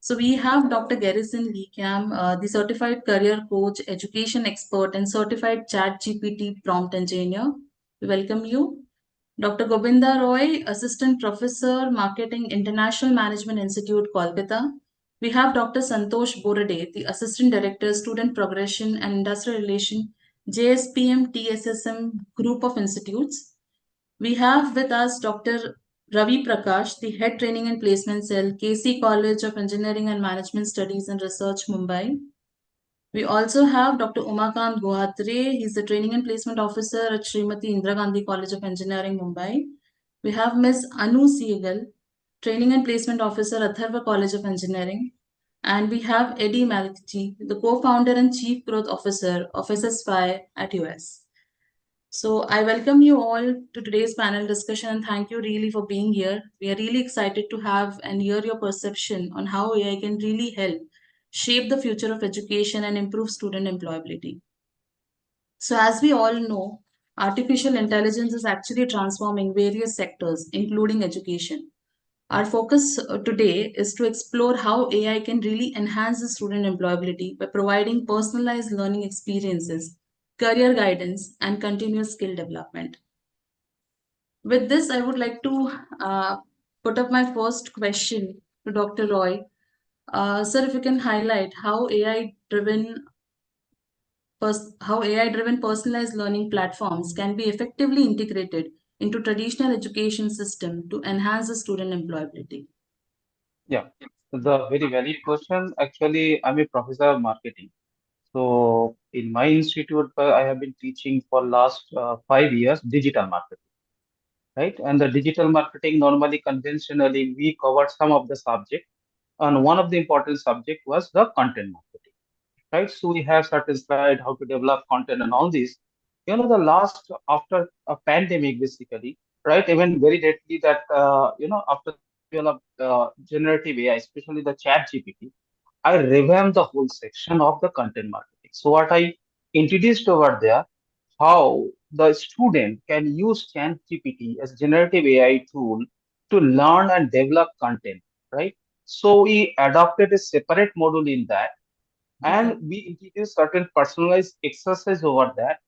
S5: So we have Dr. Garrison Leekam, the certified career coach, education expert, and certified ChatGPT prompt engineer. We welcome you. Dr. Govinda Roy, Assistant Professor, Marketing, International Management Institute, Kolkata. We have Dr. Santosh Borade, the Assistant Director, Student Progression and Industrial Relation, JSPM TSSM Group of Institutes. We have with us Dr. Ravi Prakash, the Head Training and Placement Cell, KC College of Engineering and Management Studies and Research, Mumbai. We also have Dr. Umakant Gohatre. He's the Training and Placement Officer at Srimati Indira Gandhi College of Engineering, Mumbai. We have Ms. Anu Sehgal, Training and Placement Officer, Atharva College of Engineering. And we have Eddie Malkji, the co-founder and Chief Growth Officer of Assessfy at US. So I welcome you all to today's panel discussion and thank you really for being here. We are really excited to have and hear your perception on how AI can really help shape the future of education and improve student employability. So as we all know, artificial intelligence is actually transforming various sectors, including education. Our focus today is to explore how AI can really enhance the student employability by providing personalized learning experiences, career guidance, and continuous skill development. With this, I would like to put up my first question to Dr. Roy. Sir, if you can highlight how AI-driven personalized learning platforms can be effectively integrated into traditional education system to enhance the student employability.
S12: Yeah, the very valid question. Actually, I'm a professor of marketing. So in my institute, I have been teaching for last 5 years digital marketing, right? And the digital marketing normally conventionally we covered some of the subject, and one of the important subject was the content marketing, right? So we have certain slide how to develop content and all this. You know, the last after a pandemic basically, right? Even very lately that after the arrival of generative AI, especially the Chat GPT, I revamped the whole section of the content marketing. So what I introduced over there, how the student can use Chat GPT as generative AI tool to learn and develop content
S15: right? So we adopted a separate module in that, and we introduced certain personalized exercise over that,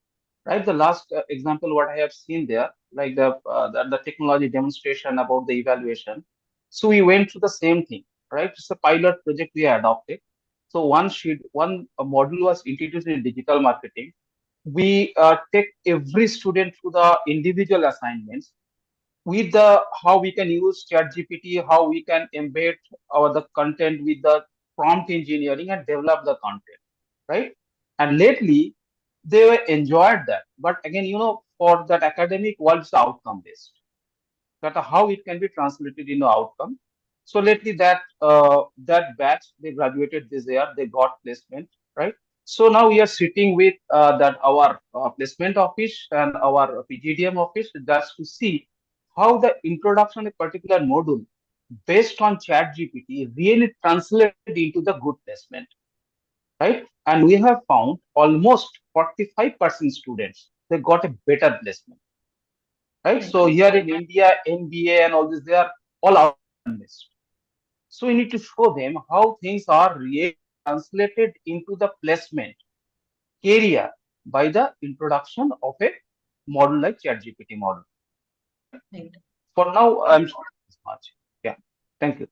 S15: right? The last example what I have seen there, like the technology demonstration about the evaluation. So we went through the same thing, right? It's a pilot project we adopted. So one module was introduced in digital marketing. We take every student through the individual assignments with the how we can use ChatGPT, how we can embed the content with the prompt engineering and develop the content, right? And lately, they were enjoyed that. But again, for that academic world, it's outcome based. That how it can be translated into outcome. So lately, that batch they graduated this year, they got placement, right? So now we are sitting with that our placement office and our PGDM office just to see how the introduction of a particular module based on ChatGPT really translated into the good placement, right? And we have found almost 45% students, they got a better placement, right? So here in India, MBA and all this, they are all outcome based. So we need to show them how things are really translated into the placement area by the introduction of a model like ChatGPT model.
S5: Right.
S15: For now, I'm sure this much. Yeah. Thank you.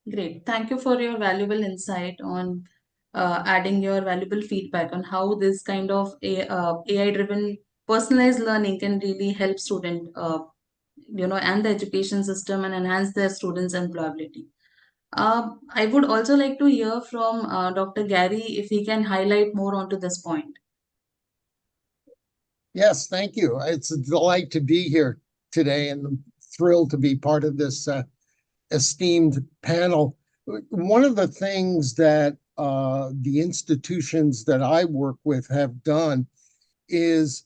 S5: Great. Thank you for your valuable insight on adding your valuable feedback on how this kind of AI-driven personalized learning can really help student, and the education system and enhance their students' employability. I would also like to hear from Dr. Gary if he can highlight more onto this point.
S16: Yes, thank you. It's a delight to be here today, and I'm thrilled to be part of this esteemed panel. One of the things that the institutions that I work with have done is,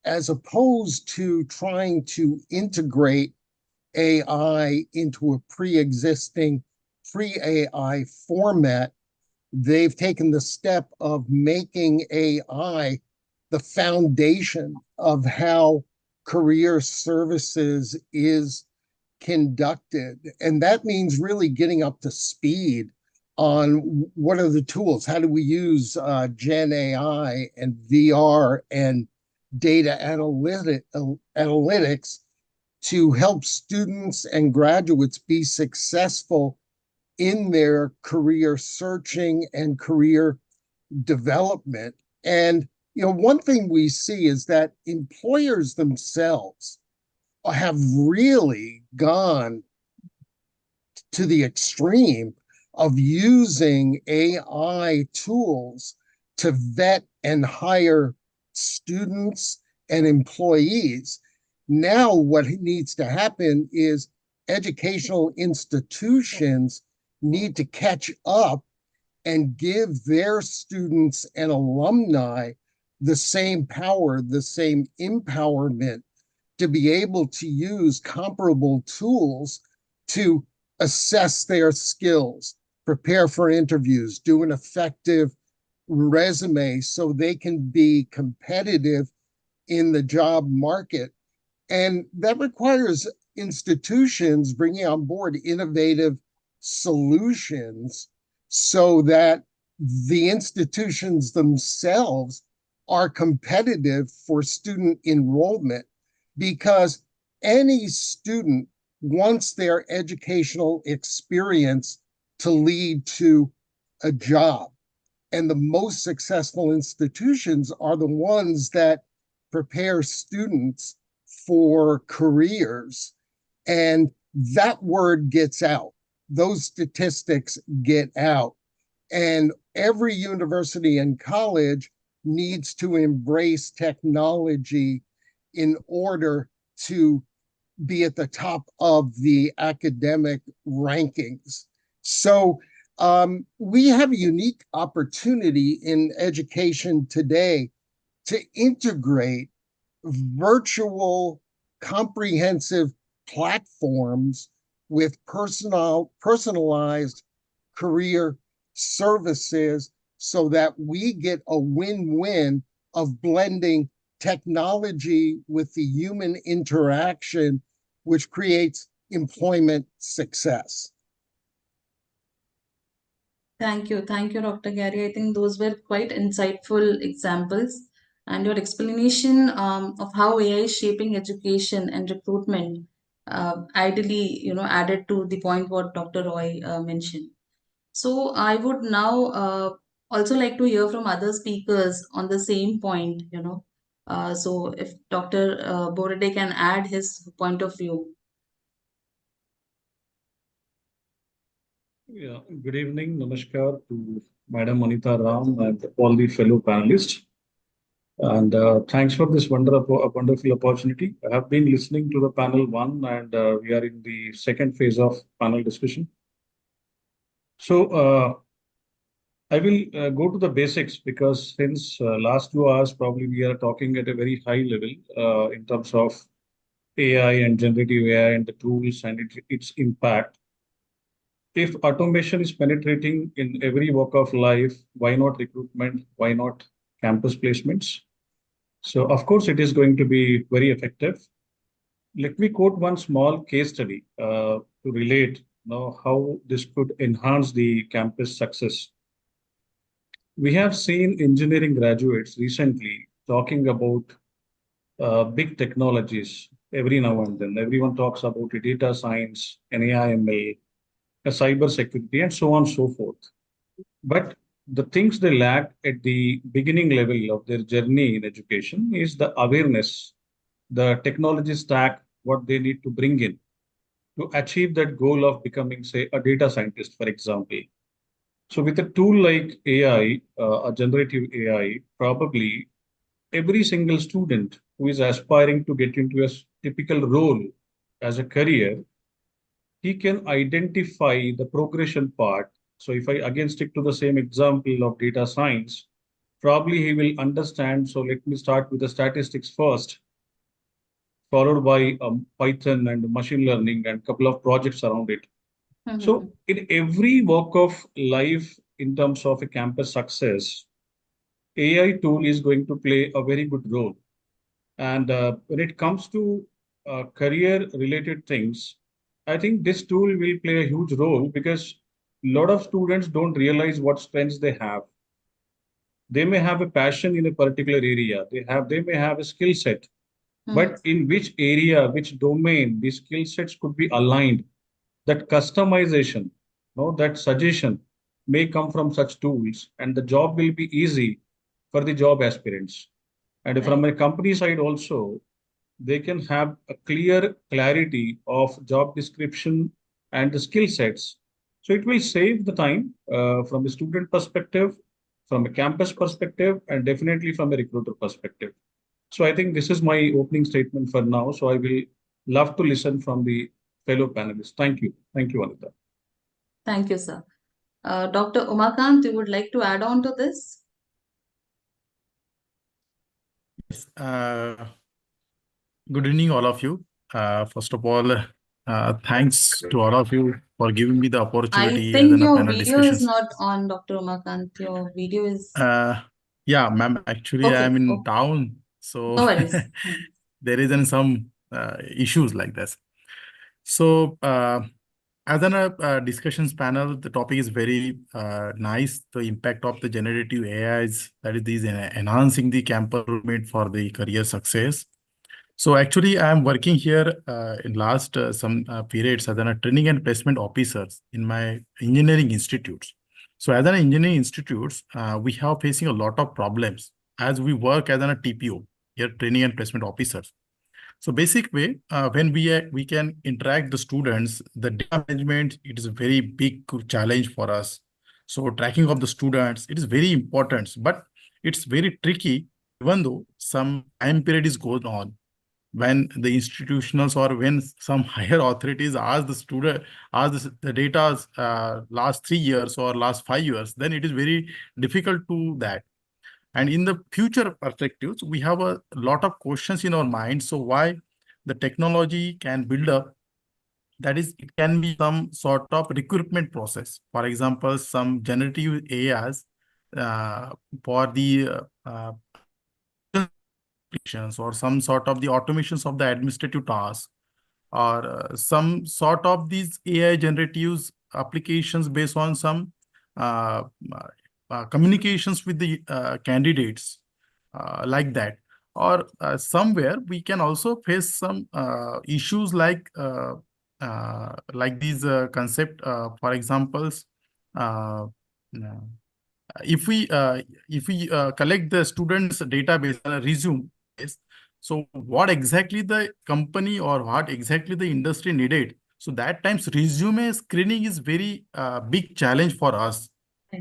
S16: as opposed to trying to integrate AI into a pre-existing pre-AI format, they've taken the step of making AI the foundation of how career services is conducted. And that means really getting up to speed on what are the tools, how do we use GenAI and VR and data analytics to help students and graduates be successful in their career searching and career development. And one thing we see is that employers themselves have really gone to the extreme of using AI tools to vet and hire students and employees. Now, what needs to happen is educational institutions need to catch up and give their students and alumni the same power, the same empowerment to be able to use comparable tools to assess their skills, prepare for interviews, do an effective resume so they can be competitive in the job market. And that requires institutions bringing on board innovative solutions so that the institutions themselves are competitive for student enrollment, because any student wants their educational experience to lead to a job. And the most successful institutions are the ones that prepare students for careers. And that word gets out. Those statistics get out. And every university and college needs to embrace technology in order to be at the top of the academic rankings. So we have a unique opportunity in education today to integrate virtual comprehensive platforms with personalized career services so that we get a win-win of blending technology with the human interaction, which creates employment success.
S5: Thank you, Dr. Gary. I think those were quite insightful examples, and your explanation of how AI is shaping education and recruitment ideally, added to the point what Dr. Roy mentioned. So I would now also like to hear from other speakers on the same point, So if Dr. Borade can add his point of view.
S17: Yeah, good evening, namaskar to Madam Anita Ram and all the fellow panelists. And thanks for this wonderful opportunity. I have been listening to the panel one, and we are in the second phase of panel discussion. So I will go to the basics because since last 2 hours, probably we are talking at a very high level in terms of AI and generative AI and the tools and its impact. If automation is penetrating in every walk of life, why not recruitment? Why not campus placements? So of course, it is going to be very effective. Let me quote one small case study to relate how this could enhance the campus success. We have seen engineering graduates recently talking about big technologies every now and then. Everyone talks about the data science, and AI/ML, cyber security, and so on and so forth. But the things they lack at the beginning level of their journey in education is the awareness, the technology stack, what they need to bring in to achieve that goal of becoming, say, a data scientist, for example. So with a tool like AI, a generative AI, probably every single student who is aspiring to get into a typical role as a career, he can identify the progression part. So if I again stick to the same example of data science, probably he will understand. So let me start with the statistics first, followed by Python and machine learning and a couple of projects around it. So in every walk of life, in terms of a campus success, AI tool is going to play a very good role. And when it comes to career-related things, I think this tool will play a huge role because a lot of students don't realize what strengths they have. They may have a passion in a particular area. They may have a skill set, but in which area, which domain, these skill sets could be aligned. That customization, that suggestion may come from such tools, and the job will be easy for the job aspirants. And from a company side also, they can have a clear clarity of job description and the skill sets. So it will save the time from a student perspective, from a campus perspective, and definitely from a recruiter perspective. So I think this is my opening statement for now. So I will love to listen from the fellow panelists. Thank you. Thank you, Anita.
S5: Thank you, sir. Dr. Umakant, you would like to add on to this?
S18: Yes. Good evening, all of you. First of all, thanks to all of you for giving me the opportunity.
S5: I think
S18: as
S5: your
S18: panel
S5: video
S18: discussions.
S5: is not on, Dr. Umakant. Your video is...
S18: Yeah, ma'am. Actually,
S5: Okay,
S18: I'm in town, so
S5: no worries.
S18: there isn't some issues like this. So, as a discussions panel, the topic is very nice. The impact of the generative AIs, that is, these enhancing the campus recruitment for the career success. So actually, I am working here in last some periods as a training and placement officers in my engineering institutes. So as an engineering institutes, we have facing a lot of problems as we work as a TPO, here training and placement officers. So basic way, when we can interact the students, the data management, it is a very big challenge for us. So tracking of the students, it is very important, but it's very tricky, even though some time period is going on. When the institutionals or when some higher authorities ask the student, the data last 3 years or last 5 years, then it is very difficult to that. And in the future perspectives, we have a lot of questions in our mind. So why the technology can build up, that is, it can be some sort of recruitment process. For example, some generative AIs for the or some sort of the automations of the administrative tasks. or some sort of these AI generatives applications based on some communications with the candidates, like that. Or somewhere we can also face some issues like these concept, for examples, uh, if we collect the students' database and a resume, so what exactly the company or what exactly the industry needed. So that times resume screening is very big challenge for us,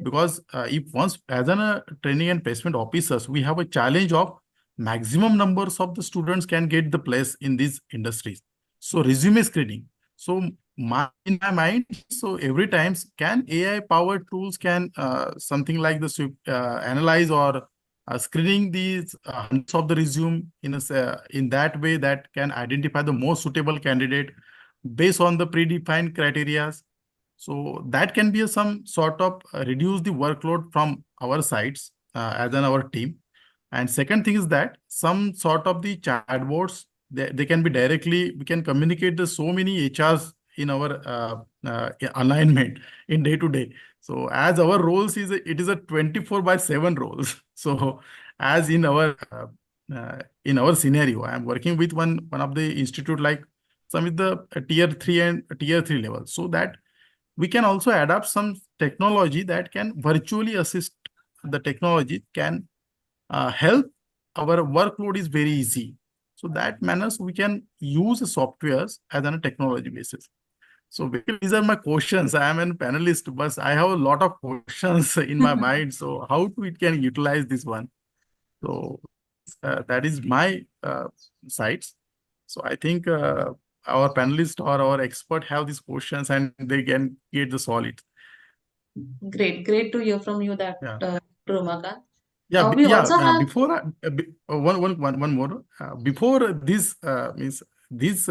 S18: because if once as an training and placement officers, we have a challenge of maximum numbers of the students can get the place in these industries. So resume screening. So in my mind, so every times can AI powered tools can something like this analyze or screening these hundreds of the resume in that way that can identify the most suitable candidate based on the predefined criteria. So that can be some sort of reduce the workload from our sides as an our team. And second thing is that some sort of the chatbots, they can be directly, we can communicate the so many HRs in our alignment in day to day. So as our roles is it is a 24/7 roles. So as in our scenario, I am working with one of the institute like some with the tier 3 and tier 3 level, so that we can also adapt some technology that can virtually assist. The technology can help our workload is very easy. So that manners we can use softwares as on a technology basis. So basically, these are my questions. I am a panelist, but I have a lot of questions in my mind. So how we can utilize this one? So that is my sides. So I think our panelists or our expert have these questions and they can get the solid.
S5: Great to hear from you that, Romakant.
S18: Yeah,
S5: We also have
S18: before one more. Before this means this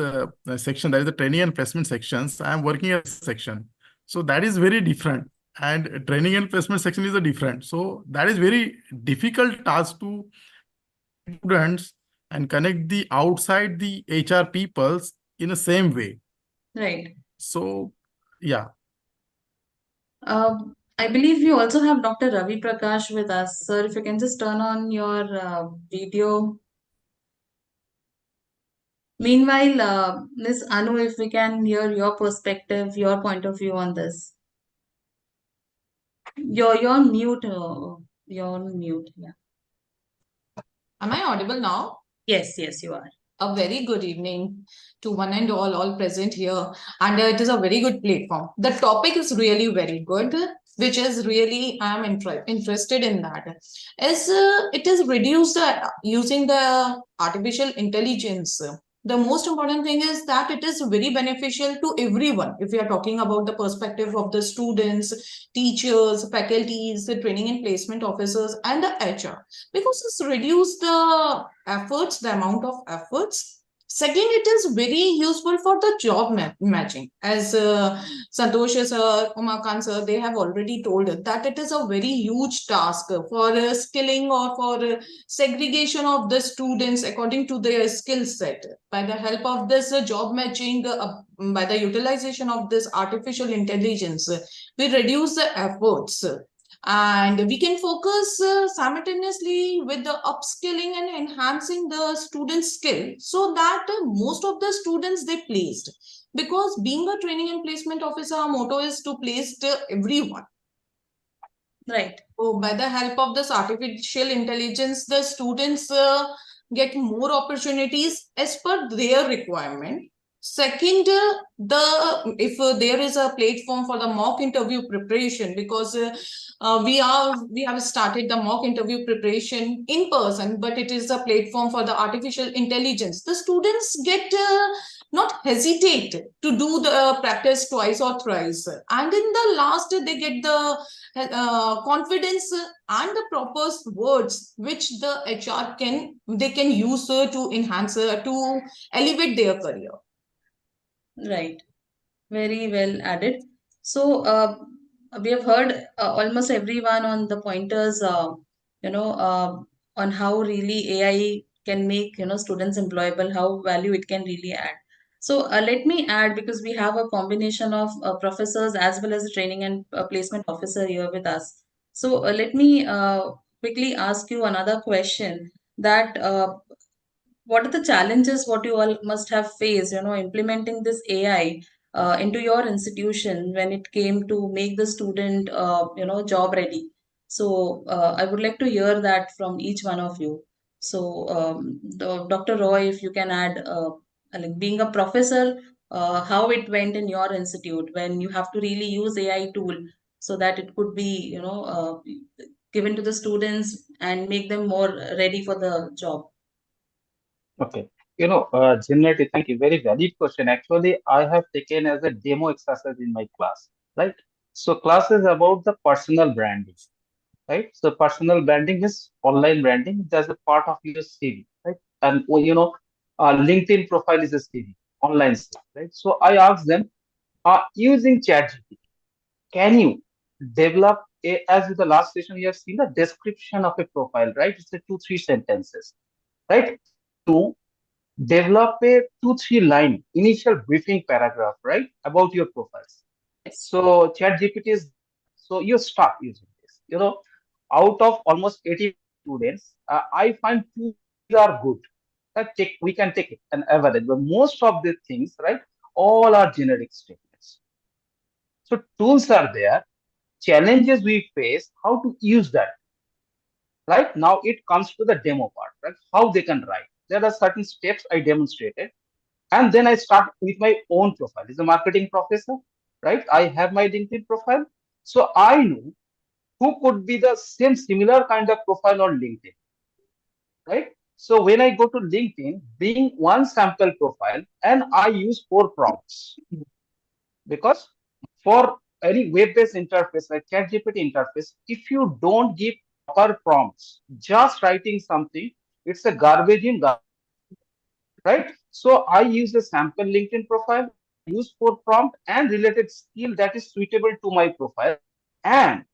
S18: section, that is the training and placement sections. I am working at section, so that is very different. And training and placement section is a different. So that is very difficult task to students and connect the outside the HR peoples in the same way.
S5: right.
S18: So yeah.
S5: I believe we also have Dr. Ravi Prakash with us. Sir, if you can just turn on your video. Meanwhile, Ms. Anu, if we can hear your perspective, your point of view on this. You're mute. You're mute. Yeah.
S19: Am I audible now?
S5: Yes, you are.
S19: A very good evening to one and all present here. And it is a very good platform. The topic is really very good, which is really, I'm interested in that. As it is reduced using the artificial intelligence. The most important thing is that it is very beneficial to everyone. If we are talking about the perspective of the students, teachers, faculties, the training and placement officers, and the HR, because it's reduced the efforts, the amount of efforts. Second, it is very useful for the job matching. As Santosh sir, Umakant sir, they have already told that it is a very huge task for skilling or for segregation of the students according to their skill set. By the help of this job matching, by the utilization of this artificial intelligence, we reduce the efforts. And we can focus simultaneously with the upskilling and enhancing the student skill, so that most of the students they placed, because being a training and placement officer, our motto is to place everyone.
S5: Right.
S19: So by the help of this artificial intelligence, the students get more opportunities as per their requirement. Second, if there is a platform for the mock interview preparation, because we have started the mock interview preparation in person, but it is a platform for the artificial intelligence. The students get not hesitate to do the practice twice or thrice, and in the last they get the confidence and the proper words which the HR can use to enhance to elevate their career.
S5: Right. Very well added. So we have heard almost everyone on the pointers, on how really AI can make students employable, how value it can really add. So let me add, because we have a combination of professors as well as a training and placement officer here with us. So let me quickly ask you another question, that what are the challenges what you all must have faced, implementing this AI into your institution when it came to make the student, job ready? So I would like to hear that from each one of you. So Dr. Roy, if you can add, like being a professor, how it went in your institute when you have to really use AI tool so that it could be, given to the students and make them more ready for the job.
S15: Okay. Generative, thank you. Very valid question. Actually, I have taken as a demo exercise in my class, right? So class is about the personal branding, right? So personal branding is online branding. That's a part of your CV, right? And LinkedIn profile is a CV, online CV, right? So I asked them, using ChatGPT, can you develop as with the last session, you have seen the description of a profile, right? It's a 2-3 sentences, right? To develop a 2-3 line initial briefing paragraph, right, about your profiles. So ChatGPT is, so you start using this. Out of almost 80 students, I find 2 are good. We can take it an average, but most of the things, right, all are generic statements. So tools are there. Challenges we face, how to use that. Right now, it comes to the demo part, right? How they can write. There are certain steps I demonstrated. And then I start with my own profile. As a marketing professor, right? I have my LinkedIn profile. So I know who could be the same similar kind of profile on LinkedIn, right? So when I go to LinkedIn, being one sample profile, and I use 4 prompts, because for any web-based interface like ChatGPT interface, if you don't give proper prompts, just writing something, it's a garbage in, right? So I use a sample LinkedIn profile, use 4 prompt and related skill that is suitable to my profile, and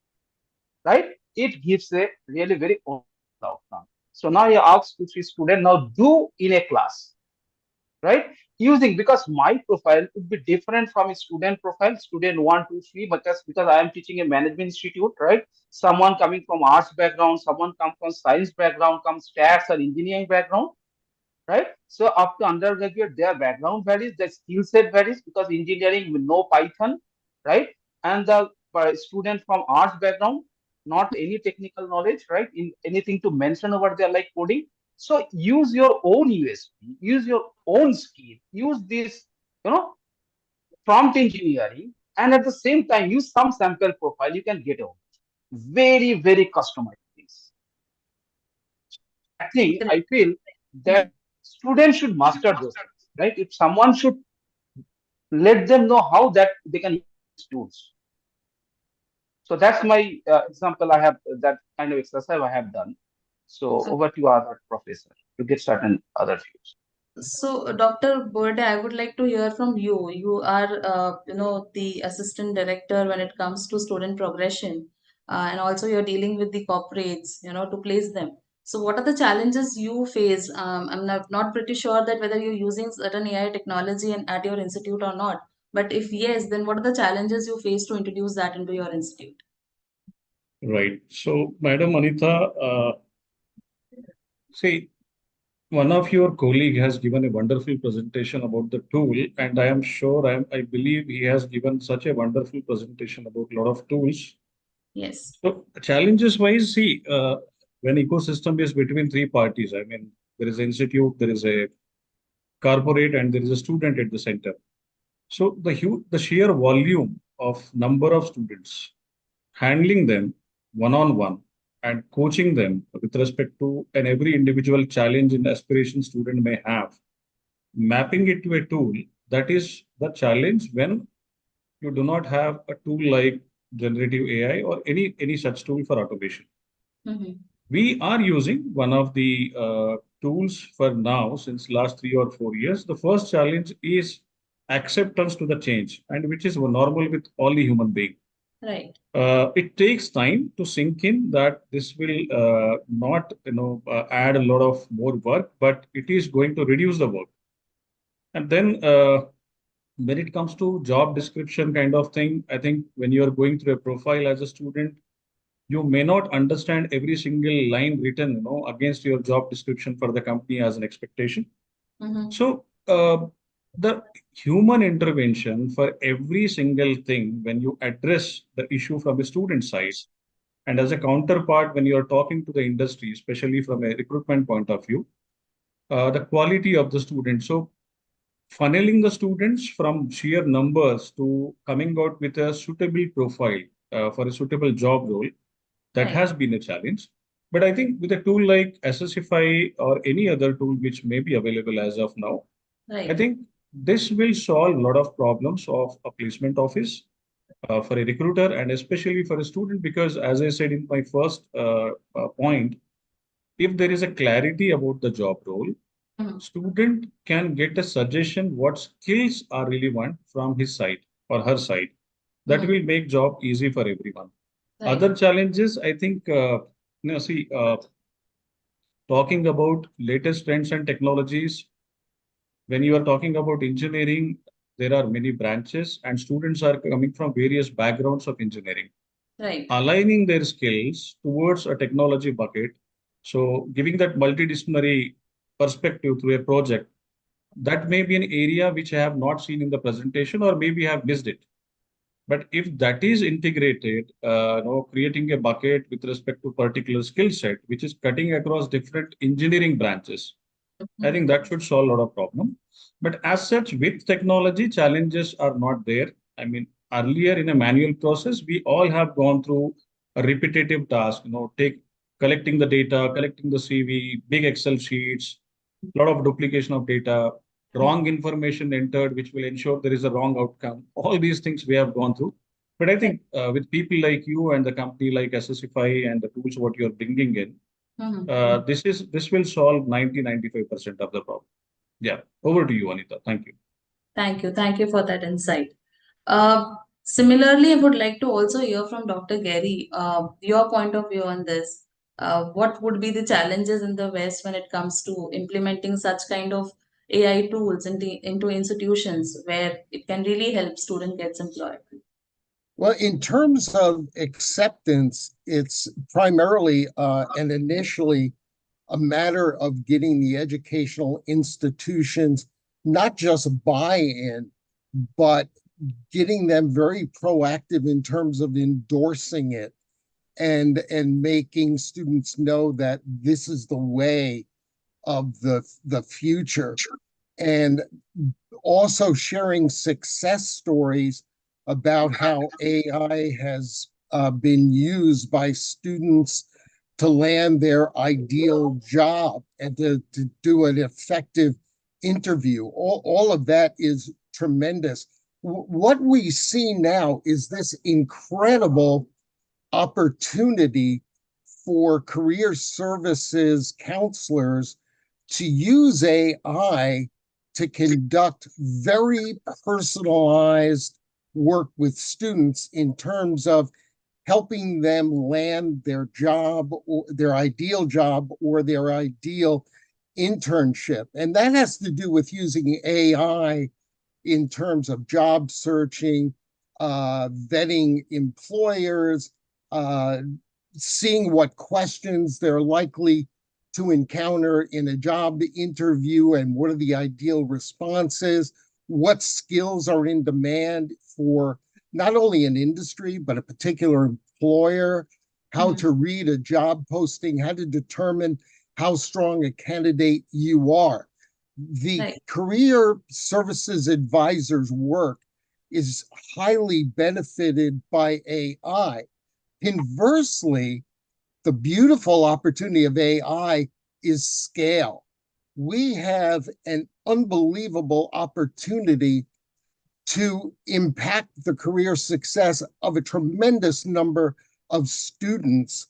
S15: right, it gives a really very honest outcome. So now I ask 2-3 students now do in a class, right? Using, because my profile would be different from a student profile, student 1, 2, 3, because I am teaching a management institute, right? Someone coming from arts background, someone come from science background, comes stats or engineering background, right? So up to undergraduate, their background varies, their skill set varies, because engineering will know Python, right? And the student from arts background, not any technical knowledge, right? In anything to mention over there like coding. So use your own USP, use your own skill, use this, prompt engineering, and at the same time use some sample profile you can get out. Very, very customized things. I think, I feel that students should master those things, right? If someone should let them know how that they can use tools. So that's my example. I have that kind of exercise I have done. So over to other professor to get certain other views.
S5: So, Dr. Burde, I would like to hear from you. You are, the assistant director when it comes to student progression, and also you're dealing with the corporates, to place them. So, what are the challenges you face? I'm not pretty sure that whether you're using certain AI technology at your institute or not. But if yes, then what are the challenges you face to introduce that into your institute?
S17: Right. So, Madam Anita, see, one of your colleague has given a wonderful presentation about the tool, and I am sure, I believe he has given such a wonderful presentation about a lot of tools.
S5: Yes.
S17: So challenges wise, see, when ecosystem is between 3 parties, I mean, there is an institute, there is a corporate, and there is a student at the center. So the sheer volume of number of students, handling them one-on-one and coaching them with respect to and every individual challenge and aspiration student may have, mapping it to a tool, that is the challenge when you do not have a tool like generative AI or any such tool for automation. We are using one of the tools for now since last 3 or 4 years. The first challenge is acceptance to the change, and which is normal with all the human being.
S5: Right.
S17: It takes time to sink in that this will not add a lot of more work, but it is going to reduce the work. And then when it comes to job description kind of thing, I think when you are going through a profile as a student, you may not understand every single line written, against your job description for the company as an expectation. So the human intervention for every single thing, when you address the issue from a student side, and as a counterpart, when you're talking to the industry, especially from a recruitment point of view, the quality of the student. So funneling the students from sheer numbers to coming out with a suitable profile for a suitable job role, that has been a challenge. But I think with a tool like Assessfy or any other tool which may be available as of now, I think this will solve a lot of problems of a placement office for a recruiter and especially for a student, because as I said in my first point, if there is a clarity about the job role, student can get a suggestion what skills are relevant from his side or her side. That will make job easy for everyone. Other challenges, I think, talking about latest trends and technologies, when you are talking about engineering, there are many branches and students are coming from various backgrounds of engineering. Aligning their skills towards a technology bucket, so giving that multidisciplinary perspective through a project, that may be an area which I have not seen in the presentation or maybe have missed it. But if that is integrated, creating a bucket with respect to particular skill set, which is cutting across different engineering branches, I think that should solve a lot of problem. But as such, with technology, challenges are not there. I mean, earlier in a manual process, we all have gone through a repetitive task, collecting the data, collecting the CV, big Excel sheets, a lot of duplication of data, wrong information entered, which will ensure there is a wrong outcome. All these things we have gone through. But I think with people like you and the company like Assessfy and the tools what you're bringing in, this will solve 95% of the problem. Yeah, over to you, Anita. Thank you.
S5: Thank you for that insight. Similarly, I would like to also hear from Dr. Gary, your point of view on this. What would be the challenges in the West when it comes to implementing such kind of AI tools into institutions where it can really help student gets employed?
S16: Well, in terms of acceptance, it's primarily and initially a matter of getting the educational institutions not just buy-in, but getting them very proactive in terms of endorsing it and making students know that this is the way of the future. And also sharing success stories about how AI has been used by students to land their ideal job and to do an effective interview. All of that is tremendous. What we see now is this incredible opportunity for career services counselors to use AI to conduct very personalized work with students in terms of helping them land their job or their ideal job or their ideal internship. And that has to do with using AI in terms of job searching, vetting employers, seeing what questions they're likely to encounter in a job interview and what are the ideal responses, what skills are in demand for not only an industry, but a particular employer, how to read a job posting, how to determine how strong a candidate you are. The career services advisor's work is highly benefited by AI. Conversely, the beautiful opportunity of AI is scale. We have an unbelievable opportunity to impact the career success of a tremendous number of students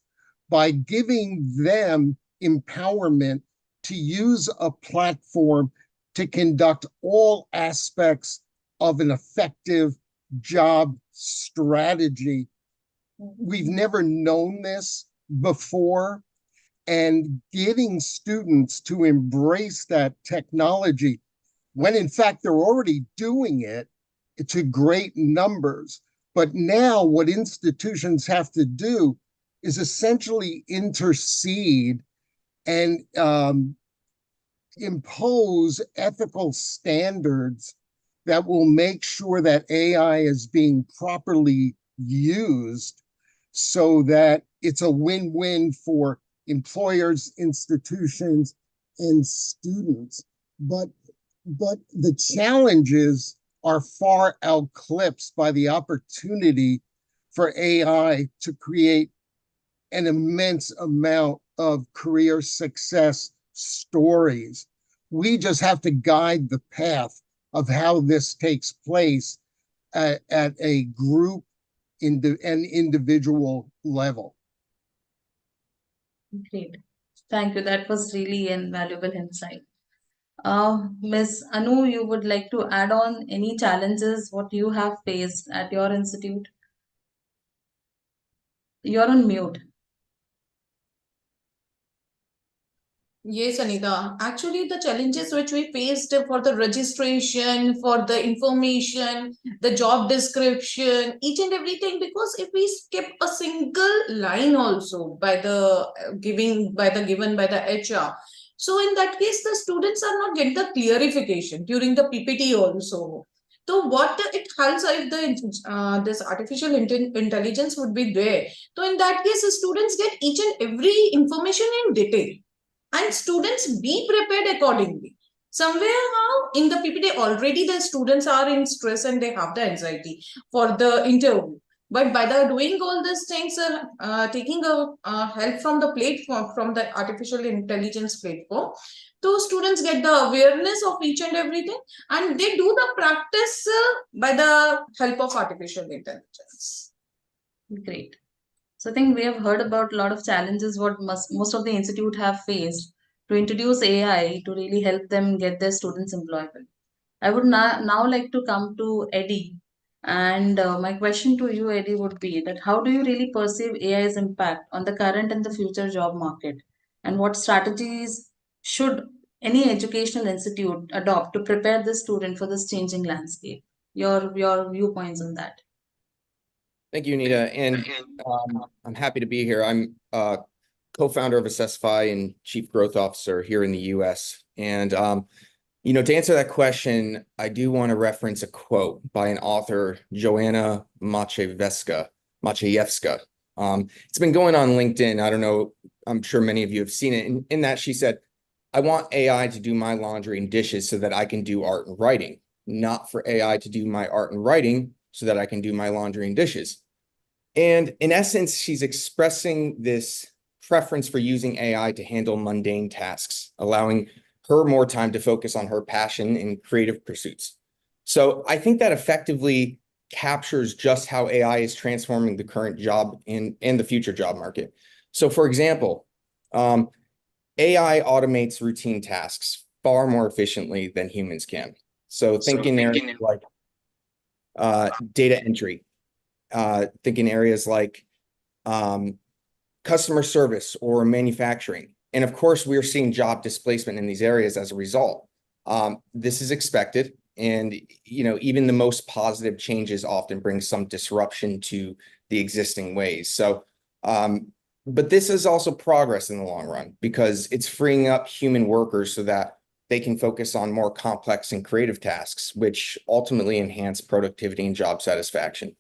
S16: by giving them empowerment to use a platform to conduct all aspects of an effective job strategy. We've never known this before, and getting students to embrace that technology when in fact they're already doing it to great numbers. But now what institutions have to do is essentially intercede and impose ethical standards that will make sure that AI is being properly used so that it's a win-win for employers, institutions, and students. But the challenges are far eclipsed by the opportunity for AI to create an immense amount of career success stories. We just have to guide the path of how this takes place at a group and individual level.
S5: Great. Thank you. That was really an valuable insight. Ms. Anu, you would like to add on any challenges what you have faced at your institute? You're on mute.
S19: Yes, Anita. Actually, the challenges which we faced for the registration, for the information, the job description, each and everything, because if we skip a single line also by the given by the HR, so in that case, the students are not getting the clarification during the PPT also. So what it helps if the this artificial intelligence would be there. So in that case, the students get each and every information in detail. And students be prepared accordingly. Somewhere now in the PPT already the students are in stress and they have the anxiety for the interview. But by the doing all these things, taking a help from the platform, from the artificial intelligence platform, those students get the awareness of each and everything, and they do the practice by the help of artificial intelligence.
S5: Great. So I think we have heard about a lot of challenges what most of the institute have faced to introduce AI to really help them get their students employable. I would now like to come to Eddie. And my question to you, Eddie, would be that how do you really perceive AI's impact on the current and the future job market? And what strategies should any educational institute adopt to prepare the student for this changing landscape? Your viewpoints on that.
S20: Thank you, Anita. And I'm happy to be here. I'm co-founder of Assessfy and chief growth officer here in the US. And, you know, to answer that question, I do want to reference a quote by an author, Joanna Maciejewska. It's been going on LinkedIn. I don't know, I'm sure many of you have seen it. In that she said, I want AI to do my laundry and dishes so that I can do art and writing, not for AI to do my art and writing so that I can do my laundry and dishes. And in essence, she's expressing this preference for using AI to handle mundane tasks, allowing her more time to focus on her passion and creative pursuits. So I think that effectively captures just how AI is transforming the current job and the future job market. So for example, AI automates routine tasks far more efficiently than humans can. So think in areas like data entry, think in areas like customer service or manufacturing. And of course, we're seeing job displacement in these areas as a result. This is expected. And, you know, even the most positive changes often bring some disruption to the existing ways. So, but this is also progress in the long run because it's freeing up human workers so that they can focus on more complex and creative tasks, which ultimately enhance productivity and job satisfaction.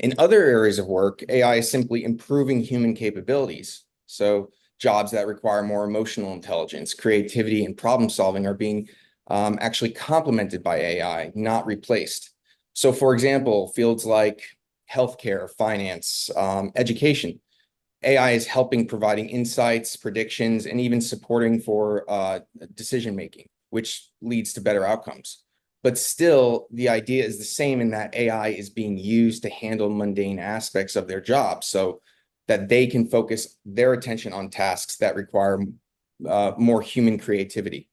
S20: In other areas of work, AI is simply improving human capabilities. So jobs that require more emotional intelligence, creativity, and problem solving are being actually complemented by AI, not replaced. So for example, fields like healthcare, finance, education, AI is helping providing insights, predictions, and even supporting for decision-making, which leads to better outcomes. But still, the idea is the same in that AI is being used to handle mundane aspects of their job so that they can focus their attention on tasks that require more human creativity.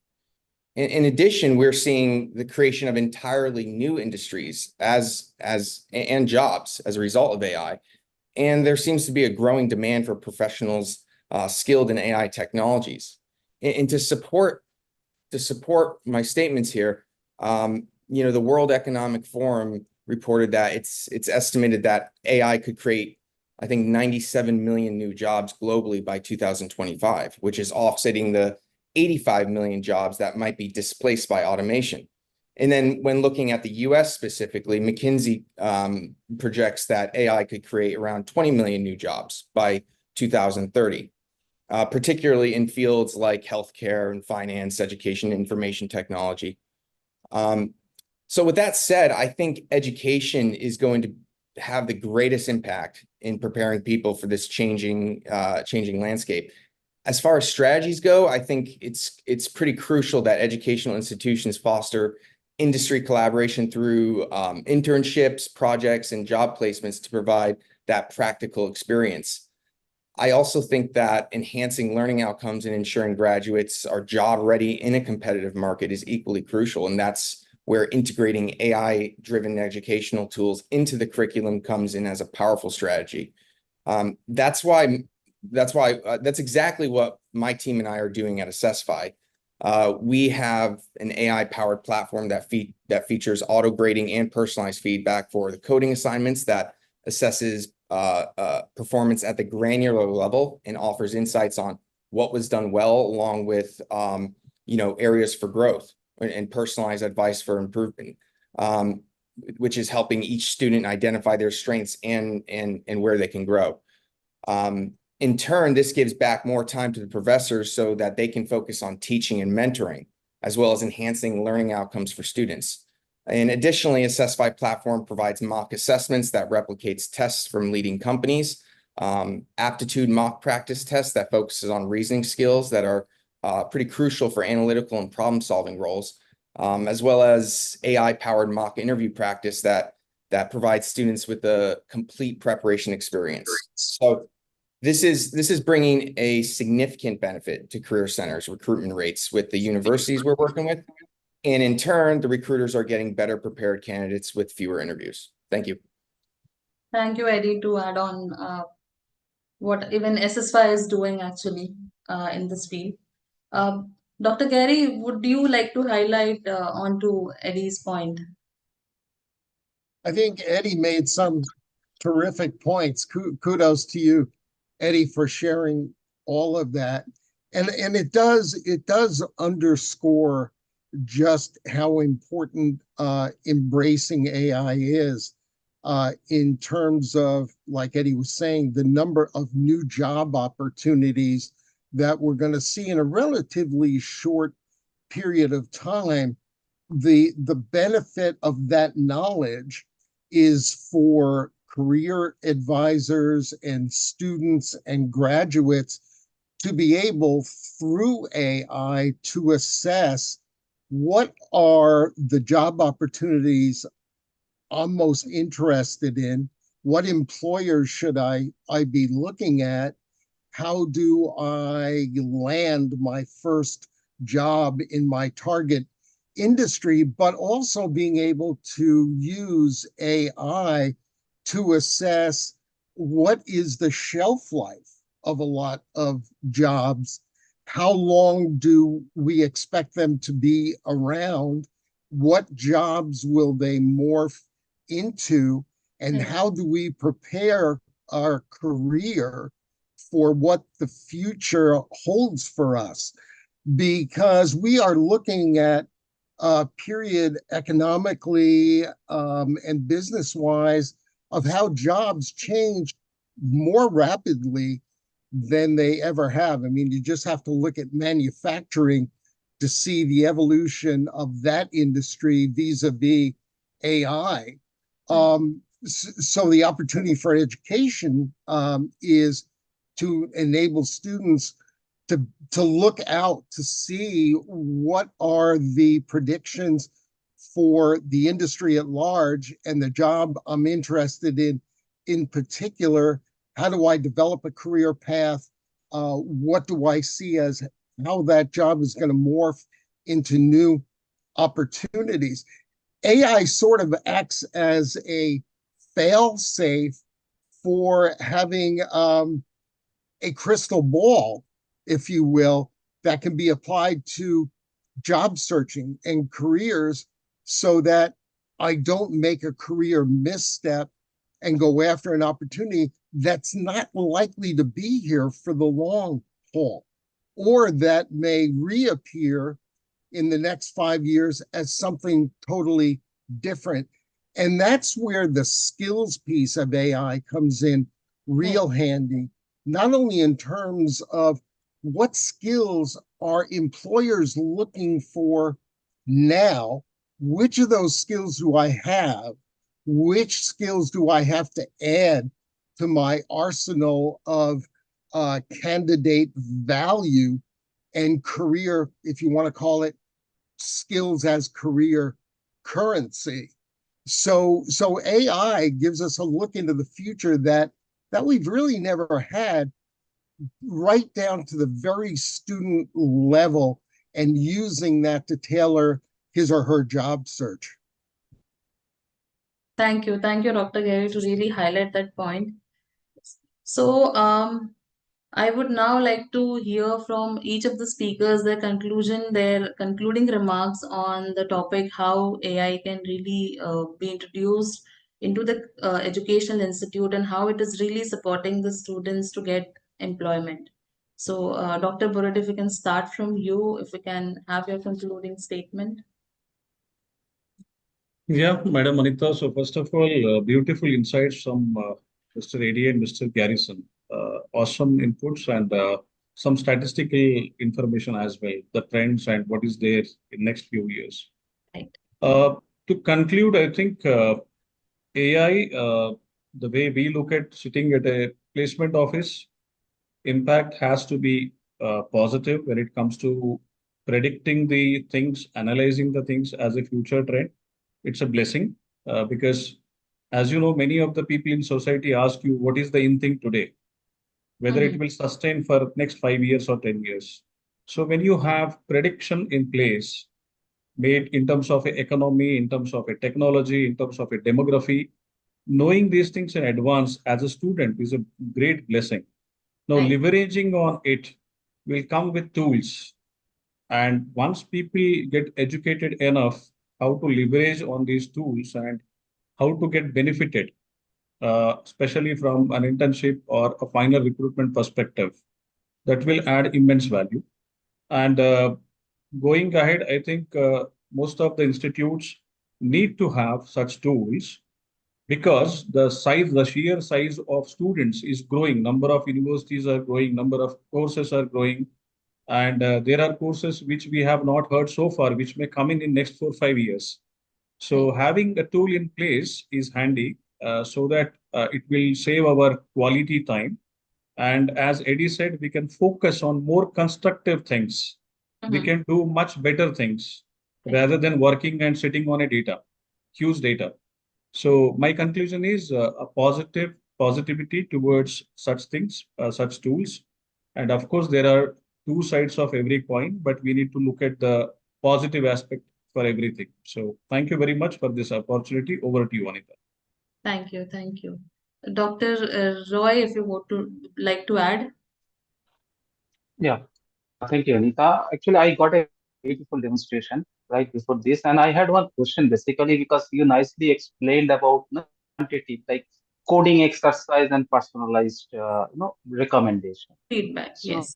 S20: In addition, we're seeing the creation of entirely new industries and jobs as a result of AI. And there seems to be a growing demand for professionals skilled in AI technologies. And to support my statements here, The World Economic Forum reported that it's estimated that AI could create, I think, 97 million new jobs globally by 2025, which is offsetting the 85 million jobs that might be displaced by automation. And then when looking at the US specifically, McKinsey projects that AI could create around 20 million new jobs by 2030, particularly in fields like healthcare and finance, education, information technology. So with that said, I think education is going to have the greatest impact in preparing people for this changing landscape. As far as strategies go, I think it's pretty crucial that educational institutions foster industry collaboration through internships, projects, and job placements to provide that practical experience. I also think that enhancing learning outcomes and ensuring graduates are job ready in a competitive market is equally crucial, and that's where integrating AI-driven educational tools into the curriculum comes in as a powerful strategy. That's exactly what my team and I are doing at Assessfy. We have an AI-powered platform that features auto-grading and personalized feedback for the coding assignments that assesses performance at the granular level and offers insights on what was done well, along with areas for growth and personalized advice for improvement, which is helping each student identify their strengths and where they can grow. In turn, this gives back more time to the professors so that they can focus on teaching and mentoring, as well as enhancing learning outcomes for students. And additionally, Assessfy platform provides mock assessments that replicates tests from leading companies, aptitude mock practice tests that focuses on reasoning skills that are pretty crucial for analytical and problem-solving roles, as well as AI-powered mock interview practice that provides students with a complete preparation experience. So this is bringing a significant benefit to career centers' recruitment rates with the universities we're working with. And in turn, the recruiters are getting better prepared candidates with fewer interviews. Thank you.
S5: Thank you, Eddie, to add on what even Assessfy is doing actually in this field. Dr. Gary, would you like to highlight onto Eddie's point?
S16: I think Eddie made some terrific points. Kudos to you, Eddie, for sharing all of that. And it does underscore just how important embracing AI is in terms of, like Eddie was saying, the number of new job opportunities that we're going to see in a relatively short period of time. The benefit of that knowledge is for career advisors and students and graduates to be able, through AI, to assess what are the job opportunities I'm most interested in, what employers should I be looking at, how do I land my first job in my target industry, but also being able to use AI to assess what is the shelf life of a lot of jobs, how long do we expect them to be around, what jobs will they morph into, and how do we prepare our career for what the future holds for us? Because we are looking at a period economically and business-wise of how jobs change more rapidly than they ever have. I mean, you just have to look at manufacturing to see the evolution of that industry vis-a-vis AI. So the opportunity for education is to enable students to look out to see what are the predictions for the industry at large and the job I'm interested in particular. How do I develop a career path? What do I see as how that job is going to morph into new opportunities? AI sort of acts as a fail-safe for having a crystal ball, if you will, that can be applied to job searching and careers so that I don't make a career misstep and go after an opportunity that's not likely to be here for the long haul, or that may reappear in the next 5 years as something totally different. And that's where the skills piece of AI comes in real handy, not only in terms of what skills are employers looking for now, which of those skills do I have? Which skills do I have to add to my arsenal of candidate value and career, if you want to call it skills as career currency? So AI gives us a look into the future that we've really never had, right down to the very student level, and using that to tailor his or her job search.
S5: Thank you, Dr. Gary, to really highlight that point. So I would now like to hear from each of the speakers their concluding remarks on the topic, how AI can really be introduced into the educational institute and how it is really supporting the students to get employment. So Dr. Burrett, if we can start from you, if we can have your concluding statement.
S17: Yeah, Madam Anita. So first of all, beautiful insights from Mr. AD and Mr. Garrison. Awesome inputs and some statistical information as well, the trends and what is there in next few years.
S5: Right.
S17: To conclude, I think AI, the way we look at sitting at a placement office, impact has to be positive when it comes to predicting the things, analyzing the things as a future trend. It's a blessing because, as you know, many of the people in society ask you, what is the in thing today? Whether it will sustain for next 5 years or 10 years. So when you have prediction in place, made in terms of a economy, in terms of a technology, in terms of a demography, knowing these things in advance as a student is a great blessing. Now, leveraging on it will come with tools. And once people get educated enough how to leverage on these tools and how to get benefited, especially from an internship or a final recruitment perspective, that will add immense value. And going ahead, I think most of the institutes need to have such tools because the sheer size of students is growing. Number of universities are growing, number of courses are growing. And there are courses which we have not heard so far, which may come in next 4 or 5 years. So having a tool in place is handy so that it will save our quality time. And as Eddie said, we can focus on more constructive things. We can do much better things rather than working and sitting on a huge data. So my conclusion is a positivity towards such things, such tools. And of course, there are two sides of every coin, but we need to look at the positive aspect for everything. So thank you very much for this opportunity. Over to you, Anita.
S5: Thank you. Dr. Roy, if you would like to add.
S15: Yeah, thank you, Anita. Actually, I got a beautiful demonstration right before this, and I had one question basically because you nicely explained about quantitative, like coding exercise and personalized, recommendation.
S5: Feedback,
S15: So
S5: yes.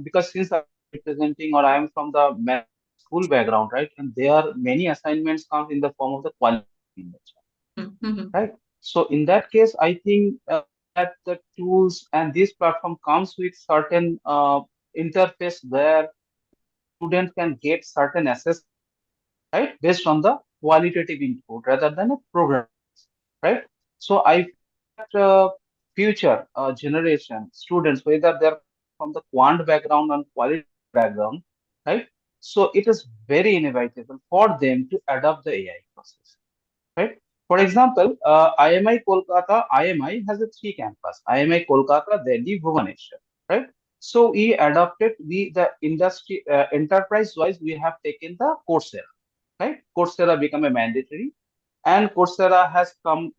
S15: because since I'm representing or I am from the school background, right, and there are many assignments come in the form of the quality nature, right? So in that case, I think that the tools and this platform comes with certain interface where student can get certain assessment, right, based on the qualitative input rather than a program, right? So I feel that future generation students, whether they're from the quant background and quality background, right? So it is very inevitable for them to adopt the AI process, right? For example, IMI Kolkata, IMI has a 3 campus, IMI Kolkata, Delhi, Bhubaneswar, right? So we adopted the industry enterprise wise, we have taken the Coursera, right? Coursera become a mandatory, and Coursera has come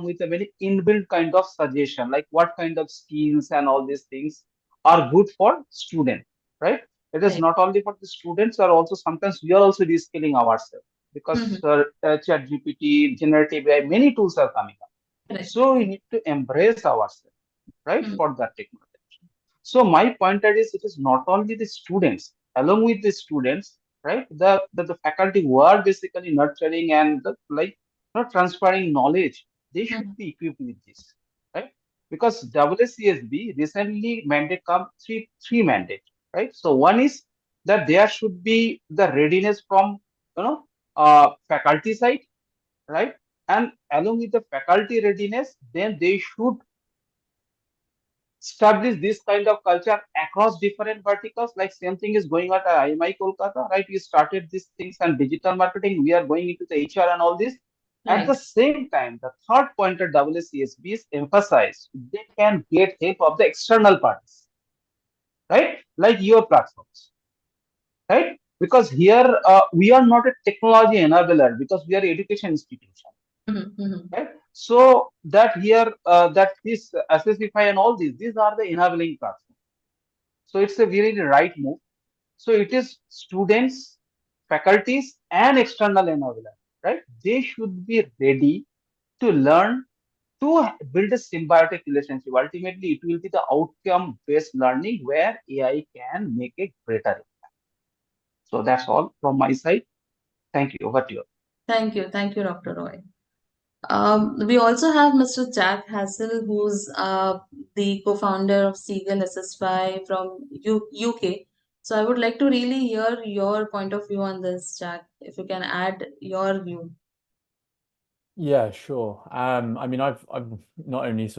S15: with a very inbuilt kind of suggestion, like what kind of skills and all these things are good for students, right? It is not only for the students, or also sometimes we are also reskilling ourselves because ChatGPT, generative AI, many tools are coming up.
S5: Right.
S15: So we need to embrace ourselves, right, for that technology. So my pointer is, it is not only the students, along with the students, right, the faculty who are basically nurturing and transferring knowledge, they should be equipped with this, right? Because WCSB recently mandate come three mandate, right? So one is that there should be the readiness from faculty side, right? And along with the faculty readiness, then they should establish this kind of culture across different verticals. Like same thing is going on at IMI Kolkata, right? We started these things and digital marketing. We are going into the HR and all this. At the same time, the third pointer WCSB is emphasized they can get help of the external parties, right? Like your platforms, right? Because here we are not a technology enabler because we are an education institution. Right? So that here, that this Assessfy and all these are the enabling platforms. So it's a really right move. So it is students, faculties, and external enabler, right? They should be ready to learn, to build a symbiotic relationship. Ultimately, it will be the outcome-based learning where AI can make a greater impact. So that's all from my side. Thank you. Over to you.
S5: Thank you, Dr. Roy. We also have Mr. Jack Hassel, who's the co-founder of Seagull Assessfy from UK. So I would like to really hear your point of view on this, Jack, if you can add your view.
S11: Yeah, sure. I mean, I've not only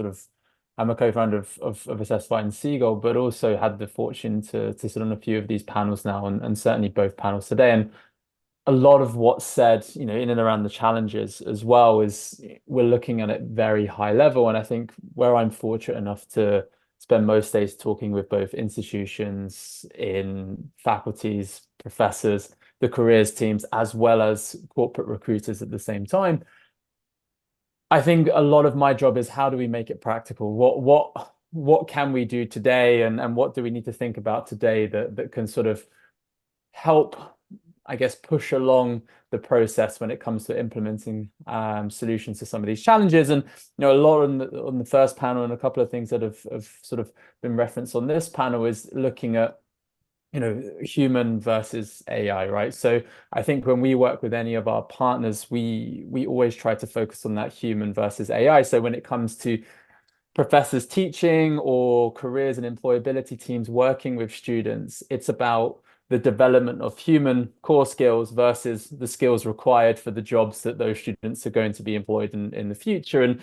S11: I'm a co-founder of Assessfy and Seagull, but also had the fortune to sit on a few of these panels now, and certainly both panels today. And a lot of what's said, in and around the challenges as well, is we're looking at it very high level. And I think where I'm fortunate enough to spend most days talking with both institutions, in faculties, professors, the careers teams, as well as corporate recruiters at the same time, I think a lot of my job is, how do we make it practical? What can we do today, and what do we need to think about today that can sort of help, I guess, push along the process when it comes to implementing solutions to some of these challenges. And a lot on the first panel, and a couple of things that have sort of been referenced on this panel, is looking at human versus AI, right? So I think when we work with any of our partners, we always try to focus on that human versus AI. So when it comes to professors teaching or careers and employability teams working with students, it's about the development of human core skills versus the skills required for the jobs that those students are going to be employed in the future. And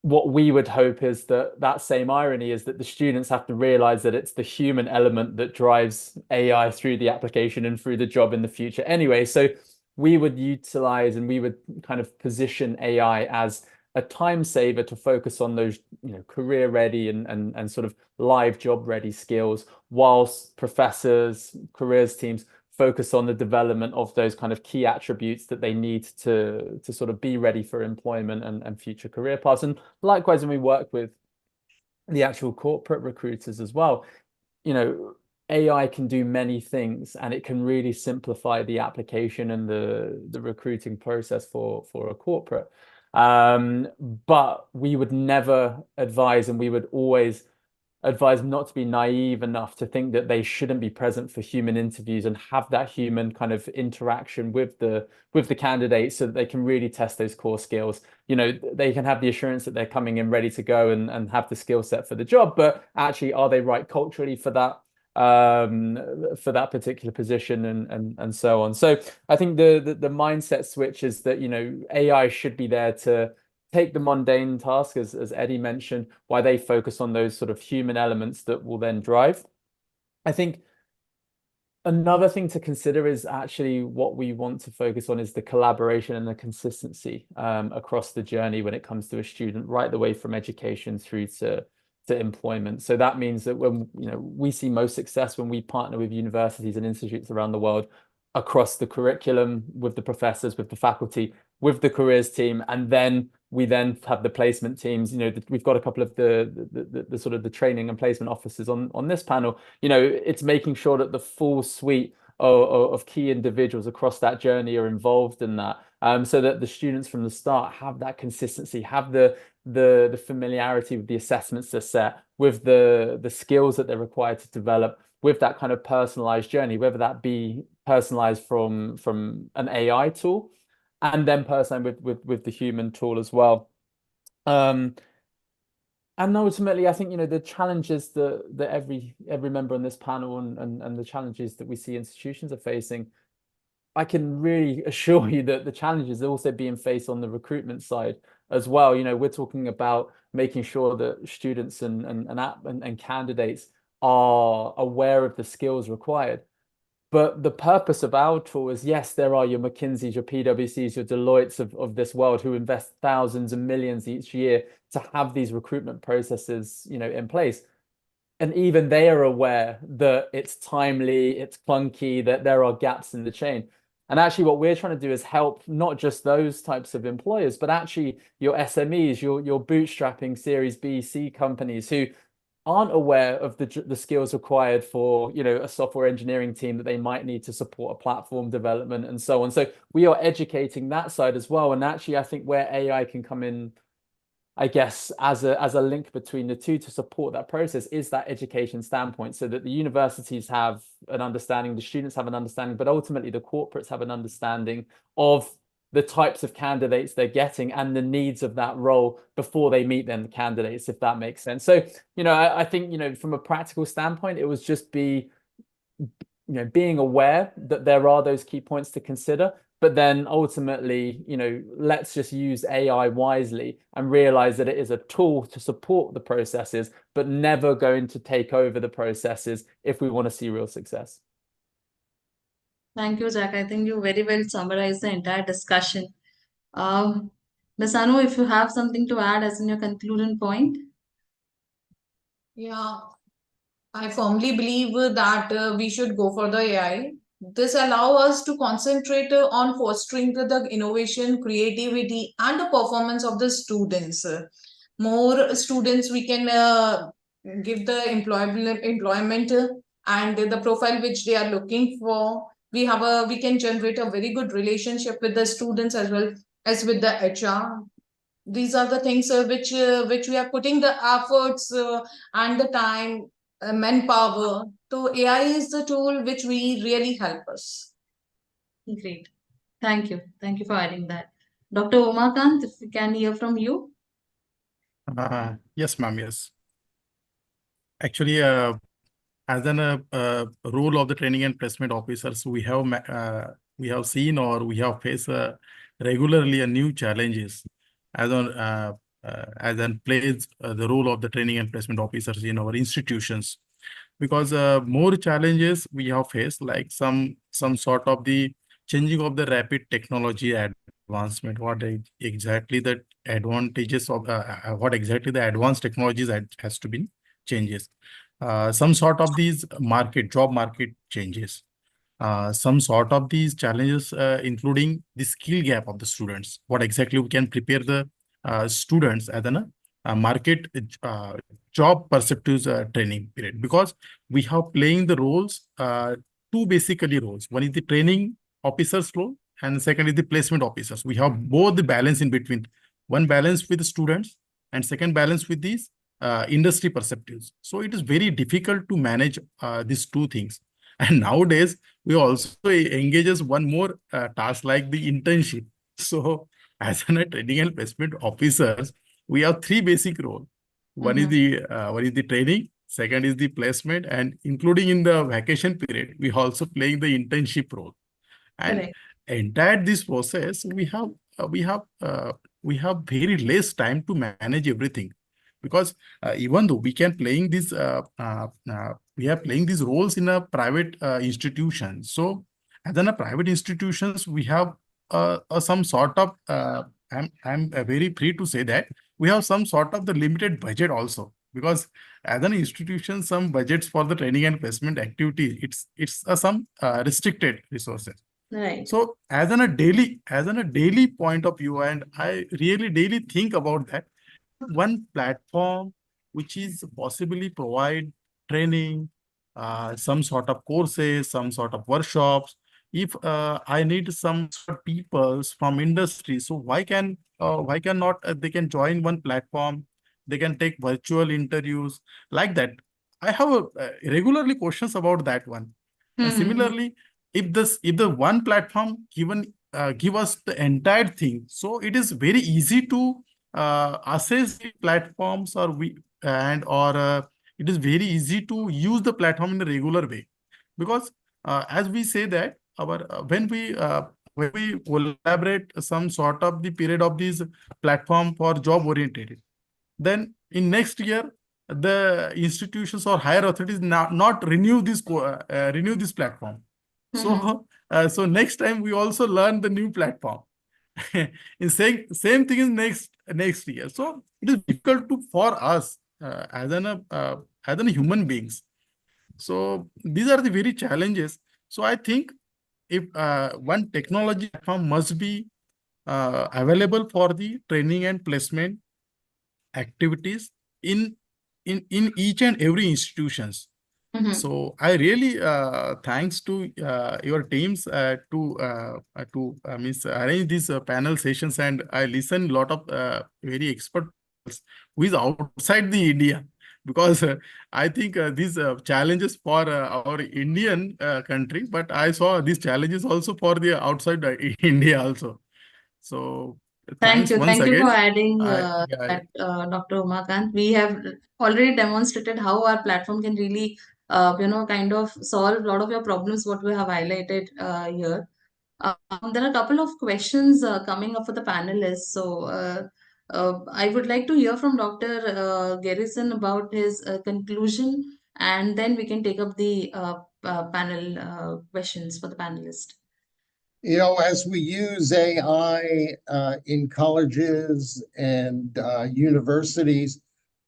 S11: what we would hope is that same irony is that the students have to realize that it's the human element that drives AI through the application and through the job in the future anyway. So we would utilize, and we would kind of position AI as a time saver to focus on those career ready and sort of live job ready skills, whilst professors, careers teams focus on the development of those kind of key attributes that they need to sort of be ready for employment and future career paths. And likewise, when we work with the actual corporate recruiters as well, AI can do many things, and it can really simplify the application and the recruiting process for a corporate. But we would never advise, and we would always advise not to be naive enough to think that they shouldn't be present for human interviews and have that human kind of interaction with the candidates, so that they can really test those core skills. They can have the assurance that they're coming in ready to go and have the skill set for the job, but actually, are they right culturally for that particular position, and so on. So I think the mindset switch is that AI should be there to take the mundane task, as Eddie mentioned, while they focus on those sort of human elements that will then drive. I think another thing to consider is actually what we want to focus on is the collaboration and the consistency across the journey when it comes to a student, right the way from education through to employment. So that means that when we see most success when we partner with universities and institutes around the world, across the curriculum, with the professors, with the faculty, with the careers team, and then we have the placement teams. We've got a couple of the sort of the training and placement officers on this panel. It's making sure that the full suite of key individuals across that journey are involved in that, so that the students from the start have that consistency, have the familiarity with the assessments they're set, with the skills that they're required to develop, with that kind of personalized journey, whether that be personalized from an AI tool and then personalized with the human tool as well. And ultimately, I think, the challenges that every member on this panel and the challenges that we see institutions are facing, I can really assure you that the challenges are also being faced on the recruitment side as well. We're talking about making sure that students and candidates are aware of the skills required. But the purpose of our tool is, yes, there are your McKinseys, your PwCs, your Deloittes of this world who invest thousands and millions each year to have these recruitment processes, in place. And even they are aware that it's timely, it's clunky, that there are gaps in the chain. And actually what we're trying to do is help not just those types of employers, but actually your SMEs, your bootstrapping Series B, C companies who aren't aware of the skills required for, a software engineering team that they might need to support a platform development and so on. So we are educating that side as well. And actually, I think where AI can come in, I guess, as a link between the two to support that process is that education standpoint, so that the universities have an understanding, the students have an understanding, but ultimately the corporates have an understanding of the types of candidates they're getting and the needs of that role before they meet them, the candidates, if that makes sense. So, I think, from a practical standpoint, it was just being aware that there are those key points to consider, but then ultimately, let's just use AI wisely and realize that it is a tool to support the processes, but never going to take over the processes if we want to see real success.
S5: Thank you, Jack. I think you very well summarized the entire discussion. Ms. Anu, if you have something to add as in your conclusion point.
S19: Yeah, I firmly believe that we should go for the AI. This allows us to concentrate on fostering the innovation, creativity, and the performance of the students. More students we can give the employment and the profile which they are looking for. We can generate a very good relationship with the students as well as with the HR. These are the things which we are putting the efforts and the time, manpower. So AI is the tool which we really help us.
S5: Great. Thank you. Thank you for adding that. Dr. Umakant, if we can hear from you.
S18: Yes, ma'am. Yes. Actually, as a role of the training and placement officers, we have seen or we have faced regularly a new challenges as plays the role of the training and placement officers in our institutions, because more challenges we have faced, like some sort of the changing of the rapid technology advancement. What exactly the advantages of what exactly the advanced technologies has to be changes. Some sort of these job market changes, some sort of these challenges, including the skill gap of the students. What exactly we can prepare the students as a market job perceptive training period, because we have playing the roles, two basically roles. One is the training officers role and the second is the placement officers. We have both the balance in between, one balance with the students and second balance with these industry perceptives. So it is very difficult to manage these two things. And nowadays we also engages one more task like the internship. So as a training and placement officers, we have three basic roles. One is the training, second is the placement, and including in the vacation period, we also playing the internship role. And entire this process, we have very less time to manage everything, because even though we can playing this we are playing these roles in a private institution. So as in a private institutions, we have some sort of I'm very free to say that we have some sort of the limited budget also, because as an institution, some budgets for the training and placement activity, it's some restricted resources.
S5: Right.
S18: So as a daily point of view, and I really daily think about that, one platform which is possibly provide training, some sort of courses, some sort of workshops. If I need some sort of people from industry, so why cannot they can join one platform? They can take virtual interviews like that. I have regularly questions about that one. Similarly, if the one platform give us the entire thing, so it is very easy to assess the platforms it is very easy to use the platform in a regular way, because as we say that when we collaborate some sort of the period of this platform for job oriented, then in next year the institutions or higher authorities not renew this platform. So next time we also learn the new platform. In same thing is next year. So it is difficult for us as an human beings. So these are the very challenges. So I think if one technology platform must be available for the training and placement activities in each and every institutions. So I really thanks to your teams to means arrange these panel sessions, and I listen a lot of very expert who is outside the India, because I think these challenges for our Indian country, but I saw these challenges also for the outside India also. So thanks once
S5: Thank you
S18: again.
S5: for adding
S18: Yeah,
S5: that, Dr. Umakant. We have already demonstrated how our platform can really, kind of solve a lot of your problems, what we have highlighted here. There are a couple of questions coming up for the panelists. So I would like to hear from Dr. Garrison about his conclusion, and then we can take up the panel questions for the panelists.
S16: As we use AI in colleges and universities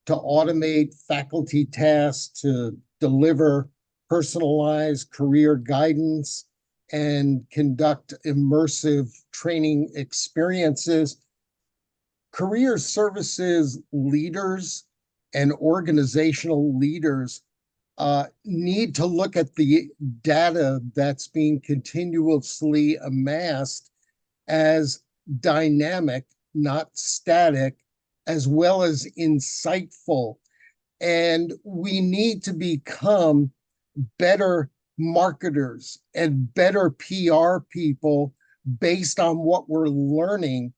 S16: to automate faculty tasks, to deliver personalized career guidance, and conduct immersive training experiences, career services leaders and organizational leaders need to look at the data that's being continuously amassed as dynamic, not static, as well as insightful. And we need to become better marketers and better PR people based on what we're learning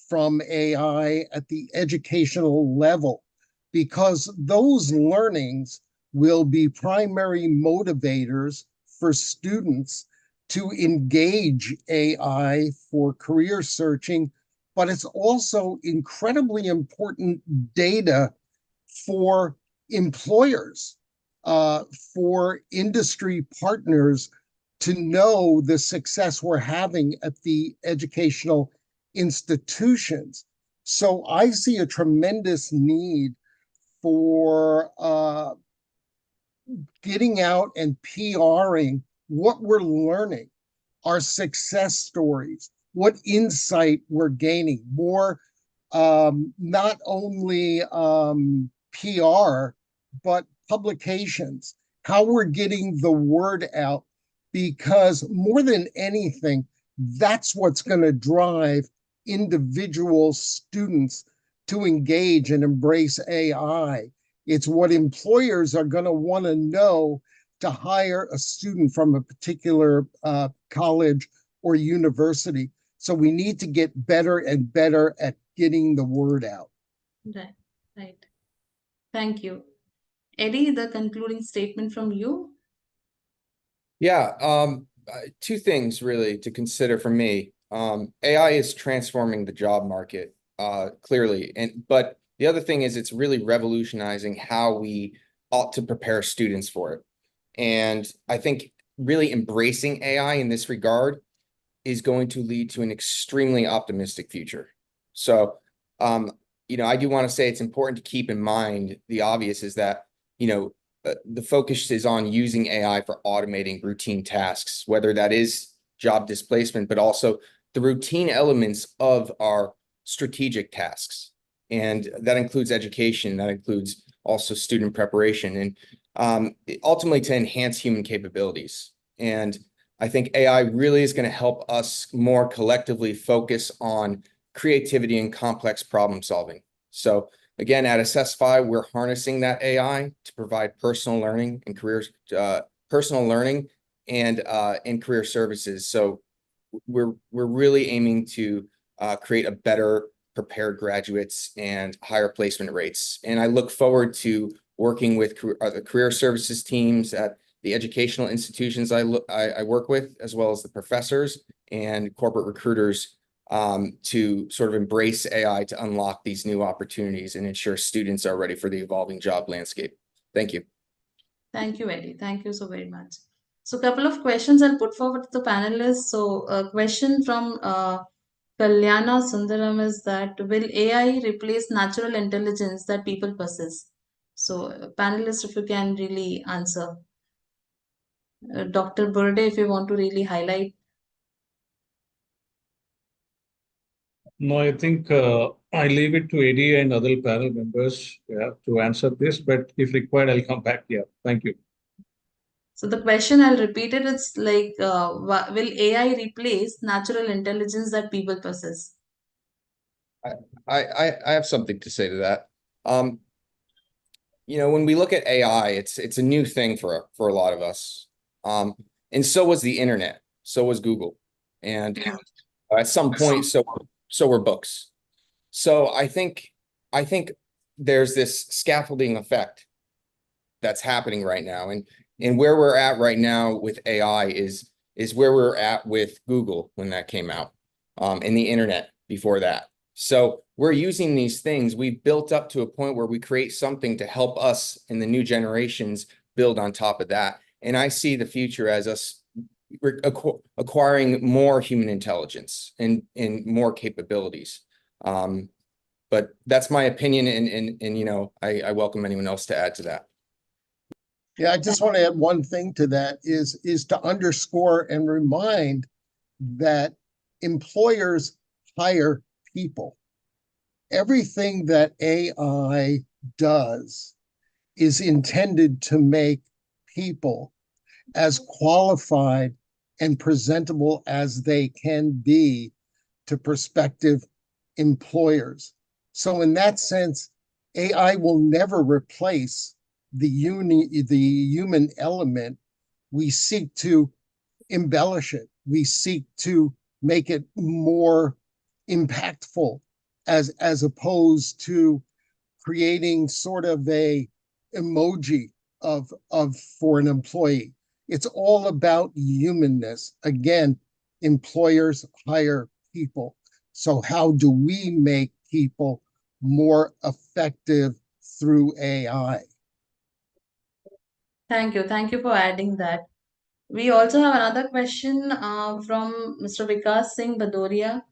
S16: from AI at the educational level, because those learnings will be primary motivators for students to engage AI for career searching, but it's also incredibly important data for employers, for industry partners to know the success we're having at the educational institutions. So I see a tremendous need for getting out and PRing what we're learning, our success stories, what insight we're gaining, more not only PR, but publications, how we're getting the word out, because more than anything, that's what's going to drive individual students to engage and embrace AI. It's what employers are going to want to know to hire a student from a particular college or university. So we need to get better and better at getting the word out.
S5: Right. Thank you. Eddie, the concluding statement from you.
S20: Yeah, two things really to consider for me. AI is transforming the job market clearly, but the other thing is it's really revolutionizing how we ought to prepare students for it. And I think really embracing AI in this regard is going to lead to an extremely optimistic future. So, I do want to say it's important to keep in mind the obvious is that, the focus is on using AI for automating routine tasks, whether that is job displacement, but also the routine elements of our strategic tasks. And that includes education, that includes also student preparation. And ultimately to enhance human capabilities. And I think AI really is going to help us more collectively focus on creativity and complex problem solving. So again, at Assessfy, we're harnessing that AI to provide personal learning and career services. So we're really aiming to create a better prepared graduates and higher placement rates. And I look forward to working with the career services teams at the educational institutions I work with, as well as the professors and corporate recruiters, to sort of embrace AI to unlock these new opportunities and ensure students are ready for the evolving job landscape. Thank you.
S5: Thank you, Eddie. Thank you so very much. So a couple of questions I'll put forward to the panelists. So a question from Kalyana Sundaram is that, will AI replace natural intelligence that people possess? So panelists, if you can really answer. Dr. Burde, if you want to really highlight.
S17: No, I think I leave it to Eddie and other panel members to answer this, but if required, I'll come back here. Thank you.
S5: So the question, I'll repeat it. It's like, will AI replace natural intelligence that people possess?
S20: I have something to say to that. When we look at AI, it's a new thing for a lot of us. And so was the internet, so was Google. And at some point, so were books. So I think there's this scaffolding effect that's happening right now. And where we're at right now with AI is where we're at with Google when that came out, and the internet before that. So we're using these things. We've built up to a point where we create something to help us and the new generations build on top of that. And I see the future as us acquiring more human intelligence and more capabilities. But that's my opinion, and I welcome anyone else to add to that.
S16: Yeah, I just want to add one thing to that is to underscore and remind that employers hire people. Everything that AI does is intended to make people as qualified and presentable as they can be to prospective employers. So in that sense, AI will never replace the human element. We seek to embellish it. We seek to make it more impactful as opposed to creating sort of a emoji of for an employee. It's all about humanness. Again, employers hire people. So how do we make people more effective through AI?
S5: Thank you. Thank you for adding that. We also have another question from Mr. Vikas Singh Badoria.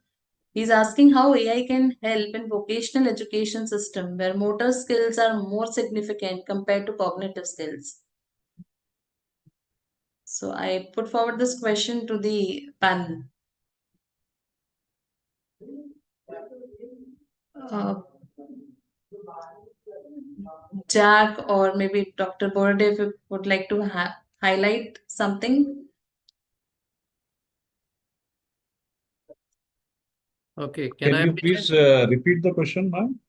S5: He's asking how AI can help in vocational education system where motor skills are more significant compared to cognitive skills. So I put forward this question to the panel. Jack or maybe Dr. Borde, if you would like to highlight something.
S4: Okay,
S17: can you please repeat the question, ma'am?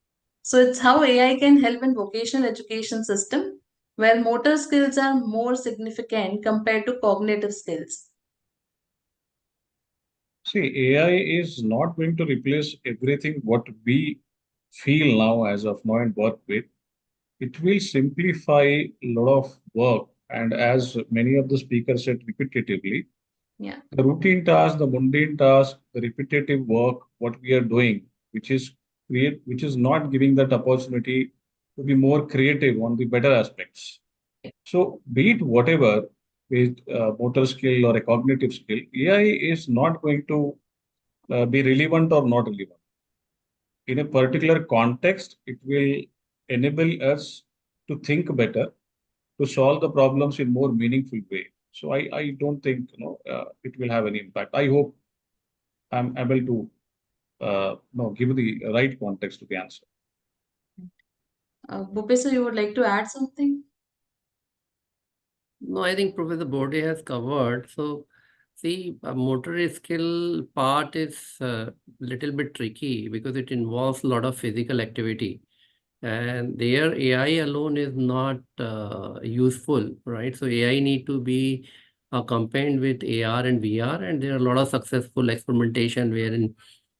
S5: So it's how AI can help in vocational education system where motor skills are more significant compared to cognitive skills.
S17: See, AI is not going to replace everything what we feel now as of now and work with. It will simplify a lot of work. And as many of the speakers said repetitively,
S5: yeah,
S17: the routine task, the mundane task, the repetitive work, what we are doing, which is not giving that opportunity to be more creative on the better aspects. So be it whatever, with motor skill or a cognitive skill, AI is not going to be relevant or not relevant. In a particular context, it will enable us to think better, to solve the problems in more meaningful way. So I don't think it will have any impact. I hope I'm able to give the right context to the answer.
S5: Bhupesh, you would like to add something?
S4: No, I think Professor Bode has covered. So, see, a motor skill part is a little bit tricky because it involves a lot of physical activity. And there AI alone is not useful, right? So AI need to be accompanied with AR and VR, and there are a lot of successful experimentation wherein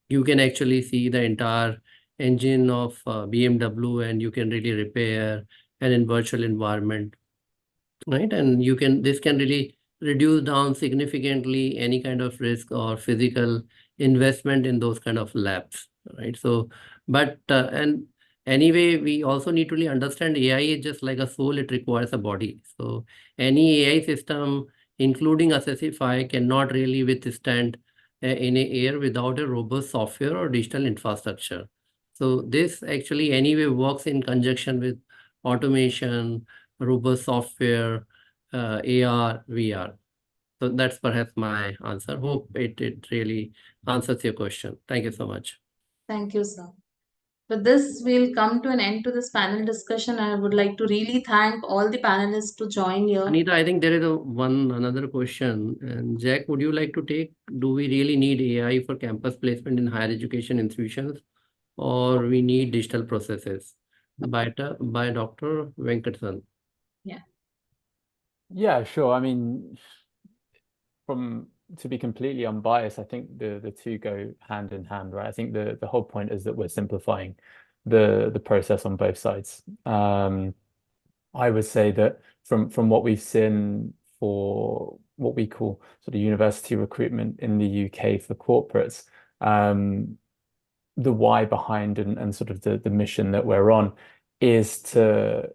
S4: you can actually see the entire engine of BMW and you can really repair and in virtual environment, right? And this can really reduce down significantly any kind of risk or physical investment in those kind of labs, right? So, but and anyway, we also need to really understand AI is just like a soul; it requires a body. So, any AI system, including Assessfy, cannot really withstand in a air without a robust software or digital infrastructure. So, this actually anyway works in conjunction with automation, robust software, AR, VR. So that's perhaps my answer. Hope it really answers your question. Thank you so much.
S5: Thank you, sir. With this, we'll come to an end to this panel discussion. I would like to really thank all the panelists to join here.
S4: Anita, I think there is another question. And Jack, would you like to take? Do we really need AI for campus placement in higher education institutions, or we need digital processes? By Dr. Venkatson.
S5: Yeah.
S11: Yeah, sure. I mean, to be completely unbiased, I think the two go hand in hand, right? I think the whole point is that we're simplifying the process on both sides. I would say that from what we've seen for what we call sort of university recruitment in the UK for corporates, the why behind and sort of the mission that we're on is to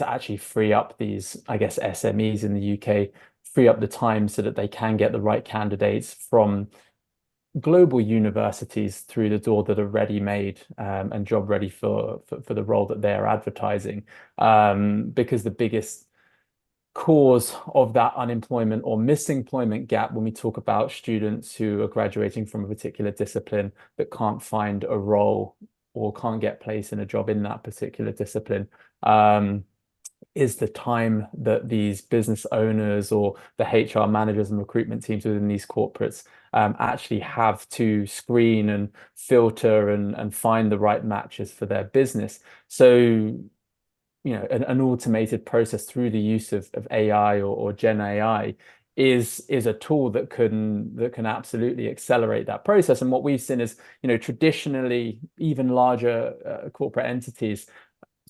S11: actually free up these, I guess, SMEs in the UK, free up the time so that they can get the right candidates from global universities through the door that are ready-made and job ready for the role that they're advertising. Because the biggest cause of that unemployment or misemployment gap when we talk about students who are graduating from a particular discipline that can't find a role or can't get placed in a job in that particular discipline, is the time that these business owners or the HR managers and recruitment teams within these corporates actually have to screen and filter and find the right matches for their business. So, you know, an automated process through the use of AI or GenAI is a tool that can absolutely accelerate that process. And what we've seen is, you know, traditionally, even larger corporate entities,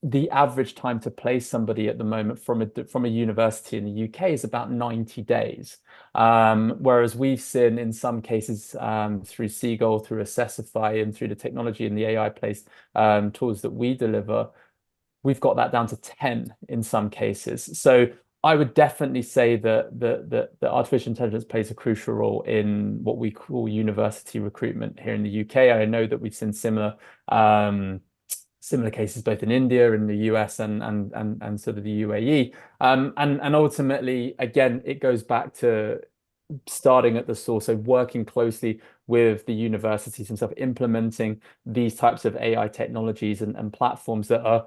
S11: the average time to place somebody at the moment from a university in the UK is about 90 days. Whereas we've seen in some cases through Seagull, through Assessfy, and through the technology and the AI-based tools that we deliver, we've got that down to 10 in some cases. So I would definitely say that artificial intelligence plays a crucial role in what we call university recruitment here in the UK. I know that we've seen similar cases both in India and the US and sort of the UAE. And ultimately, again, it goes back to starting at the source, so working closely with the universities and stuff, implementing these types of AI technologies and platforms that are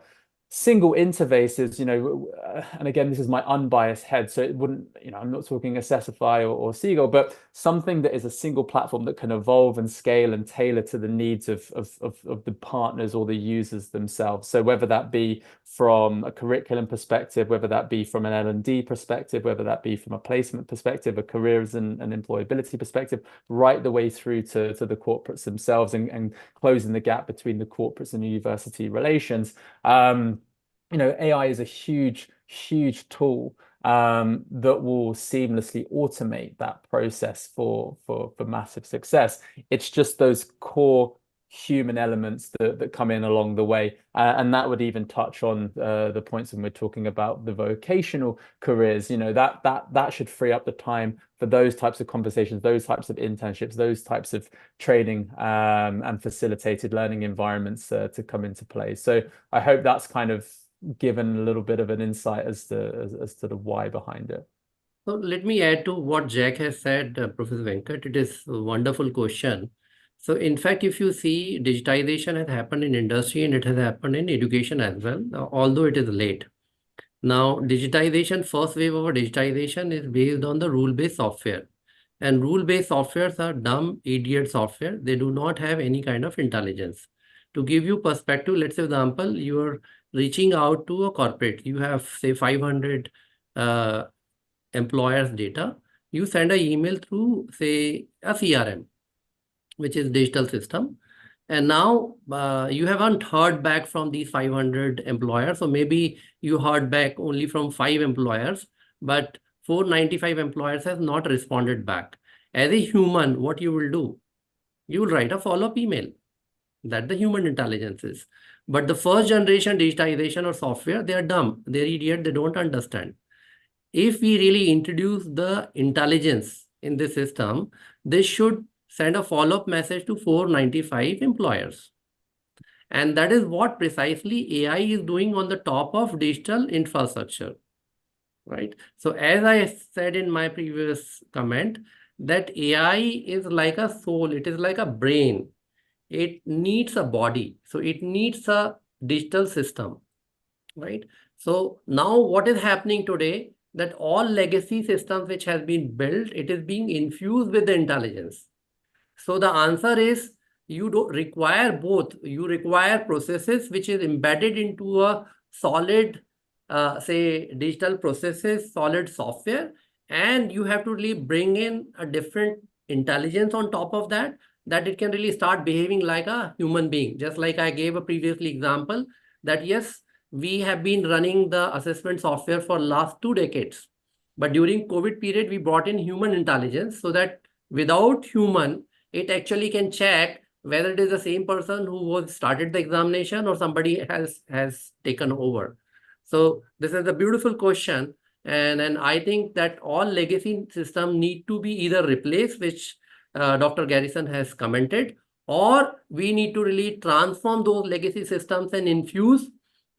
S11: single interfaces, you know, and again, this is my unbiased head, so it wouldn't, you know, I'm not talking Assessfy or Seagull, but something that is a single platform that can evolve and scale and tailor to the needs of the partners or the users themselves. So whether that be from a curriculum perspective, whether that be from an L&D perspective, whether that be from a placement perspective, a careers and employability perspective, right the way through to the corporates themselves and closing the gap between the corporates and university relations. You know, AI is a huge tool that will seamlessly automate that process for massive success. It's just those core human elements that come in along the way, and that would even touch on the points when we're talking about the vocational careers. You know, that should free up the time for those types of conversations, those types of internships, those types of training and facilitated learning environments to come into play. So I hope that's kind of given a little bit of an insight as to the why behind it.
S4: So let me add to what Jack has said, Professor Venkat. It is a wonderful question. So in fact, if you see, digitization has happened in industry and it has happened in education as well, although it is late. Now, digitization, first wave of digitization is based on the rule-based software. And rule-based softwares are dumb, idiot software. They do not have any kind of intelligence. To give you perspective, let's say example, you're reaching out to a corporate. You have, say, 500 employers' data. You send an email through, say, a CRM, which is digital system. And now you haven't heard back from these 500 employers. So maybe you heard back only from 5 employers, but 495 employers have not responded back. As a human, what you will do? You will write a follow-up email. That the human intelligence is. But the first generation digitization or software, they are dumb. They're idiot. They don't understand. If we really introduce the intelligence in the system, they should send a follow-up message to 495 employers. And that is what precisely AI is doing on the top of digital infrastructure, right? So as I said in my previous comment, that AI is like a soul. It is like a brain. It needs a body. So it needs a digital system, right? So now what is happening today, that all legacy systems which has been built, it is being infused with the intelligence. So the answer is you don't require both. You require processes which is embedded into a solid, say, digital processes, solid software, and you have to really bring in a different intelligence on top of that, that it can really start behaving like a human being. Just like I gave a previously example that yes, we have been running the assessment software for last 2 decades. But during COVID period, we brought in human intelligence so that without human, it actually can check whether it is the same person who was started the examination or somebody has taken over. So this is a beautiful question. And I think that all legacy systems need to be either replaced, which Dr. Garrison has commented, or we need to really transform those legacy systems and infuse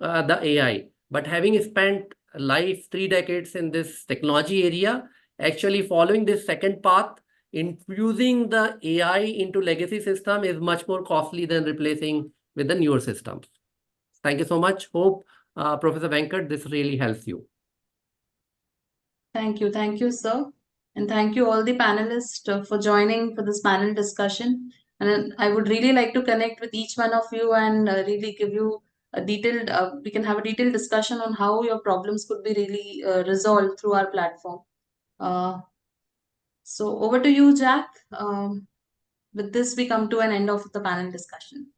S4: the AI. But having spent life 3 decades in this technology area, actually following this second path, infusing the AI into legacy system is much more costly than replacing with the newer systems. Thank you so much. Hope, Professor Venkat, this really helps you.
S5: Thank you, sir. And thank you all the panelists for joining for this panel discussion. And I would really like to connect with each one of you and really give you a detailed, we can have a detailed discussion on how your problems could be really resolved through our platform. So over to you, Jack. With this, we come to an end of the panel discussion.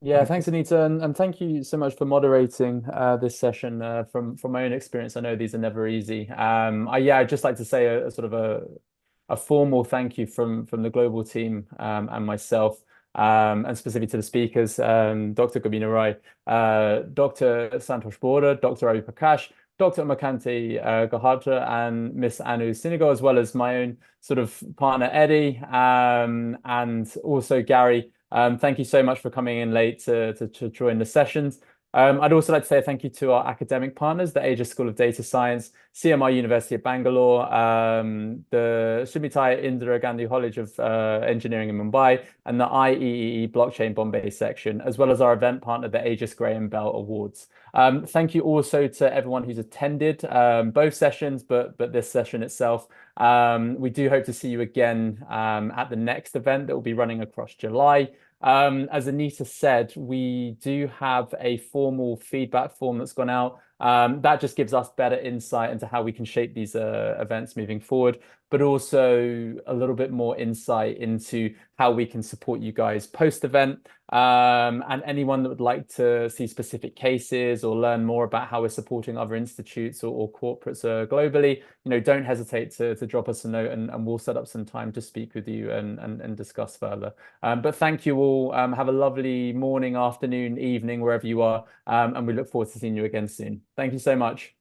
S11: Yeah, thanks, Anita, and thank you so much for moderating this session. From my own experience, I know these are never easy. I'd just like to say a sort of a formal thank you from the global team and myself, and specifically to the speakers, Dr. Gobina Rai, Dr. Santosh Bora, Dr. Ravi Prakash, Dr. Makanti Gahatra, and Miss Anu Sinigo, as well as my own sort of partner Eddie, and also Gary. Thank you so much for coming in late to join the sessions. I'd also like to say thank you to our academic partners, the Asia School of Data Science, CMI University of Bangalore, the Sumitai Indira Gandhi College of Engineering in Mumbai, and the IEEE Blockchain Bombay section, as well as our event partner, the Aegis Graham Bell Awards. Thank you also to everyone who's attended both sessions, but this session itself. We do hope to see you again at the next event that will be running across July. As Anita said, we do have a formal feedback form that's gone out. That just gives us better insight into how we can shape these events moving forward, but also a little bit more insight into how we can support you guys post-event. And anyone that would like to see specific cases or learn more about how we're supporting other institutes or corporates globally, don't hesitate to drop us a note, and we'll set up some time to speak with you and discuss further. But thank you all. Have a lovely morning, afternoon, evening, wherever you are. And we look forward to seeing you again soon. Thank you so much.